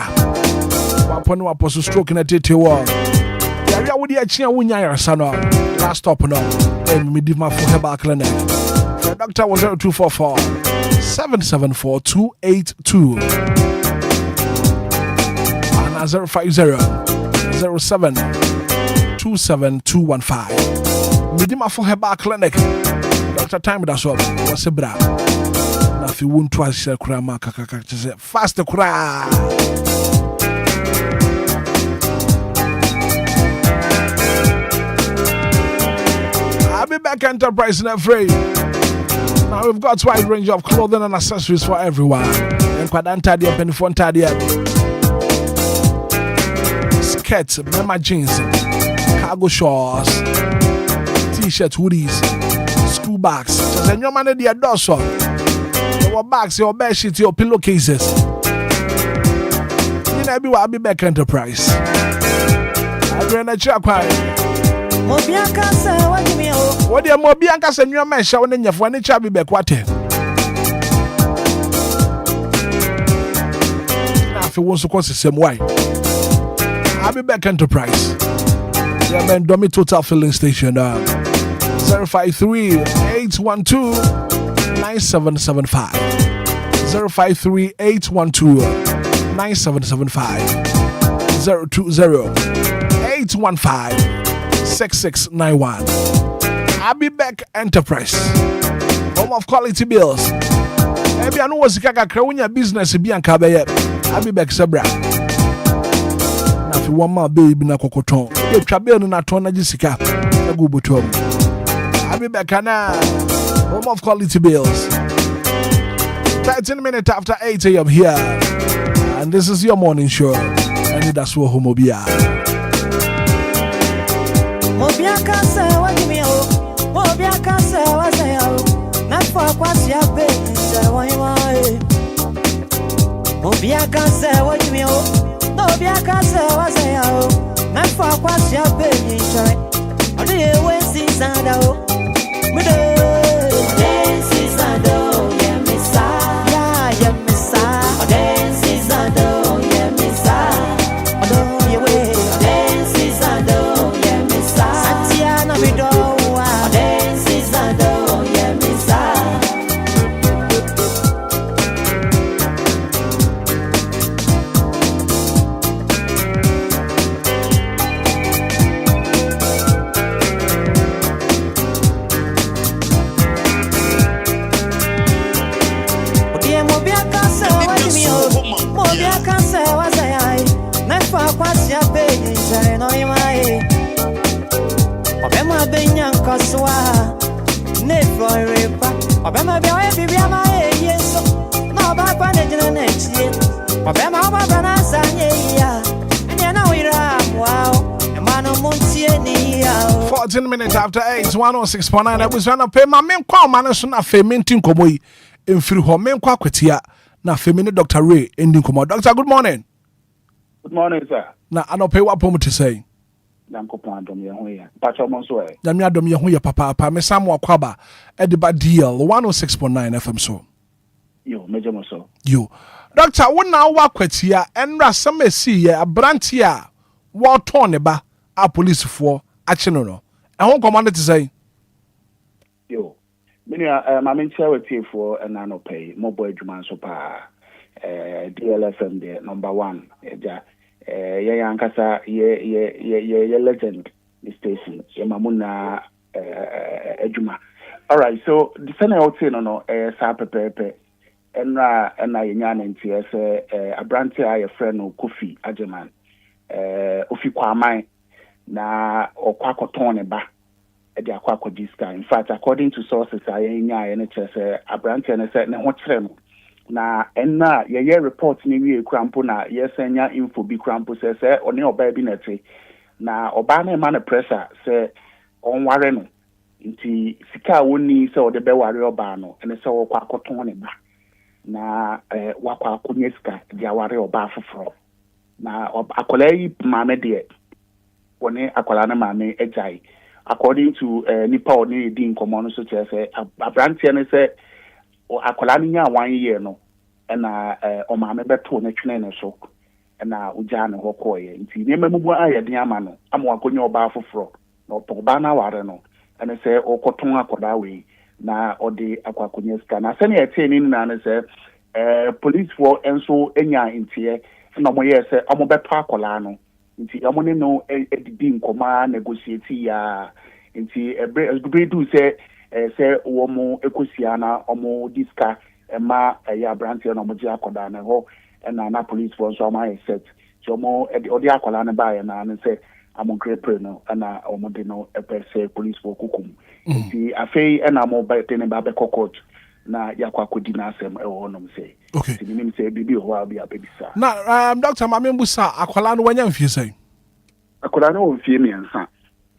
Waponu apostle stroke in a tete wall. Yari with the chia winyara sano. Last stop no. And medima for her back clinic. The doctor was 0244 774 282. 050 07 27215. Midima for her back clinic. Dr. Time that's up. What's a bra? Now if you won't twice a crama kaka fast the cry. I'll be back Enterprise in free. Now we've got a wide range of clothing and accessories for everyone. And Quadantadia Penfontadia. Skirts, mema jeans, cargo shorts, t-shirts, hoodies, school bags. Just your money the dorsal. Your bags, your bed sheets, your pillowcases. You know, I'll be back Enterprise. I'll be in a check. Mobianka say what you mean? What your Mobianka say your man showing in your phone? It's be back. What? Now, if you want to cause the same way. I'll be back Enterprise. Yeah, man, Domi Total Filling Station. 053 812 9775. 053 812 9775. 020 815 6691. I'll be back Enterprise. Home of quality bills. Maybe I know what's the business. I'll be back Sabra. If you want my baby na kokoton, you travel na tona jisika. Go butom. I'll be back now. Home of quality bills. 13 minutes after 8 a.m. here, and this is your morning show. Anidaso Wɔhɔ Obia. Obia can say what you mean? Obia can say what say oh. Not for what's your baby. Say what you want. Obia can say what you mean? Obia can say what say oh. Not for what's your baby. Joy. All the way season oh. Me do. Season oh. Yeah me sa. Yeah me sa. Season oh. Yeah me sa. Oh yeah way. Season oh. Yeah me sa. Santiana me do. Season oh. Yeah me sa. Minutes after 8, 106.9. I was trying to pay my main call man so na femintin komo yi emfiri ho men kwa kwetia na femini Dr. Ray ending komo. Doctor, good morning. Good morning, sir. Na anope wa pom to say. Yankopon adom ye ho ye. Pacho mo so e. Nyame adom ye ho ye papa me sam wakwaba e de ba DL 106.9 FM so. Yo, meje mo so. Yo. Doctor, wo na wa kwetia enra sam esi ye abranti a wo ton ne ba a police for achi no. I won't command it to say. Yo, many my main charity for an annual pay, mobile Juman Sopa, DLFM, the number one. Yankasa, ye legend, the station, Yamamuna, adwuma. All right, so the same out saying no sa pepepe enra yenya nti abrante a friend no Kofi Ajeman ofi kwaman na okwakoton ne ba e de akwakodista. In fact, according to sources yenya ne chese abrante ne se ne ho kire no na enna ye report ni wie krampo na yesenya info bi krampo se one oba bi na te na oba na ma na pressure se onware no nti sika woni se ode be ware oba no ene se wo kwakoton ne ba na wakwa akonye sika dia ware oba foforo na akola yi maame de woni akola na maame ejai according to nipa oni di nkomo no so chese abrantie ne se akola ni nya 1 year no na o maame beto na twene ne so na uja ne hokoye nti ne mamubu ayede ama no ama akonye oba foforo na otoba na ware no ene se okoton akoda we na odi akwakonye ska na se na ete ni na ne se police for enso enya ntie na mo ye se amo beto akola no nti amo ne no edidi nkoma negotiate ya nti ebre do se wo mo ekosia na omo diska ma ya branch na mo ji akoda na ho na police for so ma set so mo odi akola na ba ya na se amo crepe no na omo de no se police for kukum nti afei na mo ba te ne ba be court na yakwa kodi na asem honom say okay nti nim say bibi ho abi abisa na Dr. Mamembusa akola no wanya mfie say akola no mfie miensa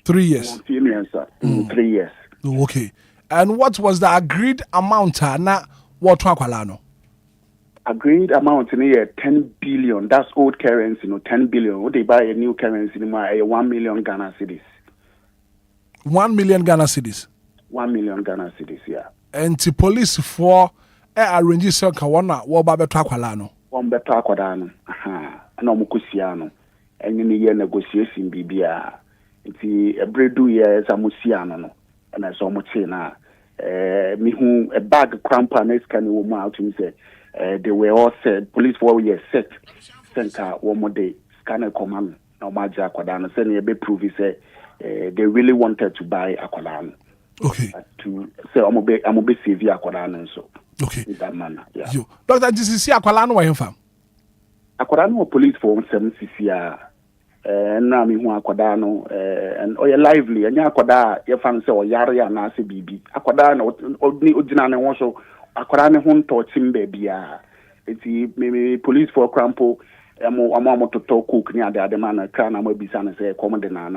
3 years mfie miensa 3 years. Okay, and what was the agreed amount na what akola no agreed amount in here 10 billion. That's old currency, 10 billion. What they buy a new currency, 1 million Ghana cedis. 1 million Ghana cedis. 1 million Ghana cedis, yeah. And the police for arrange circle one what ba beto akwala no. One beto akwada no. Aha. Na mo kusia no. Enye ne ye negotiation bibia. Nti ebredu ye samusia no. Na so mo che na me hu a bag cramper na scan wo ma out me say they were all said police were set center one more day scanner command na ma ja akwada no say na be prove say they really wanted to buy akwada no. Okay. To say I'm be save akwada no so. Okay. In that manner. Yeah. Yo. Dr. GCC akwala no wa fam. Akwada no police for 7cc na me hu akwada no and o ye lively anya akwada ye fan say o yare ya na ase bibi akwada no odina ne ho so akwada ne ho nto chimbe bia eti me police for crampo amo to cook ni ade man na kra na mo bisa na say come de na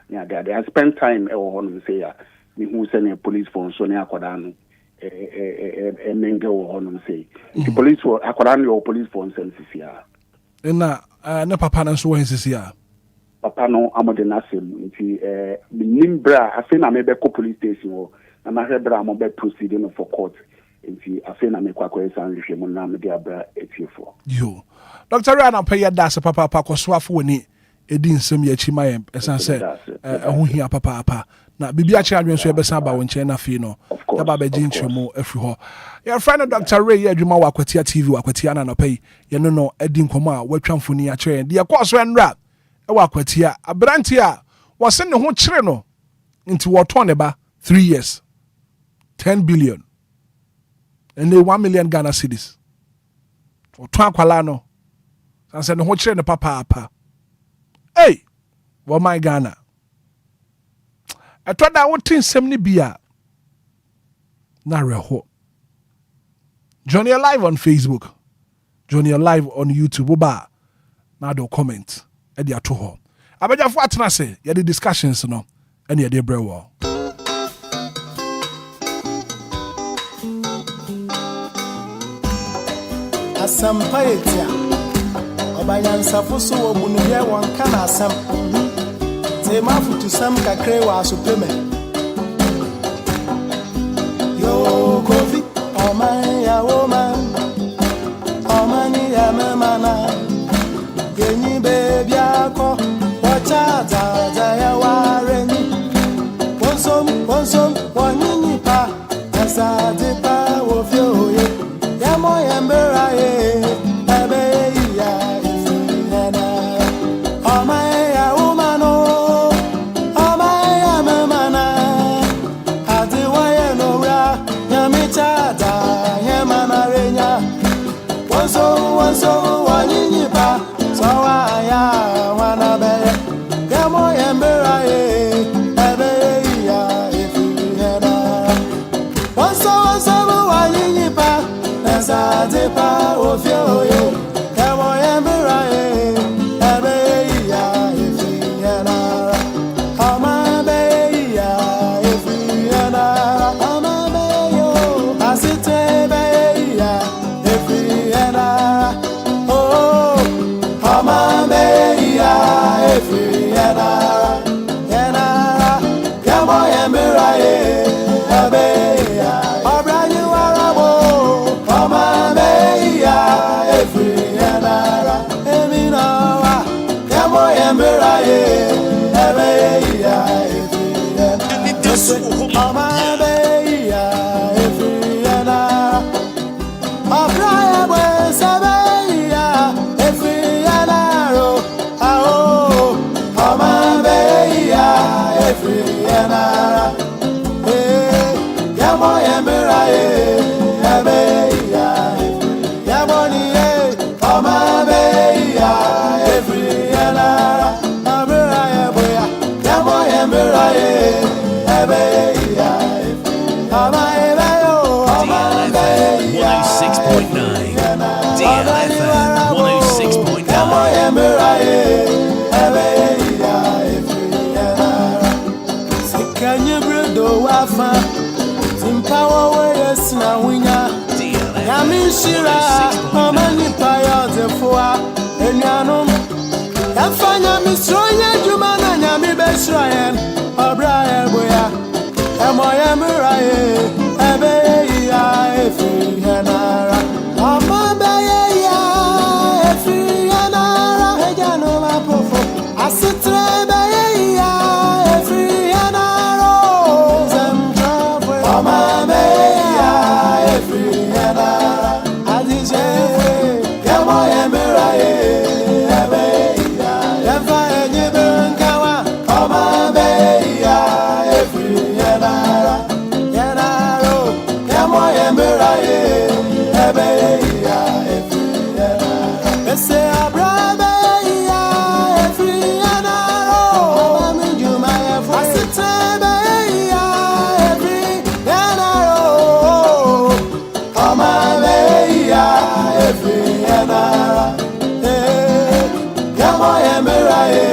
ni ade I spend time e wo ho no say ya me hu say na police for so ne akwada no menge wo ho no say the police for akwada no police for 7cc na papa na so wo nsisi ya papa no amode na sem nti nimbra afi na me be ko police station wo na ma hebra mo be proceed no for court nti afi na me kwakwa san hwehwe mo na me de abra etiefo yo Dr. Rana pay das papa ko so afo ni edi nsem ya chi mayem esan se ho hia papa na bibia chi adwen so e be san ba won chen na fi no ya ba be jin twemo afri ho your friend Dr. Ray ya adwuma wa kwatia TV wa kwatia na no pay ye no edi nkomo a watwamfo ni a kire de ko so enra e wa kwatia abranti a wose ne ho kire no nti woto ne ba 3 years 10 billion and 1 million Ghana cedis woto akwala no sanse ne ho kire ne papa hey wo my Ghana atoda wotin sem ni bia na reho join your live on Facebook join your live on YouTube oba na do comment e dia to ho abajafo atena se ye the discussions no e ne ye brewo asampayetia obanyansafo so wo bunu ye won kana asam te mafutu sam kakre wa asopeme yo kofi o man ya woman o man ya mama Geni baby ako wacha za ya wareni Wonsom wanyini pa Asade pa wofyo ye Yamo yambera ye Ebe ya ifina Oma ya umano Oma ya mamana Anidaso Wɔhɔ Obia Efriana Abraya Bwesabeya Efriana ro Ao Omabeya Efriana Yamo Yemiraye Abeya Yamoni Omabeya Efriana Abraya Bweya Yamo Yemiraye Abeya Omabeya 106.9 DLFM 106.9 Can you bring the wafa? Power warriors now winya. Yamishira, Mamani Paya the Foa, and Yanum. Yafanya Misroya Jumana Yami Besrayan, O'Brien Boya, Amoya Muraye, Abeya, Efrianara, Amabaya, Efrianara, Hejanova Pofo, Asitrebaya, Efrianara, Zamjava, Amabeya, Efrianara, Adije, Yamoya Muraye, Abeya, Yafaya Jibankawa, Amabeya, Efrianara, Yanaro, Yamoya Muraye, Abeya, Efrianara, Ese Abrabeya, Efrianara, Amijumaya, Asitebeya, Efrianara, Amabeya, Efrianara, Yamoya Muraye,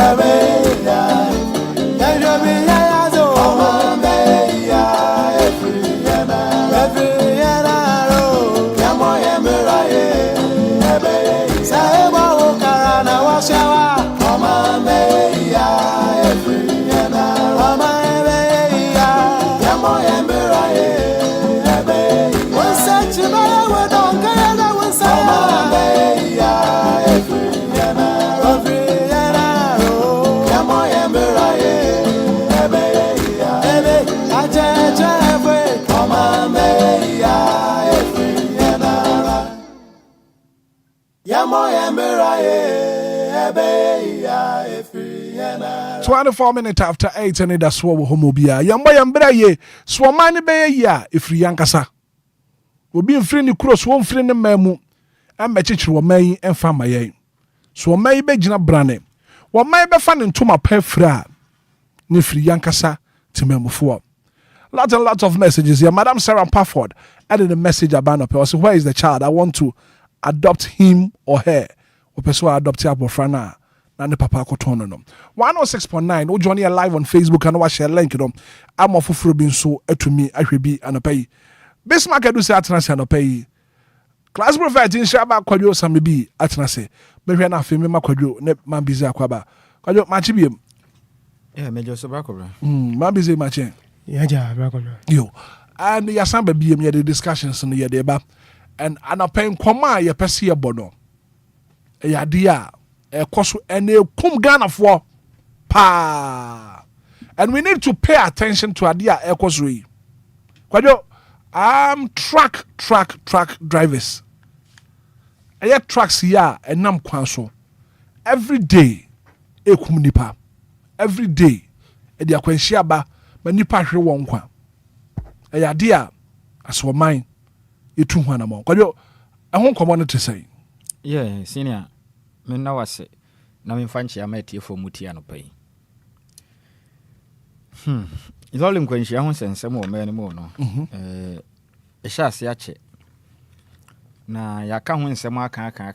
Abeya, Yajobiya Yazo, Amabeya, Efrianara, Efrianara, Yamoya Muraye, Abeya, Saheba Okarana Washawa, Amabeya, Efrianara, Amabeya, Yamoya Muraye, Abeya, Wansachibaya Wadonka, Wansamabeya, Efrianara, Efrianara, Yamoya Muraye, Abeya, Ajejewe, Amabeya, Efrianara, Yamoya Muraye, Abeya, Efrianara. 24 minutes after 8 and that's what we homobia. Yamba yambra ye, swamani be ya, if yankasa. We be free ni cross one free ni memu, and mechichi wa may and fama ye. So may be jina brane. What may be fun into my pay fra, ni free yankasa, to memu for. Lots and lots of messages here. Madam Sarah Pafford added a message about her. So where is the child? I want to adopt him or her. Or person adopt ya bofrana. Na ne papa kotono no. 106.9. O join here live on Facebook and watch share link no. I'm of free so etumi ahwebi anopai. Bismarck edu se atnase anopai. Class prophet in shaba kwadwo samebi atnase. Mehwe na afemi makwadwo ne man busy akwaba. Kwadwo machi biem. Yeah, major sobrakobra. Man busy machi. Yeah, brakobra. Yo. And yasamba biem ye the discussions no ye deba. And anapai nkoma ye pese ye bono. E yadia ekoso ene kum Ghana for pa. And we need to pay attention to adia ekoso yi. Kwadwo truck drivers. Aya trucks ya enam kwan so. Every day ekum nipa. Every day e dia kwanhia ba ma nipa hwe won kwa. Aya dia aso man etu ho anamo. Kwadwo ehon komo no te say. Yeah, senior. Me na wase. Na me fanchi ama etiefo muti anopai. Izole nkwanhia ho sensem o me no no. Ehya ase ache. Na yaka ho nsem aka.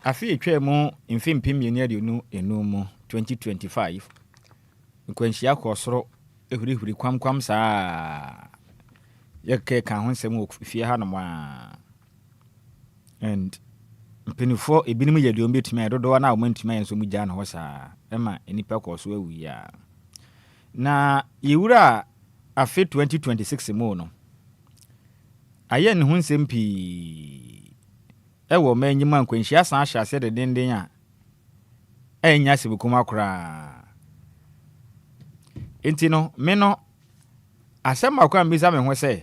Afi etwa mu mfimpim yenu mu 2025. Nkwanhia ko soro ehurihuri kwam saa. Yake ka ho nsem o fie ha no ma. And mpenifo ebinim yedom betumi adodo na awmantumi enso mu gya na ho saa. Ema enipa ko so awu ya. Na yewura afi 2026 mu no. Aye ne ho nsem pi ewo manyima nkwanhia san ahyase de denden a enya sebukuma kora. enti no me no asɛm akwa mbisa me ho sɛ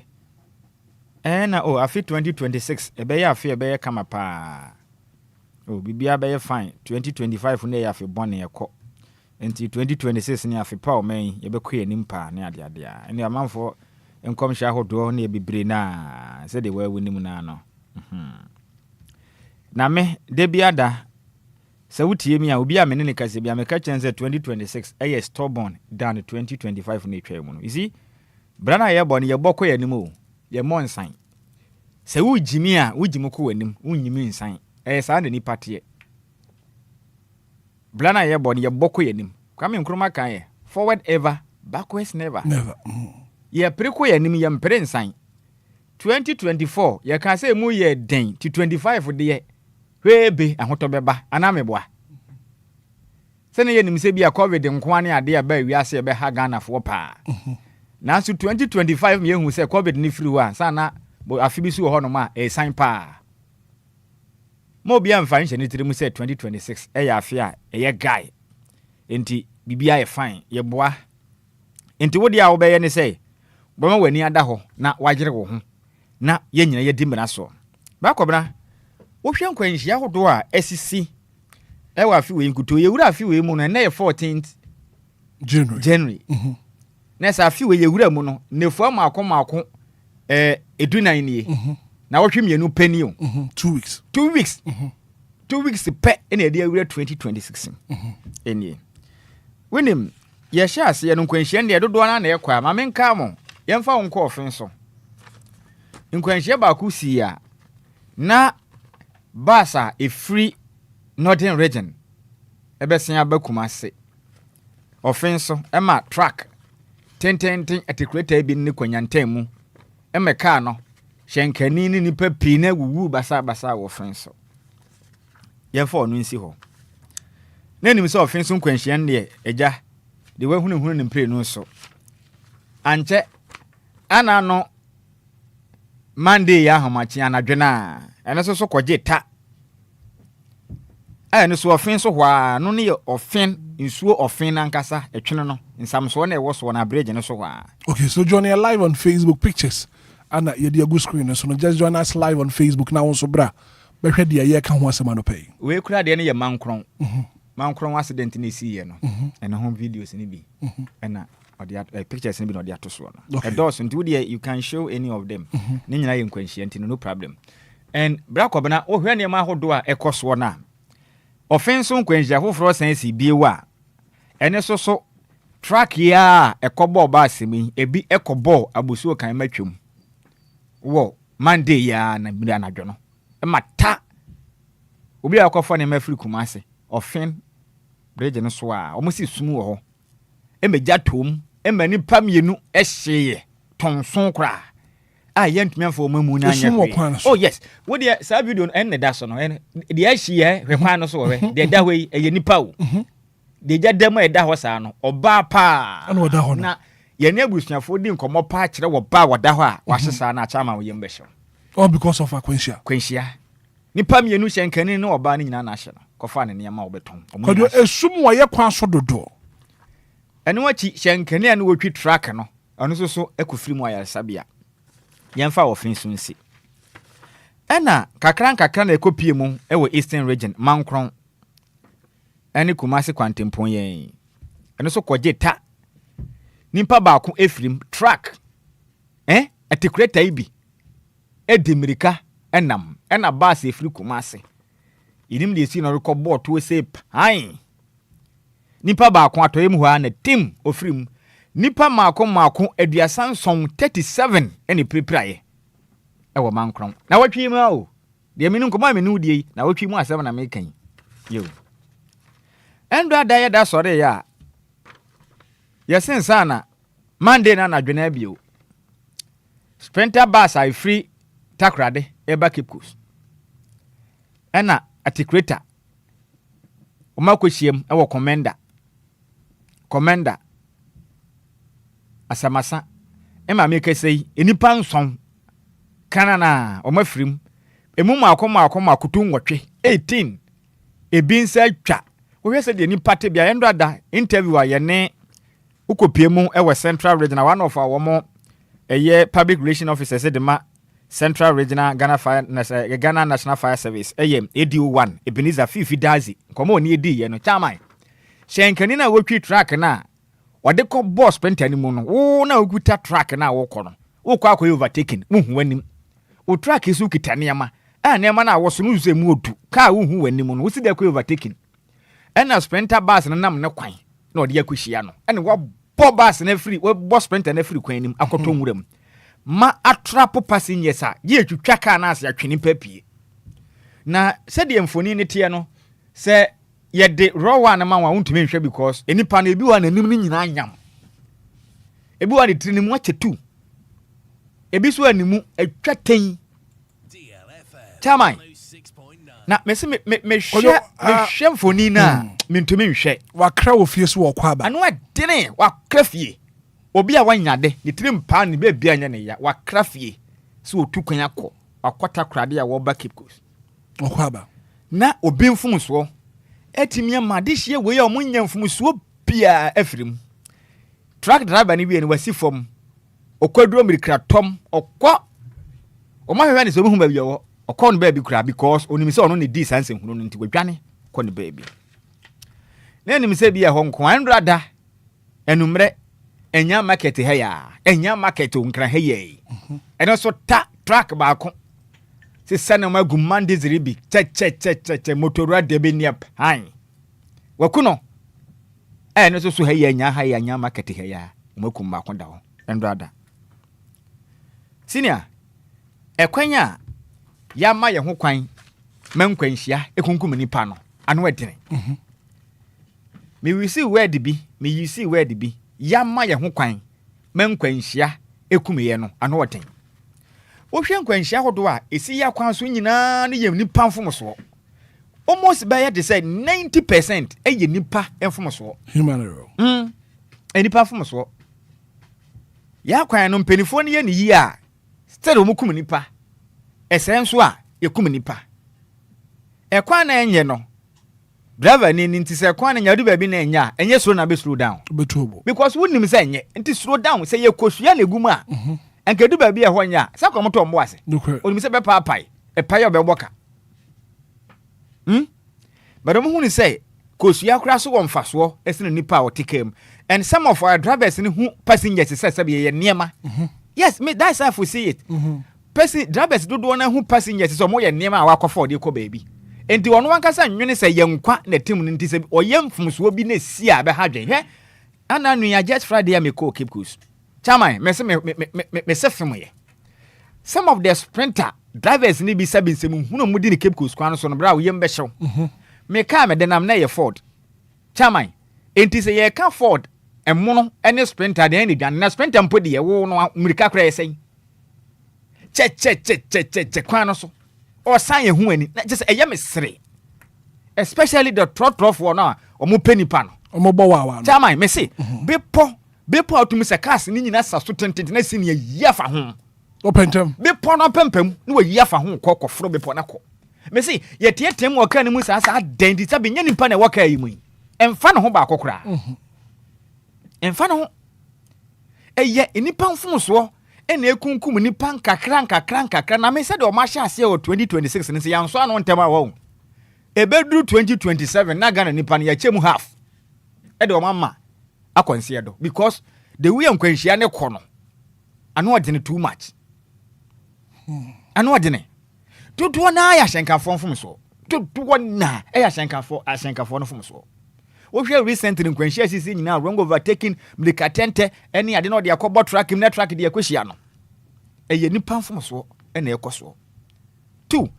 na afi 2026 ɛbɛyɛ afi ɛbɛyɛ kama paa bibia bɛyɛ fine 2025 ne yɛ afi bɔne ɛkɔ enti 2026 ne afi pa o man yɛbɛkɔ yɛnim paa ne ade ɛne amanfo nkɔmhyɛ ahodoɔ ne yɛbibre na sɛ de wɔawonim na no na me de biada sɛ wotie mi a obi a menene kase bia meka kyɛn sɛ 2026 ɛyɛ stubborn down 2025 ne twɛ mu no you see brana yɛ bɔ ne yɛbɔ kɔ yɛnim o yɛ mɔ nsan sɛ wogimi a wogimi kɔ w'anim wonyimi nsan ɛyɛ saa na nipa teɛ brana yɛ bɔ ne yɛbɔ kɔ yɛnim kwame nkroma kan yɛ forward ever backwards never yɛ pere kɔ yɛnim yɛ mpere nsan 2024 yɛ ka sɛ mu yɛ den ti 25 de yɛ hwebe ahotɔ bɛba anameboa sɛ ne yɛ nim sɛ bia covid nko ane ade a ba wiase ɛbɛ ha Ghana fo paa nanso 2025 me hu sɛ covid ne firi wa sa na afi bi so wɔ hɔ no ma ɛsan paa mo bia mfa nhyɛ ne tirim sɛ 2026 ɛyɛ afi a ɛyɛ guy enti bibia yɛ fine yɛ boa enti wo dia wo bɛyɛ ne sɛ bɔma wani ada hɔ na wagere wo ho na yɛ nyina yɛ di mmara so ba kɔbra wo hwɛ nkwanhyia hodo a asisi ɛwɔ afi we nkuto yɛwura afi we mu no na yɛ 14th January na sa afi we yɛwura mu no nefu amaako edunan nie na wo hwɛ mienu pani o 2 weeks 2 weeks pɛ na yɛde awura 2026 enie wenim yɛhyɛ ase yɛ no nkwanhyia ne dodo na yɛkɔ a ma menka mo yɛmfa wo nkɔ ofen so nkwanhyia ba ko si a na basa free northern region ebesan abakuma se ofen so ema track tenten atikuleta bi ne kwanyantan mu emeka no hyenkani ne nipa pii na wuwu basa wo ofen so yɛmfa ɔno nsi hɔ na nim sɛ ofen so nkwanhyia ne agya de wahunu ne mpre no so anche ana no Monday ya hamachi anadwena ene so kɔgye ta ene so ofen so hwa no ne ofen nsuo ofen nankasa etwene no nsamso na ɛwɔ so na bridge no so hwa. Okay, so join us live on Facebook pictures and you dey go screen so no just join us live on Facebook now so bra behwe de ye ka ho asema no pay we kura de ne ye mankron mankron accident ne si ye no ene ho videos ni bi ena pictures ni bi no de atoso no a doors into there you can show any of them ne nyina ye nkwanhyia ntino no problem and brakobna wo hwe ne ma hodo a ekoso na offense nkwanhyia hoforo san si biewa ene so track ya ekobo ba asemi ebi ekobo abusuo kan matwam wo Monday ya na bi na dwo no mata obi akofo ne mafiri kumase ofen bridge no so a omusi sumu wo ho emegya tom emani pamienu ehyeye tonson kra a yentumi afo mamu na anya oh yes wo de sa video no enne da so no de ehye hwekwan no so wo de da hoi eye nipa wo de gya dem e da ho sa no oba pa ana oda ho na ye ne abusuafo di nkomo pa kire wo ba woda ho a wahesa na chama wo yembe hye all because of akwanhyia nipa mienu hyenkani ne oba ne nyina na hye no kofa ne niam a wo beton kodo esum wo ye kwan so dodo ene wachi hyenkani ane wotwi track no ono so ekofiri mu ayasabia yemfa wo fin sunsi ena kakran na ekopie mu ewo Eastern region mankron ene Kumasi kwantempon yen ene so kɔgye ta nimpa baako efirim track atikuleta ibi edimirika enam ena bus efiri Kumasi inim de esi no rekɔbɔ to sep hai nipa baako atoyem ho na team ofirim nipa maako aduasan son 37 ene prepraye ewo mankron na watwi mu o de menu nkoma menu die na watwi mu asem na mekan yo endo adaye da sore ya yesensa na Monday na adwena bio sprinter bus I free takrade eba kipkus ena atikreta omakohiem ewo commander asamasa ema mekesei enipa nson kanana omafirim emu makoto nwotwe 18 ebinsa twa wo hwese de nipa te bia endo ada interview a ye ne ukopie ewe Central Regional one of our more public relation officers de ma Central Regional Ghana National Fire Service ADO1 Ebenezer Fifi Dazi komo ni edi ye no chairman shenkani na wotwi track na wode ko boss penta ni mu no wo na okuta track na wo kɔ no wo kɔ akɔ overtaking muhu wanim wo track isu kita niama niama na wo so no ze mu odu ka wo hu wanim no wo si de akɔ overtaking ɛna sprinter bus no nam ne kwan na ɔde akɔhia no ɛne wo bɔ bus na free wo bɔ sprinter na free kwan nim akɔtɔ nwuram ma atrap passengers a ye twitwa ka na ase atwene papie na sɛ de mfoni ne tie no sɛ ye de raw one ma wa untumi nhwe because enipa na ebi wa nanim ni nyina anyam ebi wa de trinimu achetu ebi so animu atwa ten chairman na me hwe mfoni na mentumi nhwe wakra wo fie so wɔ aba anu adene wakra fie obi a wanyade ne trim pa ne be bia nya ne ya wakra fie so otu kwan akɔ akɔta krade a wo ba Cape Coast wɔ aba na obi mfum so etimi ama de hie we ya omunya mfum so bia afirim truck driver ni bi ni wasi fom okwaduro mirikra tom okɔ omahwe ne so hu ba bia wo okɔ no ba bi kura because onimi se ono ne di sanse hunu no nti wadwane kɔ ne ba bi na enimi se bia hɔ nko andrada enumre enya market ha ya enya market onkra ha ye eno so ta truck ba ko se sana magu mande ziribi che motorua de be niap han wakuno no so ha ya nya market ha ya maku ma ko da ho endrada senior ekwanya ya ma ye ho kwan mankwanhia ekunkum nipa no ano edene me wisi word bi me yisi word bi ya ma ye ho kwan mankwanhia ekumiye no ano woten wo hwe nkwanhia hodo a esi ya kwan so nyina ne yem nipa mfom so almost by they say 90% eye nipa mfom so human error nipa mfom so ya kwan no mpenifo ne ye ne yi a still mo kum nipa esen so a ye kum nipa ekwan na enye no driver ni nti se kwan na nyadu ba bi na enya enye slow na be slow down betubo because wonnim se enye nti slow down se ye kosua na eguma enkedu ba bi e ho nya sa kwa moto mbo ase onimi se be paapai e paye obeboka but mo hu ni say kosua kura so wo mfaso esene nipa a otikam and some of our drivers ni hu passengers say be ye niema yes me that's how we see it drivers do na hu passengers so mo ye niema a wakofo de ko baby enti ono wankasa nwene se ye nkwa na tim ni nti se oyem fumsuo bi na si a be ha dwen hwe ana nu ya just Friday me ko Cape Coast chairman me se film ye some of the sprinter drivers ni bi sabi nsem hunu mudi ni Cape Coast kwan so no bra wo yem be hyew me ka me denam na ye Ford chairman enti se ye ka Ford emono ene sprinter de ni dan na sprinter mpodi ye wo no mirika kra ye sen che kwan no so o san ye hu ani na just eye me sere especially the trot for na omo penipa no omo bo wa chairman me se bepo atumi se cars ni nyina saso tentente na sini yafa ho opentem bepo no pempem ni wa yafa ho kokoforo bepo na ko me se ye tietem wo kan ni mu sa dendi sabe nya nipa na waka yi mu emfa no ho ba akokora emfa no ho eye nipa mfumso ena ekunkum nipa nkakra na me se de o ma hya ase o 2026 ni se yanso ano ntema wo ebeduru 2027 na Ghana nipa na ya chemu half e de o mama akwanse do because the way nkwanhia ne kɔ no ano odene too much ano odene tutu na ya hyenkafo mfom so tutu na ya hyenkafo no mfom so wo hwɛ recently nkwanhia sisi nyina wrong overtaking mlikatente ene ade no de akɔbɔ track na track de akohia no eye nipa mfom so ene ekɔ so two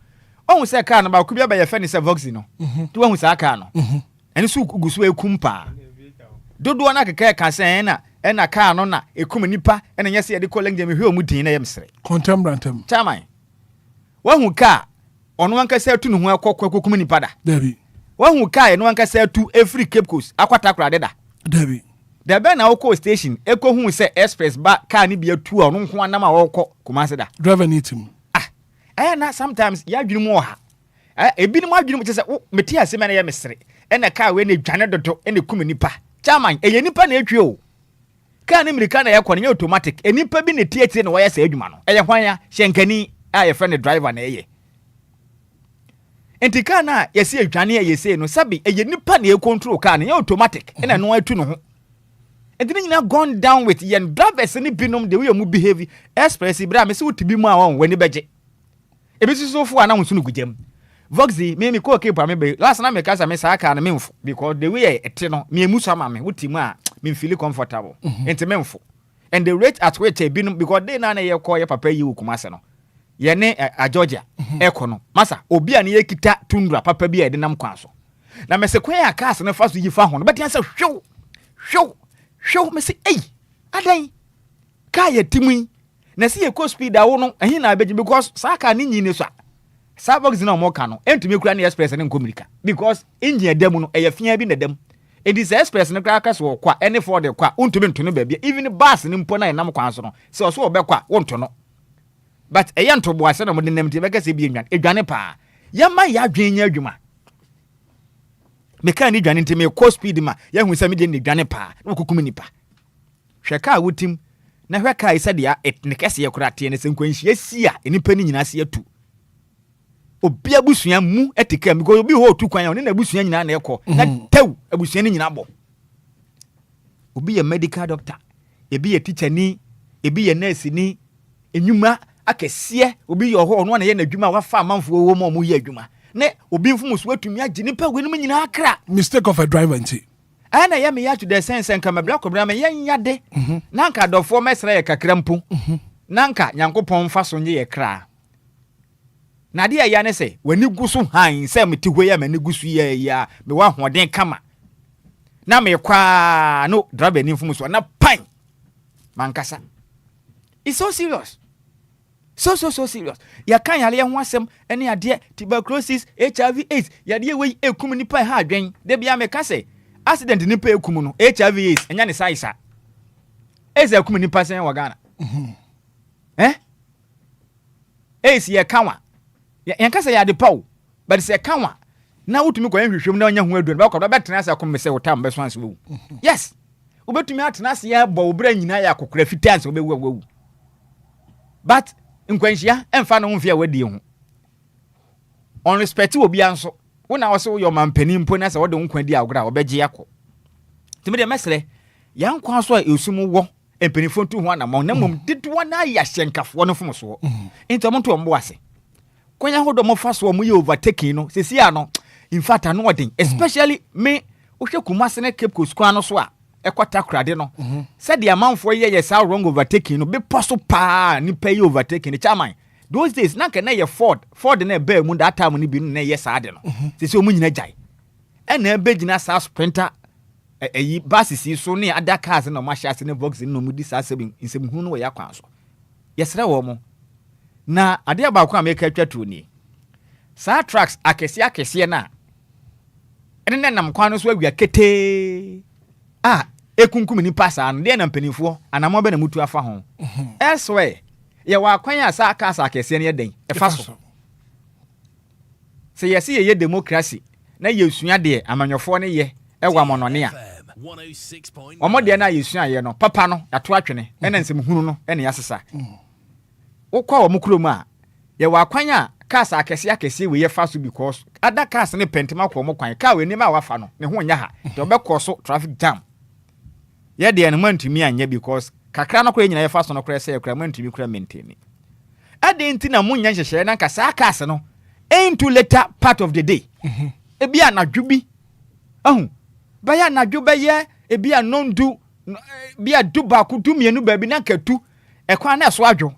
ohun sɛ car no ba ku bia ba ye fɛ ne sɛ Vox no tu ohun sɛ car no ene so gusu ekumpa dodo na keke ka sen na car no na ekum nipa ena nyese ye de collect dem hwe omudin na yemsere contemplantem chairman wahu car ono anka se atu no ho akokkum nipa da dabi wahu car eno anka se atu every Cape Coast akwata kra deda dabi da be na woko station ekohu se express ba car ni bi atu ono nko anam a woko kumase da driver need him na sometimes ya dwunu mu ha ebi ni mu adwunu mu se meti asem na yemsere ena car we na dwane dodo ena kum nipa chairman eye nipa na etwe o car ne mirika na yakɔ ne automatic enipa bi ne tietie na wɔyɛ sɛ adwuma no ɛyɛ hwan ya hyenkani a yɛ friend driver na ɛyɛ enti car na yɛsi adwane a yɛsi no sabi ɛyɛ nipa na control car ne yɛ automatic ɛna no atu no ho enti ne nyina gone down with yɛn drivers ne binom de we mu behave express bra me se wotibi mu a wɔn wani bɛgye ebi so fo ana hunsu no gujam Voxy me ko keep am be last na me kasa me sa car na memfo because the way ete no me emu so ma me wotimu a me feel comfortable enti memfo and the rate at which binom because they na ye call ye papa yi Kumase no ye ne a Georgia eko no masa obi a ne ye kita tundra papa bi e de nam kwan so na me se kwan a cars ne fa so yi fa ho no betia se hwew me se ei adan ka ye timu na se ye ko speed a wo no ehin na abeji because sa car ni nyine so Starbucks na mo ka no entumi kura na express ne nkomirika because engine dem no eyafia bi na dem it is express ne kura ka so kwa any for the kwa untumi nto no ba bia even bus ne mpo na enam kwan so no se so obekwa wonto no but eya nto bo ase na mo de nam ti beka se bi enwan edwane pa ya ma ya adwen nya adwuma me kan ni dwane ntimi ko speed ma ya hu se me de ni dwane pa na kokum nipa hwe ka wotim na hwe ka ise de ne kese ye kura te ne se nkwanhia sia enipa ni nyina se atu Obia busua mu etika because obi ho tu kwan ya ne busua nyina na ekọ na tew abusua ni nyina bọ obi ye medical doctor ebi ye teacher ni ebi ye nurse ni enwuma akese obi ye ho no na ye na adwuma wa fa amanfo wo mo ye adwuma ne obi mfumu so atumi agi nipa we no nyina akra mistake of a driver nti ana ya me ya to the sense nka mabla kobra me yan yade na nka dofo mesra ye kakra mpo na nka nyankopon fa so nye ye kra na dia ya ne se wani gusu han se meti hwe ya mani gusu ya me wa hoden kama na me kwa no driver ni mfumu so na pan mankasa it's so serious so serious ya kan yale ho asem ene ade tuberculosis HIV AIDS ya de we ekum nipa ha adwen de bia me ka se accident nipa ekum no HIV AIDS enya ne saisa eze ekum nipa sen wa Ghana AIDS ya kanwa yankasa ya de paw but se kanwa na utumi ko hwehwem na onya ho aduan ba ko ba betena se kom se wotam be so anse wu yes ubetumi atena se ya bo obra nyina ya kokora fitanse obewu but nkwanhia emfa no mfia wadi ho on respect obi anso wona wo se wo yo mampani mpo na se wo de nkwadi agora obegye yakọ timi de mesre yankwa so a esum wo empanifo ntu ho na mom na mom dido na ya hyenkafo no fom so into mto mbo ase kwanya hodo mo fa so mo ye overtaking no sesi ano in fact ano odin especially me wo hwe Kumase ne Cape Coast kwa no so a ekwata krade no said the amanfo ye sa wrong overtaking no be poso pa ni pay overtaking chairman those days na na ye Ford na be mu that time ni bi na ye sa ade no sesi o mu nyina jai na be gina sa sprinter eyi basisi so ne other cars na ma sha se ne Vox no mu di sa sebin insem hu no we yakwan so yesre wo mo na ade abakwa make atwatro ni sa tracks akese na ene nam kwan no so awia kete ekunkum ni pasa no de na mpanifo anamo be na mutu afa ho elsewhere ye wa kwan ya sa aka sa akese ne den efa so se yesi ye democracy na yesua de amanyofo ne ye ewa monone a omode na yesua ye no papa no yato atwene ene nsem hunu no ene yasesa wokwa wo mukrom a ye wa kwan a cars akese we ye fa so because other cars ne pentima kwa mo kwan car we ni ma wafa no ne ho nya ha de obekọ so traffic jam ye de en mantumi anya because kakra no kwa nyina ye fa so no kra se ye kra mantumi kra maintain ade nti na munya hyehye na kasa cars no into later part of the day ebi anadwubi baya anadwuba ye ebi anondu bia duba ku dumienu ba bi na katu ekwan na so adwo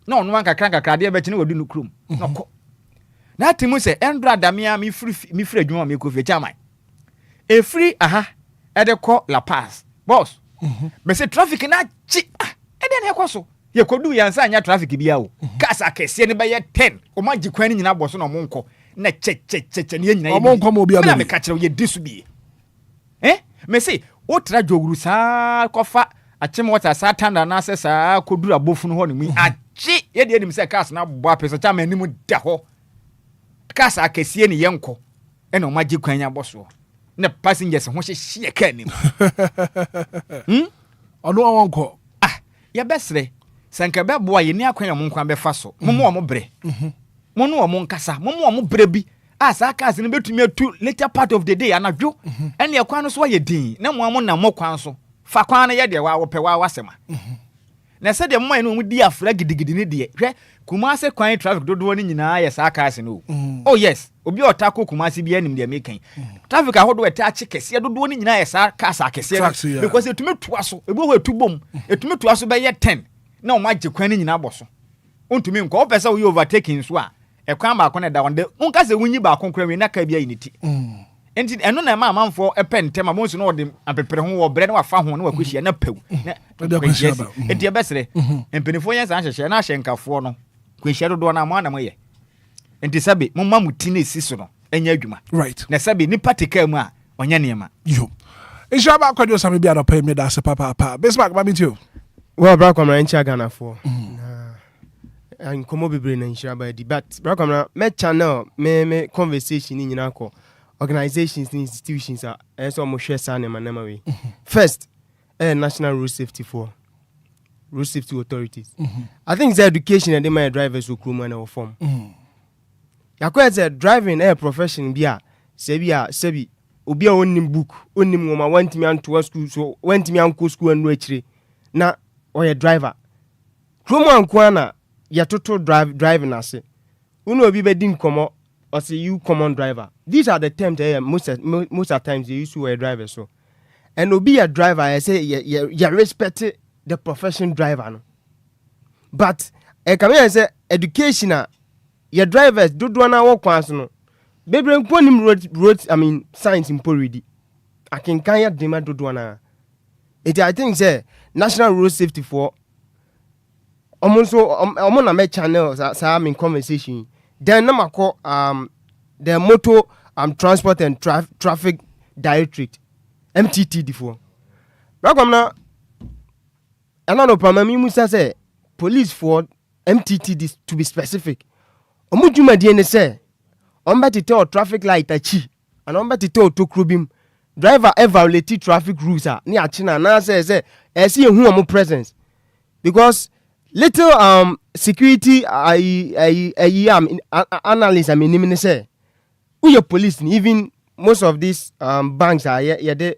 na onu man kakra de be kine wadu no krom noko na timu se endra damia mi free adwuma me kofi chairman e free de ko La Paz boss me se traffic na chi de na ekoso ye kodu yansa anya traffic bia o kasa kese ne be ye 10 o ma gikwan ni nyina boso na monko na che ne nyina o monko mo bia na me ka kire ye disu bi me se o tra joguru sa kofa achim water sa tanda na se sa kodura bofu no ho ne mu achi ye de enim se cars na bo apesa cha ma nim da ho cars akese ne yenko ena o ma gikwan nya boso na passengers ho hye ka nim Ono wonko. Ya besre. Sanka be boa ye ni akwan ya mo nkwan be fa so. Momo mo bre. Mo no mo nkasa. Momo mo bre bi. Asa cars no betumi atu later part of the day anadwo. Ene akwan no so ye din. Na mo na mo kwan so. Fa kwan na ye de wa wo pe wa wasema. Na se de mo no mu di afra gidigidi ni de. Hwe Kumase kwan traffic dodo ni nyina ye sa cars no. Oh yes. Obi otako Kumase bi anim de mekan. Traffic ahodo ete ache kese dodo ni nyina ye sa cars akese because etumi to aso. Ebi ho etu bom. Etumi to aso be ye 10. Na o ma je kwan ni nyina boso. Ontumi nko o pese wo ye overtaking so a ekwan ba akon da wonde unka se wunyi ba akon kran we na ka bia yiniti enti eno na ma amanfo epentema mo nso no de apepere ho wo bre na wafa ho na wakohia na pew na enti ebesere empenifo yen san hyehye na ahyenkafo no kwehia dodo na mo anam ye enti sabe mo ma muti na esi no enya adwuma right na sabe ni patika mu a onya niema yo isha ba kwadio sami bia do pay me da se papa Bismarck ba mitio well bra kwamra ncha Ghana for and komo bebre na nhyira ba di but bra kwamra me channel me conversation ni nyina ko organizations and institutions are so mo share sa na manama we first national road safety authorities I think the education and my drivers will come and form yakwa driving a profession bia sebi obi a onim book onim ngoma wantimi anto school so wantimi anko school anu akire na oye driver kromo ankwana ya total driving ase uno obi be din komo or say you common driver. These are the terms most of times they use to a driver so. And obi a driver I say you respect the profession driver no. But come here say education your drivers do na work kwan no. Baby him road I mean science in already. I can ya demand do na. It I think say national road safety for almost na my channel so I'm in conversation. Then number call the motor transport and traffic directorate MTT before. Ragamna anano pamami musa say police for MTT this to be specific. Omujuma die ne say ombati tell traffic light achi and ombati tell to krubim driver violate traffic rules ni achina na say see who am presence because little security analysts I mean say who police even most of these banks are the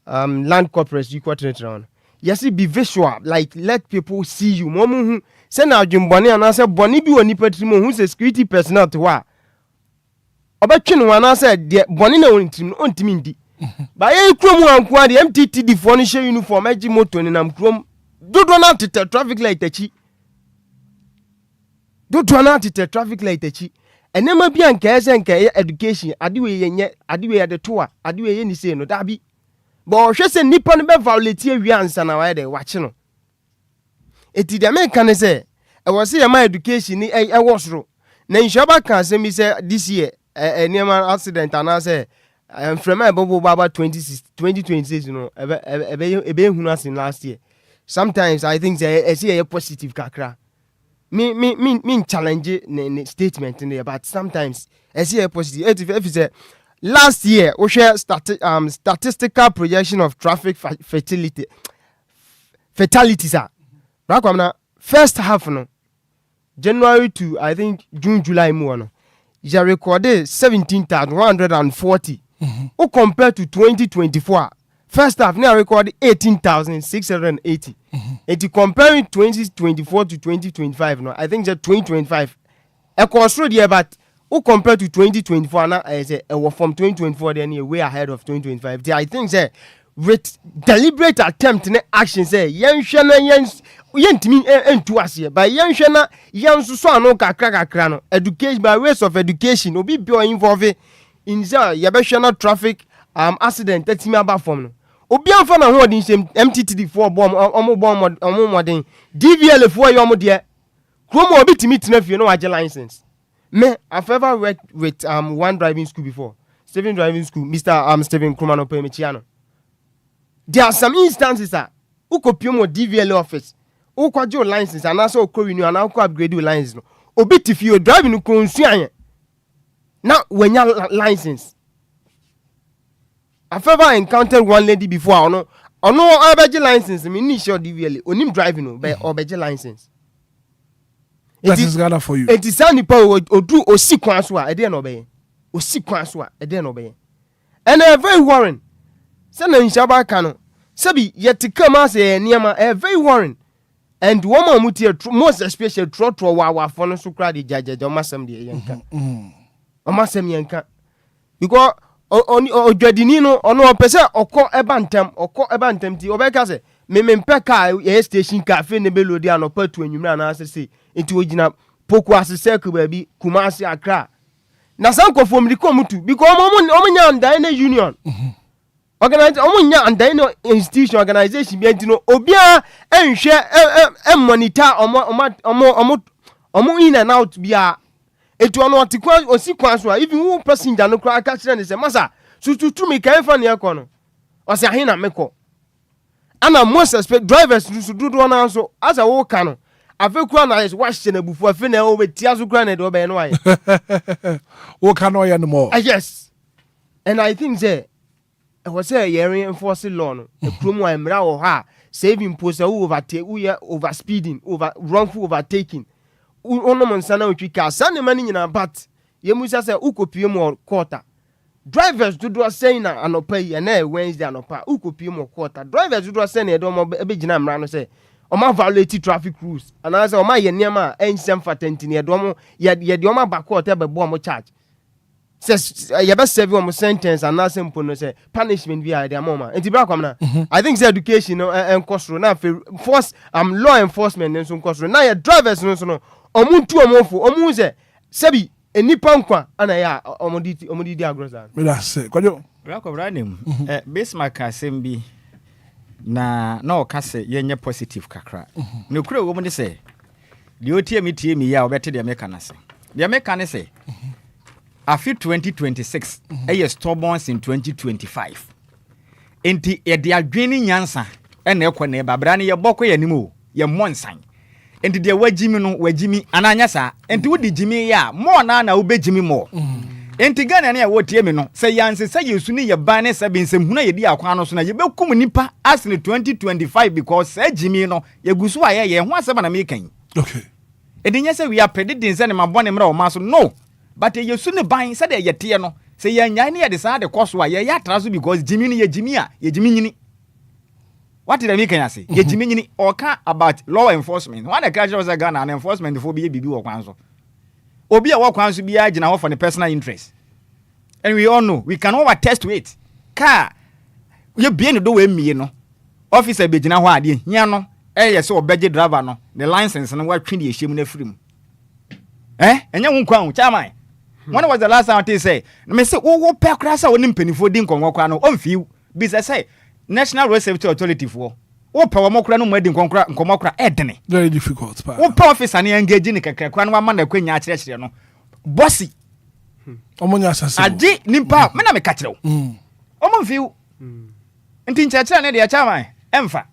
land corporates you quarter around yes be visual like let people see you momu say na adwumbone and say boni bi oni patrimo who say security personnel to wa obetwe no na say de boni na ontimi ndi ba ye krom anko de MTT di furniture uniform agi moto ni nam krom dodo na tete traffic light achi dodo na tete traffic light achi enema bia nka ese education adiwe yenye adiwe ya de to a adiwe ye ni say no da bi bo hwe se nipa no be violate awi ansa na wa de wache no eti de me kan say e wo say my education ni e wosoro na nshaba kan say mi say this year enema accident ana say from about 2026 you know ebe hunu as in last year sometimes I think say see a positive kakra me challenge ne statement in there but sometimes I see a positive if say last year we share statistical projection of traffic fatalities rakwamna first half no January to I think June July mo no you recorded 17,140 who compared to 2024 first half now recorded 18,680 and comparing 2024 to 2025 no I think that 2025 a control there but who compared to 2024 now I say from 2024 then way ahead of 2025 I think say with deliberate attempt in action say yentimi entu ase but yenhwe na so anu kakra no education by ways of education obi be involved in yabehwe traffic accident tatimi aba form no obi anfa na ho odin sem MTT for bom modern DVL for your de kromo obi timi tina fie no wage license me I've ever worked with one driving school before Stephen driving school Mr. Stephen Krumano Pemichiano. There are some instances who copy mo DVL office who kwaje your license and also ko renew and also upgrade your license no obi tifi you driving no konsuan now when your license I've ever encountered one lady before no ono obeje license me ni sure DVL onim driving no be obeje license. That is Ghana for you. Enti sa nipa odu osi kwan so a e de no be osi kwan so a e de no be and very worrying say na nshaba ka no sabi yetika ma say niema very worrying and woman mutie most especially trotro wa for no so kra de jajaja o masam de yenka o masam yenka because odwadini no ono pese okọ eba ntem ti obeka se memempe ka e station cafe ne belodi anopa tu anwumra na asese enti ogina poku asese ku ba bi Kumasi Accra na sanko fo mliko mutu because omunya andan na union organize omunya andan no institution organization bi enti no obia enhwe monitor omo in and out bia etu ono otikwa osikwa so even who passenger no kra aka kire ne se masa tututu mi kan fa ne ekono o se ahin na meko ana most expect drivers to do na so as a wo ka no afekura na is wash na bufu afi na o betia so kra na de obe no aye wo ka no ye no more. Yes, and I think say e was say ye reinforce law no e krom wa emra wo ha saving post overtake over speeding over wrongful overtaking ono monsana otwika sane mani nyina but yemusa se ukopie mo quarter drivers do saying na anopa yi na Wednesday anopa ukopie mo quarter drivers do say na edo mo ebegina mra no say o ma violate traffic rules and as o ma ye niam ensem fatenti na edo mo ye de o ma ba quarter be bo mo charge says ye be serve o mo sentence and as simple no say punishment bi ade amoma enti bra kwamna I think say education no enkosro na force law enforcement nso nkosro na ye drivers no omuntu omofo omuze sebi enipa nkwa ana ya omodidi agroza me da say kwajo rakọ branim Bismarck assembly na okase yenye positive kakra ne kure wo mu de say de otie mi ya obete de meka na say de meka ne say afi 2026 stubborn in 2025 enti e de adwene nyansa na ekọ na babra ne ye bokọ ya nimu ye monsan enti de wajimi ananya sa enti wodi jimi ya mo na ubejimi mo enti Ghana na wotie mi no se yanse se yesu ni ye ban ne se bensem huna ye di akwan no so na ye bekum nipa as in 2025 because se jimi no ye gusu aye ye ho aseba na me kan okay edinya se we are predicting se ne mabone mra o ma so no but yesu ne ban se de ye tie no se ye nyan ne ye de sa de koso aye ya tra so because jimi ni ye jimi a ye jimi nyini. What did I make I say? Ye jimi nyini oka about law enforcement. When the culture was a Ghana and enforcement before be bibi wo kwanso. Obia wo kwanso bi agina ho for the personal interest. And we all know we can all attest to it. Car you be no do we mie no. Officer be gina ho ade hia no ye se obeje driver no the license no watwe de ehiem na firim. Enya wo nkwa ho chairman. When was the last time I say me say wo pe kra sa woni mpanifo di nkonwo kwa no omfi bi say National Road Safety Authority for wo pa wo mokra no madi nkomokra edene very difficult pa wo pa officer na engage ni kakra no ma na kwanya akire no bossy omonya asase agi nimpa me na me ka kire wo omomfiu nti nchachira ne de chairman emfa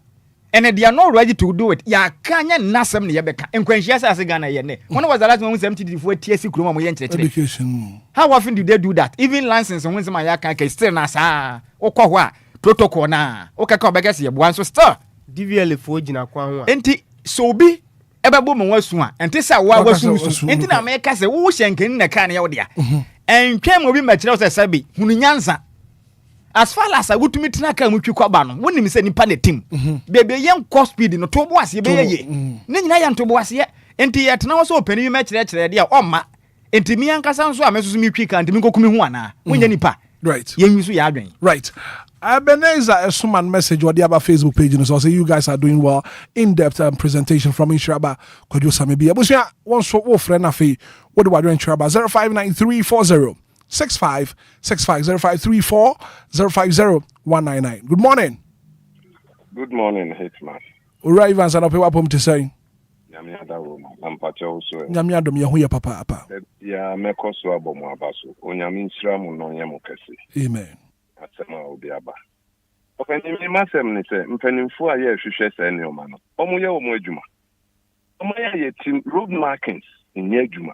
and they are not ready to do it ya kanya nasem ne yebeka enkwanhia sa Ghana ye ne when was the last time we 70 for TSC kroma mo ye nchire education how often do they do that even license when some ya kan ka still na sa okọ ho a protocol na okaka obegese ye boan so still DVL fo gina kwa ho a enti so bi ebebo mo wasu a enti sa wa wasu enti na me ka se wo hyenkeni na ka na ye wo dia entwa mo bi ma kire wo se bi hunu nyansa as far as I would to meet Naka Mukwaba, when him said in Panetim, baby young cost speed no to was ye, Nina to was ye, and yet now so penny match that idea, oh ma, and to me and Cassan so I must me quick and to me go come when any pa. Right. Yen you are right. Ebenezer a summon message or the other Facebook page and so say you guys are doing well in-depth presentation from Inshaba Kojosa maybe. Abusia one so friend afi what do I do in Inshaba 059340 6565 0534 050199. Good morning. Good morning, Hitman. Ura Evans and Opewa Pom to say. Yamiada Roma, I'm Pacho. Yamiadom Yahuya Papa. Ya Mekoso Abomo Abaso, Onyamin Shramu no Yamokasi. Amen. Atema Obiaba. Openi Masem Nise, Mpenimfu Aye Shushe Senyo Mano. Omuya Omwejuma. Omaya Yetim road markings in Yejuma.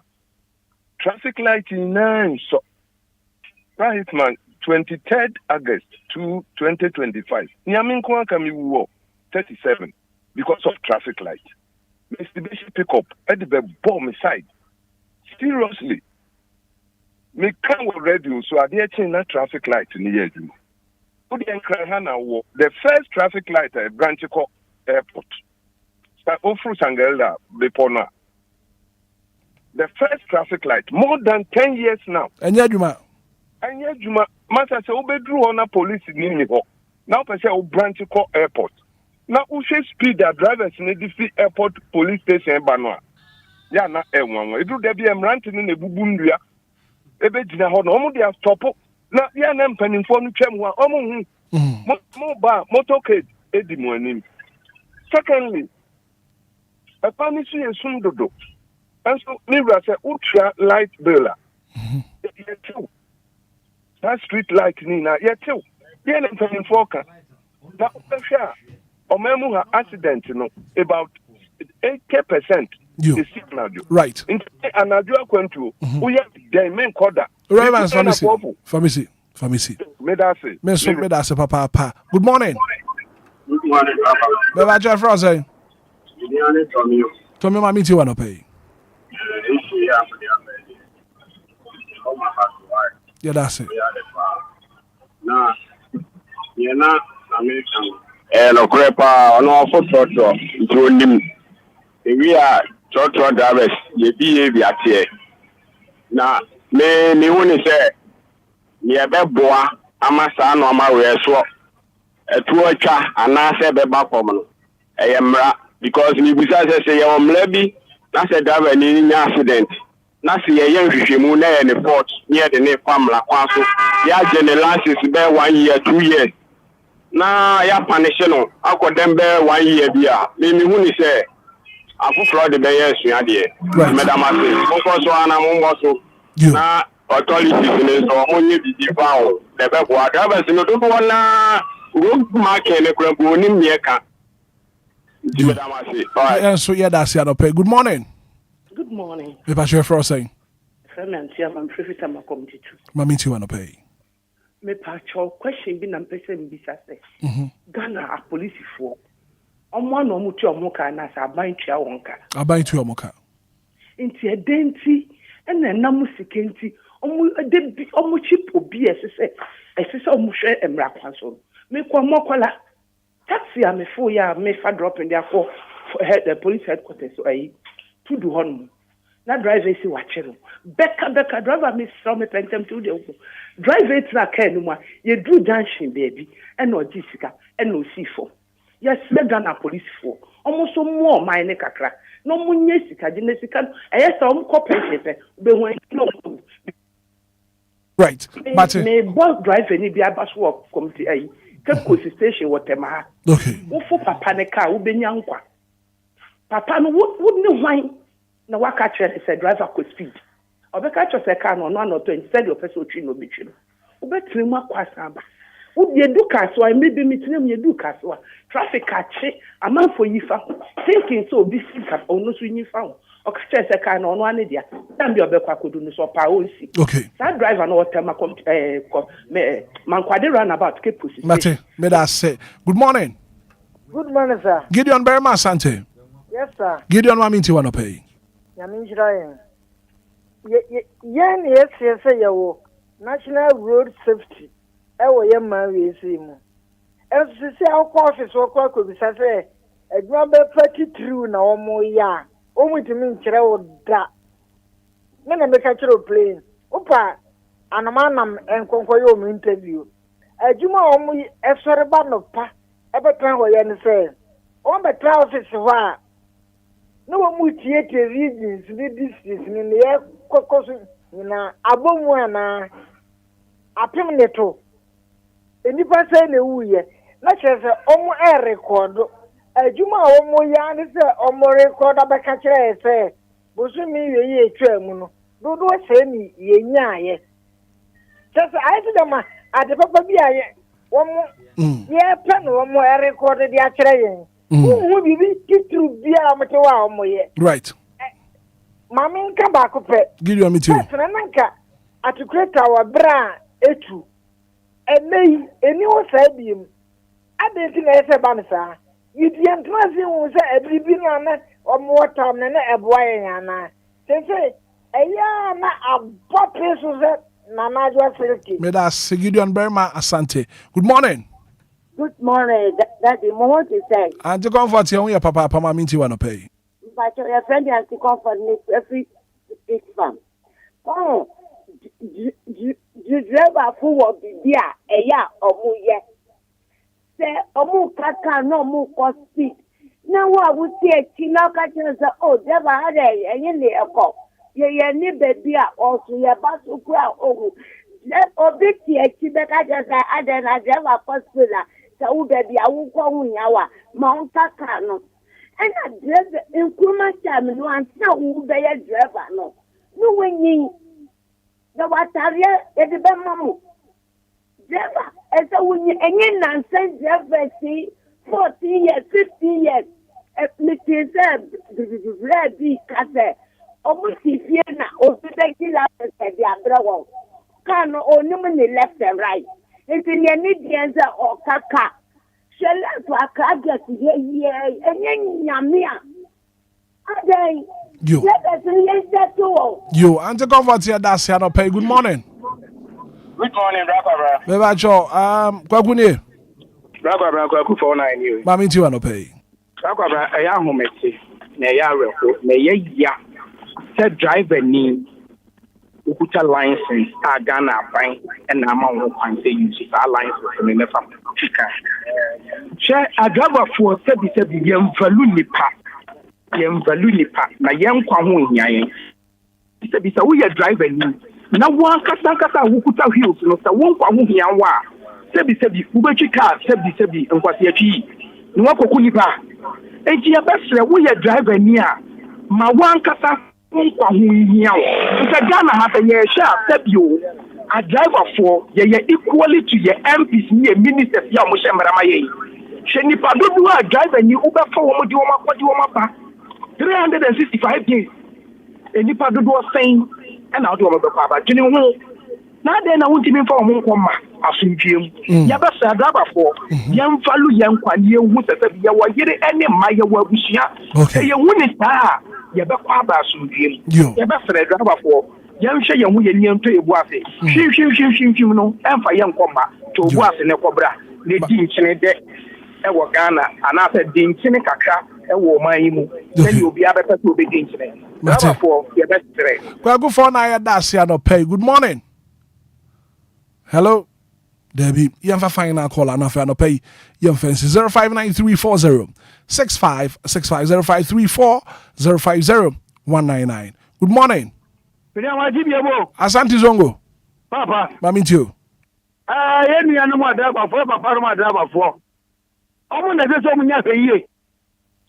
Traffic light in 9 so. Right, man. 23rd August 2025. Nyaminko Kami Wo 37 because of traffic light. Mr. Bishop pick up at the bomb side. Seriously. Me can radio so I did change that traffic light in the year. The first traffic light at Branchico Airport. Ofru Sangelda Bepona. The first traffic light, more than 10 years now. And yet, Juma, Master say, Obedru on a police in Niniho. Now, I say, Branchico Airport. Now, who should speed the drivers in the airport police station in Banua? Ya na one. It do there be a ranting in the Bubundia. Ebejina ho no mo dia stop na ya na mpanimfo no twam ho omo mo ba motorcade edi mo anim. Secondly, a panisu yesum dodo. And so me say ultra light bill. That street light ni na yetu. Ya na mpanimfo ka. Na ohwa omemu ha accident no about 80%. You. Right. And I do a quantu. We have the main quarter. Right, Famisi. Medase, Papa. Good morning. Good morning, Papa. Beba Jeff Rose. Tommy, my meet you want to pay. Yeah, that's it. Nah, you're not American. No, Crepa, no, for Trotro. We are Trotro drivers, the behavior here. Now, me only say, near Beboa, Amasa, no, my way, so a tuacha, and I say, Beba Common. I am because we besides say, Levy, that's a driver in accident. Nasi a young Shimune and the port near the name Pamela Quaso. Ya generalizes bear 1 year, 2 years. Na ya panisheno, I could them bear 1 year, dear. Maybe when he say, I put flood the bears, Madam, focus on a moment. Na authorities in so only the found the backward drivers in the one market and a crab winning near car. So, yeah, that's the pay. Good morning. Good morning. If I for saying, I'm pretty time committee. Mammy, you want to pay? Me patcho question be na person bisa say. Ghana a police for. One no mutu omoka na sa bantua wonka. Abantua omoka. Inti edenti ena namu sikenti omu chip obi esese omu hwe emra kwaso. Me kwa mokola taxi a me fo ya me fa drop in there for the police headquarters so ayi to do hon. Na driver si wachero. Beka driver me so me pentem to the driver tra car no ma ye do junction baby and no disika and no C4. Yes, me Ghana police for. Almost more mine kakra. No munye sika jinesika. Yes, pension be when no. Right. But me boss driver ni bia bus work committee ai. Keep station whatever. Okay. Wo for papa ne car wo benya nkwa. Papa no would no wine. Na waka chere say driver could speed. Obeka chere say car no no 20 said your person tree no bitri. Obetri mu akwasa ba. Would do castle, I maybe meeting you do castle. Traffic catch, a man for you found. Thinking so, this is or no swinging found. Or catch a car on one idea. Then your Becca could do so power. Okay. That driver no time man quite run about Cape Pussy. Mate, may I say, good morning. Good morning, sir. Gideon Berma Sante. Yes, sir. Gideon, what means you want to pay? Yamin yes, you National Road Safety. Ewo ye man we see mu FCC akwa office okwa ko bi say adwuma be party through na omo ya omutimi nkire wo da me na me ka kire plane opa anamanam enkonko yo mu interview adwuma omo esore ba no pa ebetan ho ye ne say o be tra office ho a no wo tie regions ni districts ni ye kokoso na abomu ana apem neto enipa say na wuye na chese omo record adwuma omo ya ne say omo record abeka kire say bosumi ye etwa mu no dodo say ni ye nyaaye chese ayi de ma ade papa bi aye omo ye pe no omo record de akire yen hu bibi titru bia amte wa omo ye right mami nka ba ko pe give you me too na nanka atikreta wa bra etu Ene eni wo sa biem. Ade ti na ese ba ne sa. Yidi entrance wo say ebribi na na omo watam na eboa yen na. Say eya na abope so say na na jo silky. Me da Gideon Berma Asante. Good morning. Good morning. Daddy, mo want to say. Auntie Comfort here, your papa minti wa no pay. But your friend Auntie Comfort me every big farm. Oh, you drive full of bibia eya omu ye. Say omu kaka no mu ko speed. Now what we say china ka say oh driver had enye le eko. Ye ni baby also ye basu kwa ogu. Let obi ti echi be ka say adena driver hospital. So baby awu ko hu yawa ma on kaka no. And I drive in kuma time no ansa wu be ye driver no. No wenyi the wataria e de be mamu. Driver as a wenyi enye nonsense driver see 14 years 15 years. Me say be kase almost fie na obi be kila se de abrawo. Kan onum ni left and right. It's in the need or kaka. Shall to a cadet ye, and yamia. You, Auntie Comfort here, that's here, no pay. Good morning. Good morning, Brother. Bebacho, Kwakuni. Brother, 49 you. Mammy, you no pay. Brother, a young woman, may ya said driver need. Ukuta license Ghana fine and amount of fine say use our license from the family. Share a driver for said yam value nipa na yam kwa ho nyaye. Said we are driver ni. Na one kasa ukuta hills no sa won kwa ho hia wa. Said ubechi car said nkwasi atwi. No akoku nipa. Enti ya besre we are driver ni a ma one kasa kwa huinya nka Ghana hata ye sha tabio a driver for ye equally to ye MPs ni ministers ya mo shemara maye she nipa dodu a driver ni ubefa wo mo di wo makodi wo maba 365 days nipa dodu o sen na wo do wo befa ba gini ho na de na wonti mi fa wo nkoma asumdwem ya ba sa driver for yan falu yan kwani ye hu sese ye wo yire ene ma ye wo abusia ye hu ni ta ye be kwa ba asumdwem ye be fere driver for yan hwe ye hu ye ni ento ebu ase hwim no emfa ye nkoma to obu ase ne kobra ne di nchine de e wo Ghana ana se di nchine kakra e wo man yi mu se ni obi abepɛ so obi di nchine driver for ye be fere kwa go for na ya dash ya no pay. Good morning. Hello, Debbie. You have a final call and if I no pay, you fancy 059340 6565 0534 050 Good morning. Asante Zongo. Papa. Mami too. Yemi anu mo driver for papa mo driver for. Omo na se mo nya fe yie.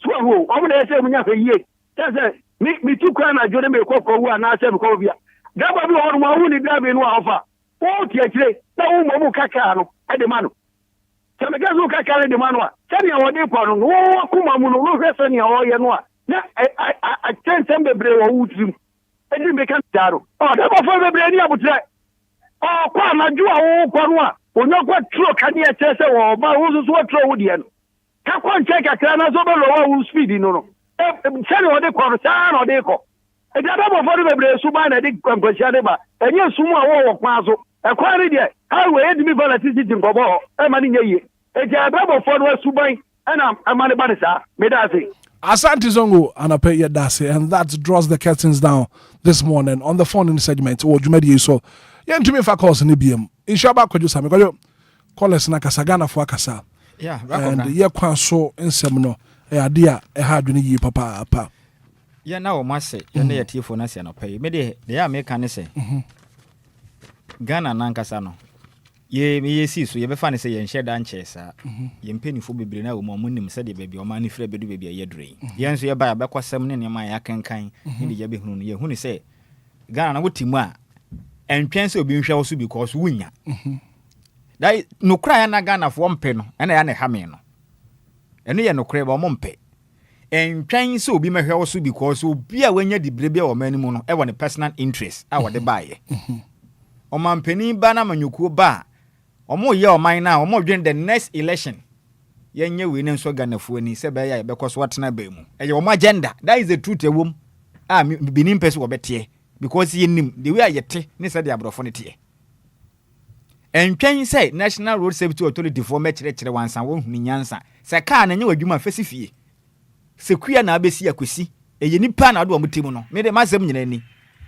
So ho, omo na se mo nya fe yie. Say me tu kwa na jode me kokko wu ana se me ko bia. Driver bi ho mo hu ni driver no afa. O ti akire na wo mo kaka no e de manu. Se me gazo kaka de manu a. Se ni o de kwa no wo kuma mu no wo hwese ni o ye no a. Na a tense bebre wo wutrim. E di me kan daro. O da bo fo bebre ni abutre. O kwa na ju a wo kwa no a. Onyo kwa tro kan ye tese wo ba wo so tro wo de no. Ka kwa nche kakra na so be lo wo speed no no. Se ni o de kwa no sa na o de ko. E da bo fo bebre su ba na de kwankwasia de ba. Enye sumu a wo kwa so. E kwa ri de highway e di mi electricity ngobo e ma ni nye. E ja da bo fo no su ban e na amane ba de sa. Me da say Asante Zongo and I pay your dasi, and that draws the curtains down this morning on the phone in the segment. Oh, Jumedi so yeah, to me if I call BM. Inshaba could you say because call us na kasagana for kasa. Yeah, and yeah, kwan so in semino idea a hard ni papa. Yeah, now must say you need a tea for nasi and pay. Maybe they are making say Ghana nankasano. Ye see so ye be fan say ye share dan chesa ye mpanifo bebre na wo monim say de baby o mani frɛ bedu baby ye dre ye nso ye ba ya bekwasɛm ne ma ya kankan ne de ye be hunu ye hunu say Ghana na wotimu a entwen say obi nhwɛ wo so because wunya dai no kra ya na Ghana fo mpe no na ya ne ha me no eno ye no kra ba mo mpe entwen say obi mehwɛ wo so because obi a wanya dibre bia wo mani mu no e wo ne personal interest a wo de baaye o mampani ba na manyukuo ba omo ye oman na omo dwen the next election yenye we ne nso Ghanafuo ni se be ya be koso watena ba mu eye omo agenda. That is the truth ewom binim pese wo betie because yenim the way ayete ne se the abrofo ne tie entwen say National Road Safety Authority for me kire wansan wo huni nyansa se car na nye wadwuma fesifie se kuya na abesi akosi eye nipa na ado omutimu no me de masem nyina ni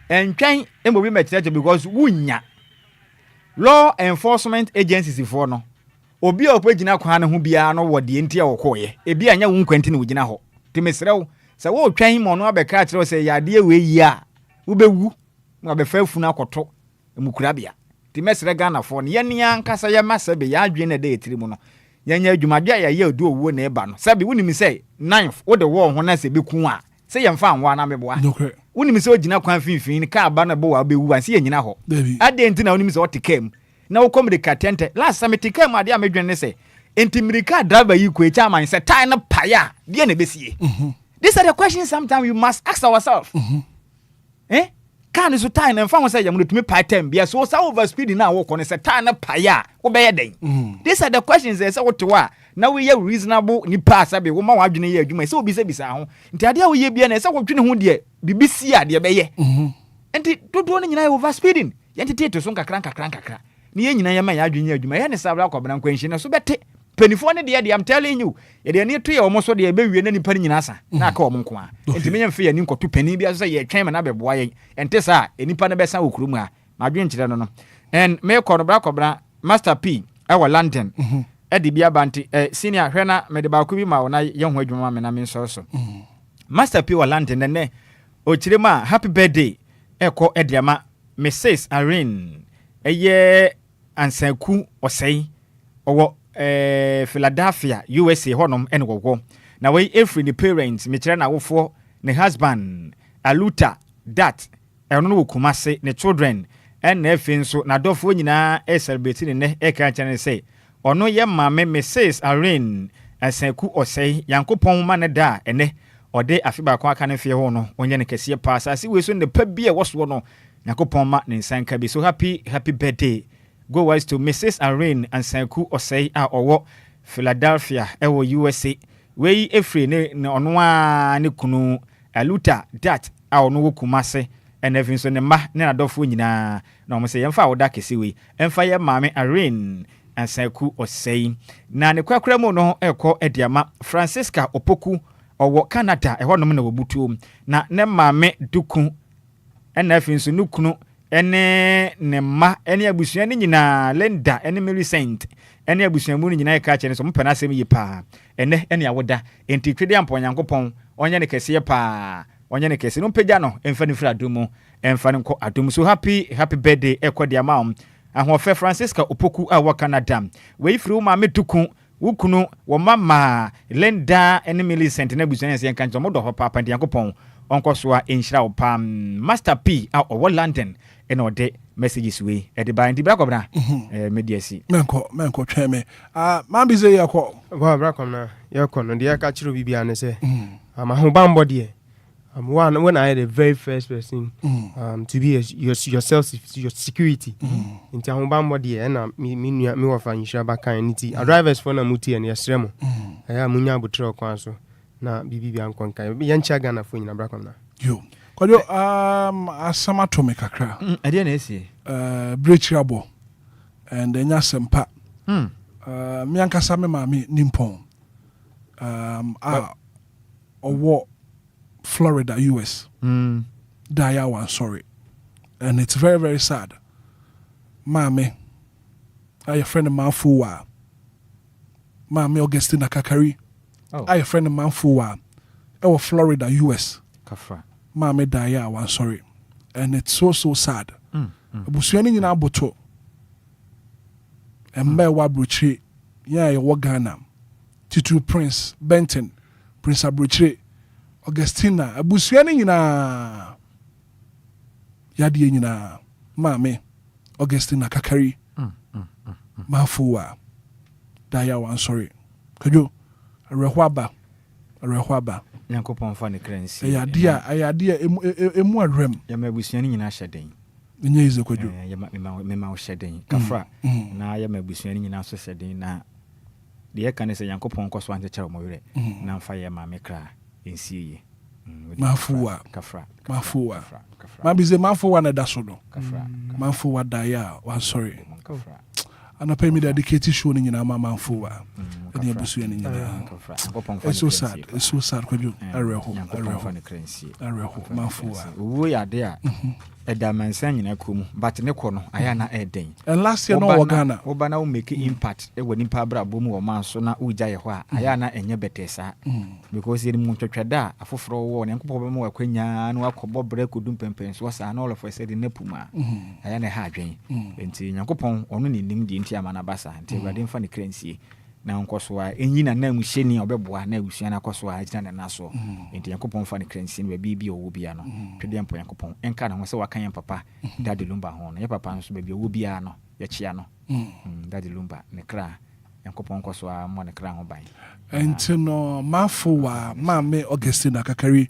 entwen embobi me kire because wunya law enforcement agencies for no obi a opagina kwa ne ho bia no wode enti a wokoye ebi anya wo nkwanti ne wogina ho timesrew se wo twan mo no abeka kire se yade we yi a wo bewu na befa funu akoto emukurabia timesre Ghana for ne yenia nkasa ya masabe ya adwe na de etiri mu no yenya adwumadwa ya ye odu owo na eba no sabi wonimi se 9th wo de wo ho na se beku a se yemfa anwa na meboa wonimi se ogina kwan finfin ka aba na bo wa bewu an se yenyina ho ade enti na wonimi se otikam na wo komrika tente last time tikam ade a medwen ne se enti mirika driver yi ko echa man se tai na paya de na besie. These are the questions sometimes you must ask ourselves. Can so tai na mfa ho se yam no tumi pa time bia so sa over speed na wo ko ne se tai na paya wo be ye den. These are the questions they say what to wa na we ye reasonable ni pass abi wo ma wa adwene ye adwuma se obi se bisa ho nti ade a wo ye bia na se wo dwene ho de bibisi ade be ye. Enti dodo no nyina over speeding yentete to so nkakra ni ye nyina ye ma ya adwene adwuma ye ne sabra kwabena kwanhye na so bete penifo ne de I'm telling you ye de ne to ye omo so de be wie na nipa ni nyina sa na aka omo nko a enti me nyamfe ye ni nkoto pani bia so ye twen me na beboa ye ente sa enipa ne besa okuru mu a ma dwen kire no no and me ko no bra kwabena Master P ewa London edi bia banti senior hwena me de ba ko bi ma wona ye ho adwuma me na me so Master P wa London ne o kire ma happy birthday eko ediama Mrs. Irene eye ansanku osei owo Philadelphia USA honom ene wowo na we every the parents me kire na wofo ne husband aluta that eno no kumase ne children en na efe nso na dofo nyina celebrate ne e kan chane say ono ye mame Mrs. Irene ansanku osei yankopon ma ne da ene ode afiba kwa aka ne fie ho no onye ne kese pa asase we so ne pa bia woso no yankopon ma ne nsanka bi so happy birthday go wise to Mrs. Irene Ansanku Osei a owo Philadelphia ewo USA we efre ne ono a ne kunu aluta that a ono wo kumase enefin so ne ma ne adofo nyina na omo se yemfa woda kese we emfa ye maame Irene Ansanku Osei na ne kwakra mu no ekọ ediama Francisca Opoku owo Canada ehonom na wobutuo na ne maame duku enefin so nukunu ene ne ma ene abusua ne nyina Linda ene Millicent ene abusua mu nyina ka kye ne so mpana asem yi pa ene awoda enti twede ampo Nyankopon onye ne kese pa onye ne kese no pagya no emfa ne fira adumu emfa ne nko adumu so happy birthday ekodi ama ahofe Francisca Opoku a wa Canada we firi ma metuku wukunu wo mama Linda ene Millicent na abusua ne se kan so modo papa Nyankopon onko so a enhira wo pam Master P a owo London ene ode messages we e de ba ndi bra kobra media si menko tweme ma bi ze yakọ ba bra komna yakọ no de aka chiro bibia ne se am ahobambo de one when I had the very first person to be yourself your security into ahobambo de na me wa fa nhira ba kan niti drivers for na muti ene yesremo ya munya abotro kwan so na bibia nkonka ye ncha Ghana fo nyina bra komna yo Kojo asamato kakra. Ade na esi. Breachable. And enya sempa. Me ankasa me maami nimpon. Owo Florida US. Daya one sorry. And it's very very sad. Maami I friend of Manfuwa. Maami Augustina Kakari. I friend of Manfuwa. Owo Florida US. Kafra. Mame Daya one sorry. And it's so sad. Busuani nyina aboto. Embe wa bruchi. Yeah, you Ghana. Titu Prince Benton. Prince Abruchi. Augustina. Busuani nyina. Yadi nyina. Mame. Augustina Kakari. Mafuwa. Daya one sorry. Kajo. Arehwaba. Nyankopon fa ne kransi ayadia emu adrem ya mabusuani nyina hyeden Nye ize kwadwo. Mema wo hyeden. Kafra na ya mabusua ni nyina so hyeden na de ka ne se Yankopɔn kɔ so ante kyerɛ mo werɛ na mfa ye ma me kra ensie. Mafuwa. Kafra. Mafuwa. Mabize mafuwa na daso no. Kafra. Mafuwa daya wa sorry. Kafra. Anapɛ mi dedicate show ni nyina ma mafuwa. Ɛni abusua ni nyina. It's so sad. It's so sad kwadwo. Areho. Mafuwa. Wo ya de a edamansan nyina kom but ne kɔ no aya na eden. And last year no Ghana. Wo ba na wo make impact e wɔ nipa brabo mu wɔ man so na wo gya ye hɔ a aya na enye betesa. Because yɛ mu twetweda afoforo wo ne Yankopɔn be mu akwanya na wakɔbɔ brɛ kodum pempen so sa na all of us said na puma. Aya na ha adwen. Enti Yankopɔn ɔno ne nim di nti amana basa nti Awurade mfa ne kransie. Na nkoso a enyi na na muhyeni obeboa na awusua na koso a agina na so enti Yankopɔn fa ne kransi ne ba bi owo bia no twede mpo Yankopɔn enka na ho se waka yan papa Daddy Lumba ho no ye papa nso ba bi owo bia no ye chia no Daddy Lumba ne kra Yankopɔn koso a mo ne kra ho ban enti no mafo wa mame Augustine Kakari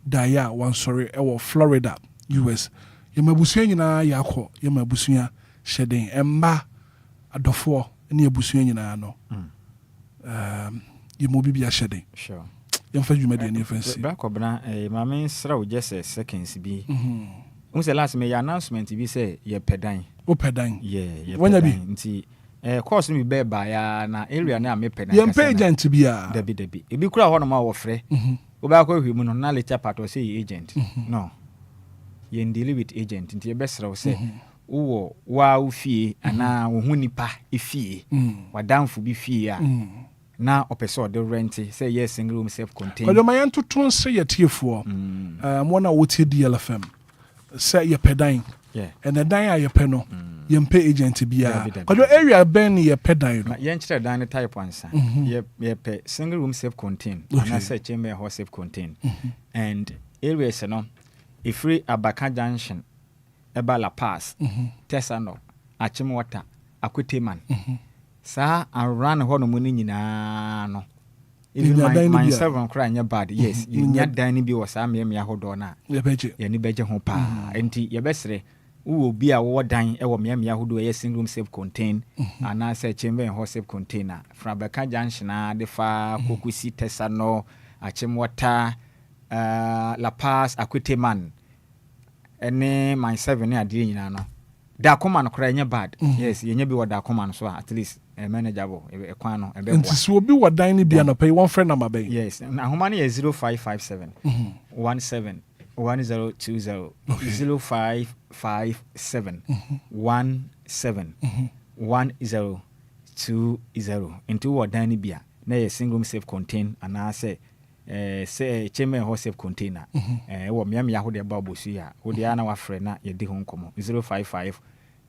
daya wansori e wo Florida US ye mabusua nyina yakɔ ye mabusua hyeden emba adofo ne abusua nyina no you mobi bia hyede sure yemfa dwuma de ne fancy bra kobna ma men sra wo just seconds bi say last me announcement bi say ye pedan o pedan yeah wanya bi nti course me be ba ya na area na me pedan ye agent bia debi ebi kura ho no ma wo frɛ wo ba ko hwemu no na later part o say agent no ye deal with agent nti ye be sra wo say wo wa ufie ana wo hu nipa efie wadamfo bi fie a na opese de rent say yes single room self contained ko mayan tutun say yetiefo mo na wotie DLFM say ye pedan and the dan ye pe no ye mpe agent bia ko area ben ye pedan no ye nkyere dan ne type ansa ye pe single room self contained ana say chamber house self contained and areas no ifri Abaka Junction Eba La Paz, Tesano, Achimwata, Aquiteman. Sa around hono muni nyina no. Even my seven cry in your body. Yes, you nyat dine bi was am me ahodona. Ye beje. Ye ni beje ho pa. Enti ye besre wo bi a wo dan e wo me ahodo ye single room self contained and na say chamber ho self container. From Abaka Junction na de fa Kokusi Tesano, Achimwata, La Paz, Aquiteman. Ene my 7 ne ade nyina no da koma no kra nya bad yes ye nya bi wo da koma no so at least manageable e kwan no e be bo nti obi wo dan ne bia no pay one friend number ben yes na homa ne 0557 17 1020 0557 17 1020 into wo dan ne bia na ye single room self contained and I say say chamber house self container wo miamia ho de ba obosu ya wo de ana wa frɛ na ye de ho nkomo 055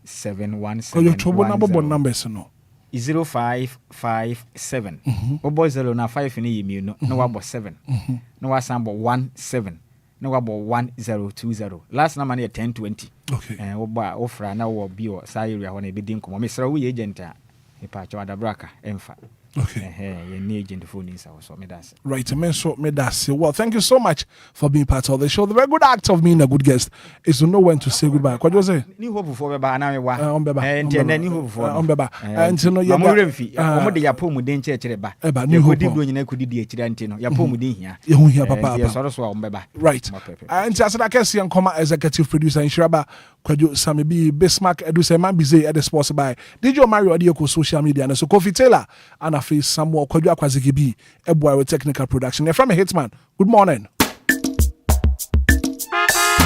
717 ko yo tobo na bobo numbers no 0557 obo 0 na 5 ni yemi no na wa bo 7 na wa san bo 17 na wa bo 1020 last number na 1020 okay wo ba wo fra na wo bi o sa area ho na be di nkomo me sra wo ye agent a e pa cha wadabraka emfa. Okay. Right, well, thank you so much for being part of the show. The very good act of being a good guest is to know when to say goodbye. What was it? New hope for Baba now. And new hope for and to know your Yapomu den church. Right. And just like I see and come executive producer in Shiraba, Kwajo Sami B, Bismarck, Eduse Man Bize at the sports by DJ Mario Adioko social media and so Kofi Taylor and face Samuel Kwadwo Akwaziki B, a boy with technical production. From a Hitman. Good morning.